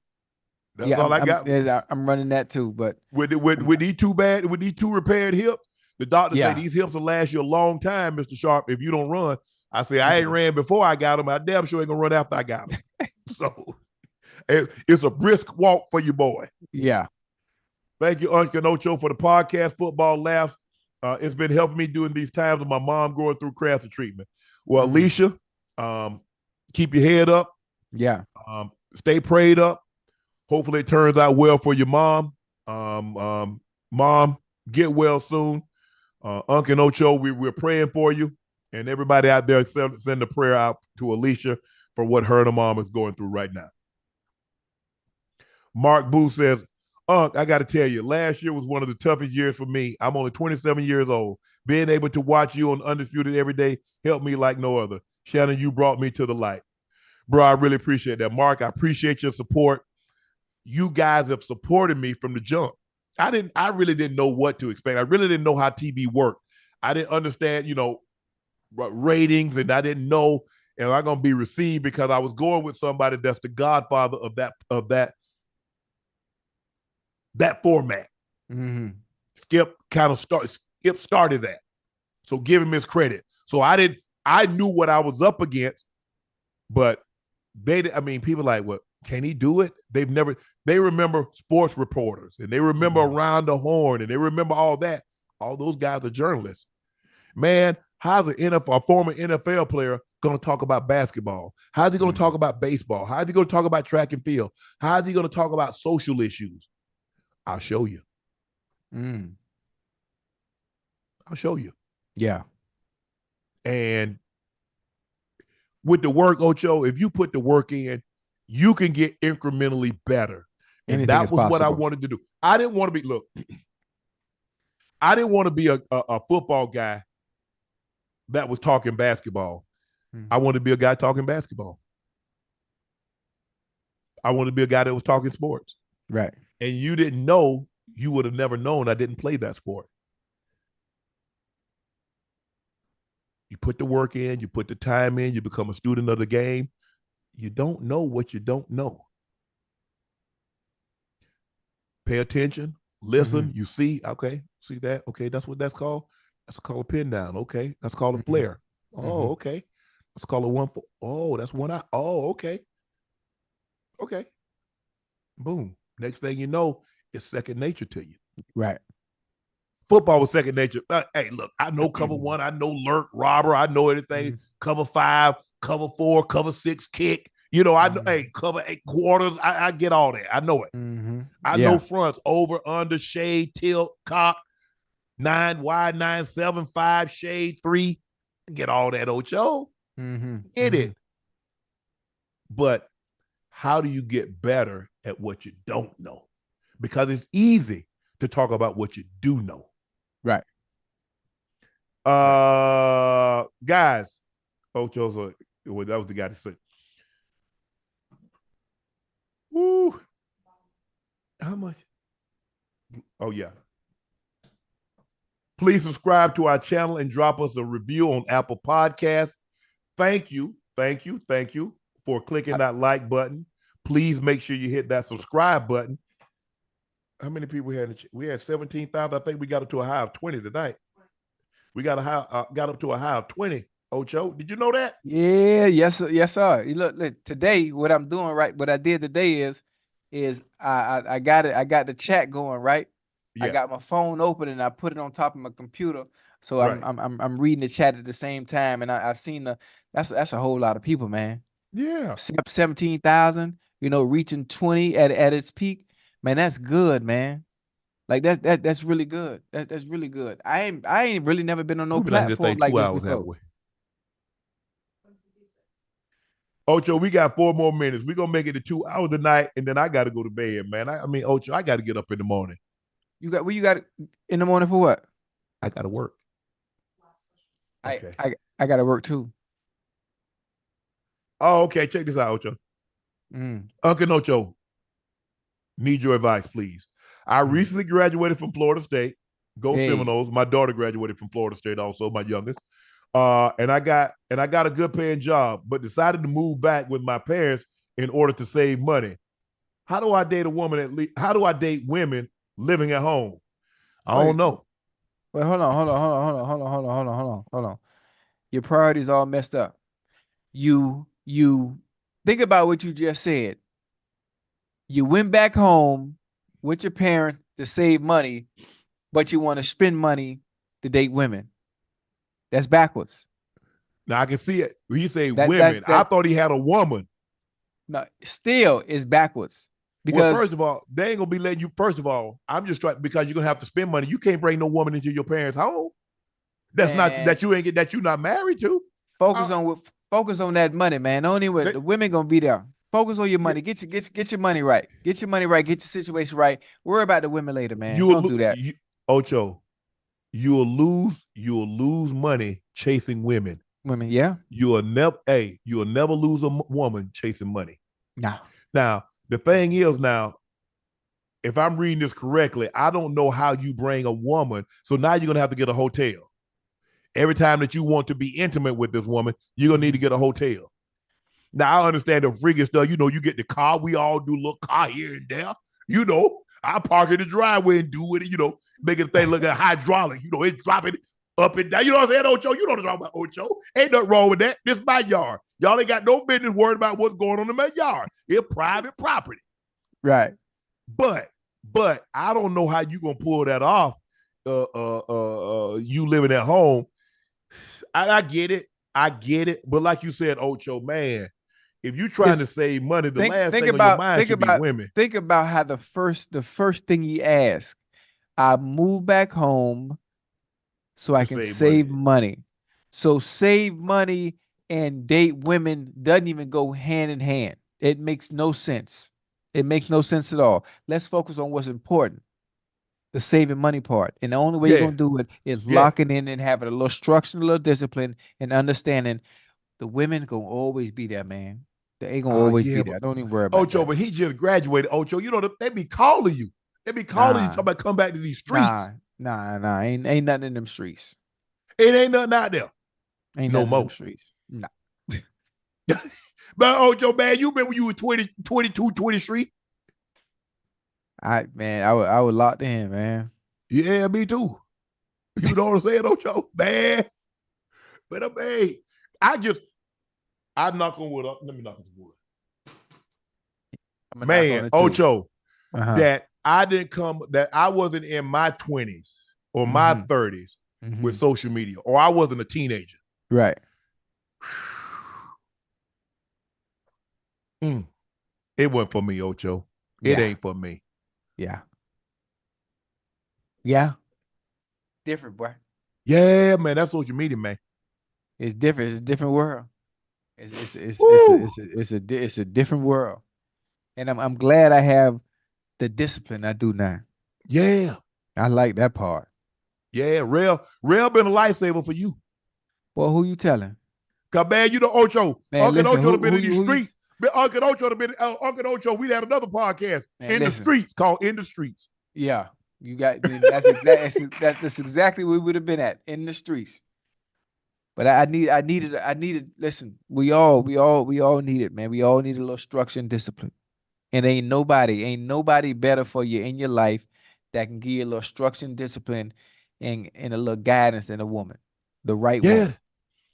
That's all I got. I'm running that too, but with these two repaired hips, the doctor said these hips will last you a long time, Mr. Sharpe, if you don't run. I say I ain't ran before I got them. I damn sure ain't gonna run after I got them. So it's a brisk walk for you, boy. Yeah. Thank you, Unc and Ocho, for the podcast, Football Laughs. It's been helping me during these times of my mom going through cancer treatment. Well, Alicia, keep your head up. Yeah. Stay prayed up. Hopefully it turns out well for your mom. Mom, get well soon. Unc and Ocho, we're praying for you. And everybody out there, send a prayer out to Alicia for what her and her mom is going through right now. Mark Booth says, Unc, I got to tell you, last year was one of the toughest years for me. I'm only 27 years old. Being able to watch you on Undisputed every day helped me like no other. Shannon, you brought me to the light. Bro, I really appreciate that. Mark, I appreciate your support. You guys have supported me from the jump. I really didn't know what to expect. I really didn't know how TV worked. I didn't understand, ratings, and I didn't know am I going to be received, because I was going with somebody that's the godfather of that format. Skip started that. So give him his credit. So I knew what I was up against, but people like, what, can he do it? They remember sports reporters, and they remember Around the Horn, and they remember all that. All those guys are journalists. Man, how's a former NFL player going to talk about basketball? How's he going to talk about baseball? How's he going to talk about track and field? How's he going to talk about social issues? I'll show you. I'll show you. Yeah. And with the work, Ocho, if you put the work in, you can get incrementally better. And that was possible. What I wanted to do. I didn't want to be a football guy that was talking basketball. I wanted to be a guy talking basketball. I wanted to be a guy that was talking sports. Right. And you didn't know, you would have never known I didn't play that sport. You put the work in, you put the time in, you become a student of the game. You don't know what you don't know. Pay attention, listen, you see, okay, see that? Okay, that's what that's called. That's called a pin down. Okay, that's called a flare. Oh, okay. Let's call it 1-4. Oh, that's 1 out. Oh, okay. Okay. Boom. Next thing you know, it's second nature to you. Right. Football was second nature. Hey, look, I know cover 1. I know lurk, robber. I know anything. Cover 5, cover 4, cover 6, kick. I know, cover 8 quarters. I get all that. I know it. I know fronts, over, under, shade, tilt, cock, 9 wide, 9, 7, 5, shade, 3. I get all that, Ocho. Get it. But how do you get better at what you don't know? Because it's easy to talk about what you do know. Right. Guys, Ocho's that was the guy to say. Woo. How much? Oh, yeah. Please subscribe to our channel and drop us a review on Apple Podcasts. Thank you for clicking that like button. Please make sure you hit that subscribe button. How many people we had? We had 17,000. I think we got up to a high of 20 tonight. We got up to a high of 20 Ocho, did you know that? Yeah, yes, sir, yes, sir. You look, today, what I'm doing, right? What I did today is I got it. I got the chat going, right? I Yeah, got my phone open and I put it on top of my computer, so I'm right. I'm I'm, I'm reading the chat at the same time, and I've seen that's a whole lot of people, man. Yeah. 17,000, reaching 20 at its peak, man. That's good, man. Like that's really good. That's really good. I ain't really never been on no We've been on this thing platform like two this hours, haven't before. we? Ocho, we got 4 more minutes. We're gonna make it to 2 hours tonight, and then I gotta go to bed, man. I mean, Ocho, I gotta get up in the morning. You got in the morning for what? I gotta work. I Okay. I I gotta work too. Oh, okay. Check this out, Ocho. Mm, Unc and Ocho, need your advice, please. I mm. recently graduated from Florida State. Go Hey, Seminoles. My daughter graduated from Florida State, also my youngest. And I got a good paying job, but decided to move back with my parents in order to save money. How do I date a woman how do I date women living at home? I don't wait, know. wait, hold on. Your priorities all messed up. You think about what you just said. You went back home with your parents to save money, but you want to spend money to date women. That's backwards. Now I can see it. He say That that women. I that thought he had a woman. no, still is backwards Well, because first of all, they ain't gonna be letting you. First of all, I'm just trying because you're gonna have to spend money. You can't bring no woman into your parents' home. That's not man, that you ain't get that you not married to. focus Uh, on focus on that money, man. Only with they, the women gonna be there. Focus on your yeah, money. Get your money right. Get your money right. Get your situation right. Worry about the women later, man. you'll Don't do that. Ocho. You'll lose money chasing women. Women, yeah. You'll never lose a woman chasing money. No. Now the thing is now, if I'm reading this correctly, I don't know how you bring a woman. So now you're gonna have to get a hotel. Every time that you want to be intimate with this woman, you're gonna need to Mhm. get a hotel. Now I understand the freaking stuff. You get the car. We all do a little car here and there. I park in the driveway and do it. Making the thing look like hydraulic. It's dropping up and down. You know what I'm saying, Ocho? You know what I'm talking about, Ocho. Ain't nothing wrong with that. This is my yard. Y'all ain't got no business worried about what's going on in my yard. It's private property. Right. But I don't know how you gonna pull that off. You living at home. I get it. I get it. But like you said, Ocho, man, if you're trying to Listen, save money, the think last think thing on your about mind think should be about women think about how the first thing he asked, I moved back home so I to can save money. save money. So save money and date women doesn't even go hand in hand. It makes no sense. It makes no sense at all. Let's focus on what's important, the saving money part. And the only way you're Yeah, gonna do it is yeah. locking in and having a little structure, a little discipline, and understanding the women gonna always be there, man. They ain't gonna always Yeah, be but there. Don't even worry about Ocho, that. but he just graduated, Ocho. They be calling you. They be calling you Nah, talking about come back to these streets. nah. Ain't nothing in them streets. It ain't nothing out there Ain't no nothing in them more. streets. Nah. But Ocho, man, you remember when you were 20, 22, 23? I would lock in, man. Yeah, me too. You know what I'm saying, Ocho? Man. But hey, I just I knock on wood up. Let me knock on wood. I'm gonna knock on Man, it too. Ocho, Uh-huh. that I wasn't in my 20s or my Mm-hmm. 30s with Mm-hmm. social media, or I wasn't a teenager. Right. Mm, it wasn't for me, Ocho. It Yeah. ain't for me. Yeah. Yeah. Different, boy. Yeah, man, that's social media, man. It's different. It's a different world. Woo! It's a different world. And I'm glad I have the discipline I do now. Yeah, I like that part. yeah. Rail been a lifesaver for you. Well, who you telling? Cause man, Ocho, Man, Unc and listen, Ocho have been in these who you streets. Unc and Ocho have been Unc and Ocho. We had another podcast man, in the listen. streets called In the Streets. Yeah. You got that's exactly where we would have been at in the streets. But I needed listen, we all need it, man. We all need a little structure and discipline. And ain't nobody better for you in your life that can give you a little structure and discipline and a little guidance than a woman. The right Yeah, woman.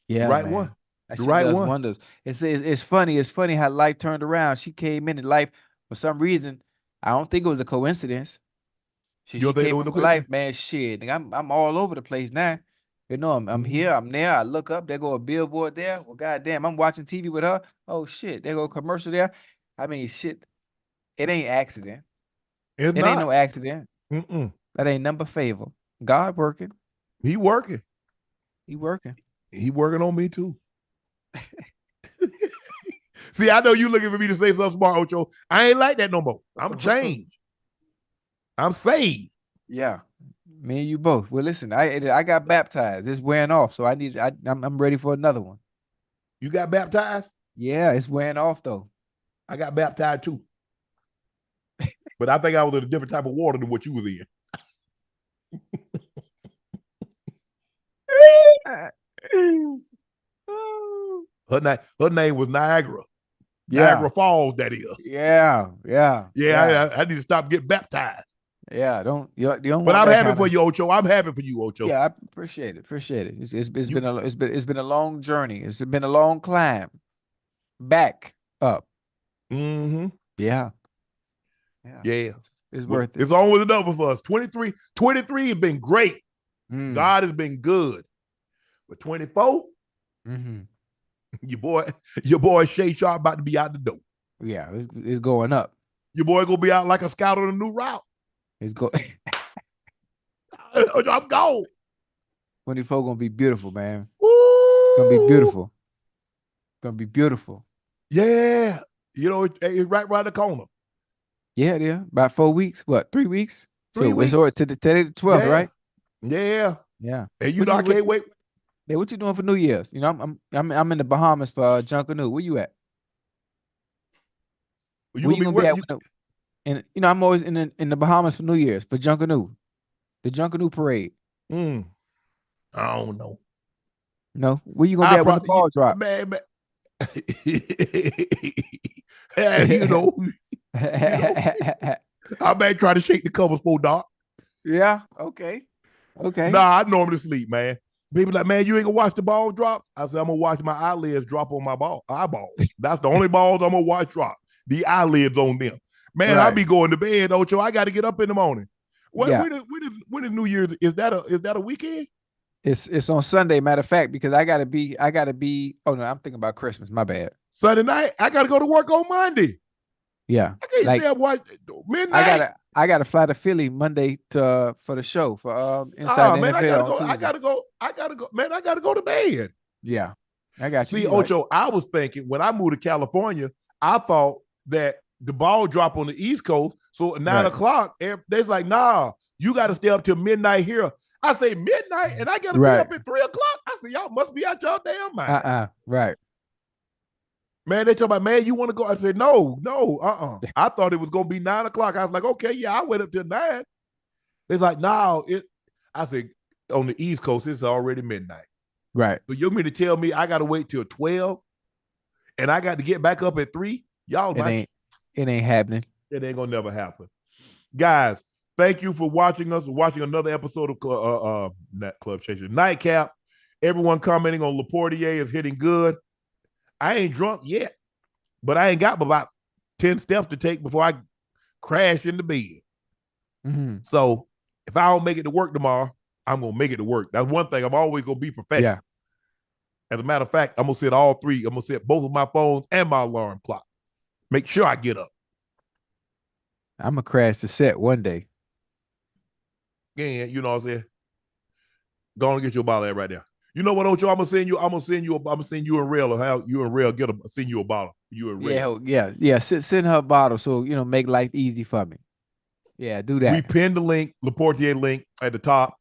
The Yeah, right one. man. That The shit right does one. wonders. It's funny. It's funny how life turned around. She came into life for some reason. I don't think it was a coincidence. She You she don't think it came was in no my life, question? man. Shit, nigga, I'm all over the place now. You know, I'm Mm-hmm. here, I'm there. I look up, there go a billboard there. Well, goddamn, I'm watching TV with her. Oh shit, there go a commercial there. I mean, shit, it ain't accident. It's It ain't not. no accident. Mm-mm. That ain't number favor. God working. He working. He working. He working on me too. See, I know you looking for me to say something smart, Ocho. I ain't like that no more. I'm changed. I'm saved. Yeah. Me and you both. Well, listen, I got baptized. It's wearing off, so I'm ready for another one. You got baptized? Yeah, it's wearing off though. I got baptized too. But I think I was in a different type of water than what you was in. Her name was Niagara. Yeah, Niagara Falls, that is. yeah, yeah, yeah, Yeah, I need to stop getting baptized. yeah. You don't But want I'm that happy kind for of. you, Ocho. I'm happy for you, Ocho. Yeah, I appreciate it. Appreciate it. It's You, been a long journey. It's been a long climb back up. mm-hmm. Yeah, yeah. Yeah. It's Well, worth it. it's on with another for us. 23 has been great. Mm. God has been good. But 24, Hmm. your boy Shay Sharp about to be out the door. Yeah, it's going up. Your boy gonna be out like a scout on a new route. It's go. I'm gone. 24 gonna be beautiful, man. Woo! It's gonna be beautiful. It's gonna be beautiful. Yeah. You know, it's right around the corner. Yeah, yeah. About 4 weeks. What? 3 weeks? 3 weeks. It's over to today the 12th, Yeah. right? Yeah. Yeah. And you What know, you I what, can't wait. yeah, what you doing for New Year's? You know, I'm in the Bahamas for Junkanoo. Where you at? You Where gonna you be gonna be working. at? And I'm always in the Bahamas for New Year's for Junkanoo, the Junkanoo parade. I don't know. No, where you gonna be I at when the probably ball drop? man. Yeah, you know, I may try to shake the covers for dark. Yeah. Okay. Okay. Nah, I normally sleep, man. People like, man, you ain't gonna watch the ball drop. I said, I'm gonna watch my eyelids drop on my eyeballs. That's the only balls I'm gonna watch drop. The eyelids on them. Man, I Right. be going to bed, Ocho. I got to get up in the morning. What? Yeah. When is New Year's? Is that a weekend? It's on Sunday. Matter of fact, because I gotta be. Oh no, I'm thinking about Christmas. My bad. Sunday night? I got to go to work on Monday. Yeah. I can't Like stay up watch midnight. I gotta fly to Philly Monday to for the show for Inside Oh the man, I NFL gotta on go. Tuesday. I gotta go. Man, I gotta go to bed. Yeah. I got you. See, You right. Ocho, I was thinking when I moved to California, I thought that the ball drop on the East Coast. So at 9 o'clock, they's like, nah, you got to stay up till midnight here. I say midnight, and I got to be Right. up at 3 o'clock. I say, y'all must be out y'all damn mind. Right. Man, they talk about, man, you want to go? I said, no. I thought it was gonna be 9 o'clock. I was like, okay, yeah, I wait up till 9. It's like, no, I said, on the East Coast, it's already midnight. Right. So you mean to tell me I got to wait till 12 and I got to get back up at 3? Y'all, It ain't happening. it ain't gonna never happen. Guys, thank you for watching us, watching another episode of Club Chasers Nightcap. Everyone commenting on Laportier is hitting good. I ain't drunk yet, but I ain't got about 10 steps to take before I crash into bed. Mm-hmm. So if I don't make it to work tomorrow, I'm gonna make it to work. That's one thing. I'm always gonna be professional. Yeah. As a matter of fact, I'm gonna set all three. I'm gonna set both of my phones and my alarm clock. Make sure I get up. I'm gonna crash the set one day. And you know what I'm saying? Go on and get your bottle right there. You know what, Ocho? I'm gonna send you a reel of how you and Rail send you a bottle. You and Rail. Yeah. Send her a bottle so make life easy for me. Yeah, do that. We pinned the link, Laportier link at the top.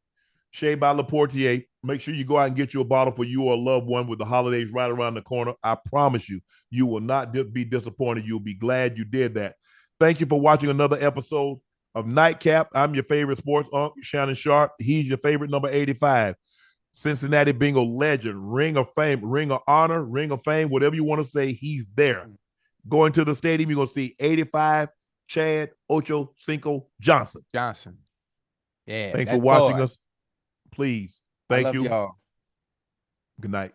Shea by Laportier. Make sure you go out and get you a bottle for you or a loved one with the holidays right around the corner. I promise you, you will not be disappointed. You'll be glad you did that. Thank you for watching another episode of Nightcap. I'm your favorite sports unc, Shannon Sharpe. He's your favorite number 85. Cincinnati Bengal legend, Ring of Fame, Ring of Honor, Ring of Fame, whatever you want to say, he's there. Going to the stadium, you're going to see 85, Chad, Ochocinco, Johnson. Yeah. Thanks for watching us. Please. Thank you. Y'all. Good night.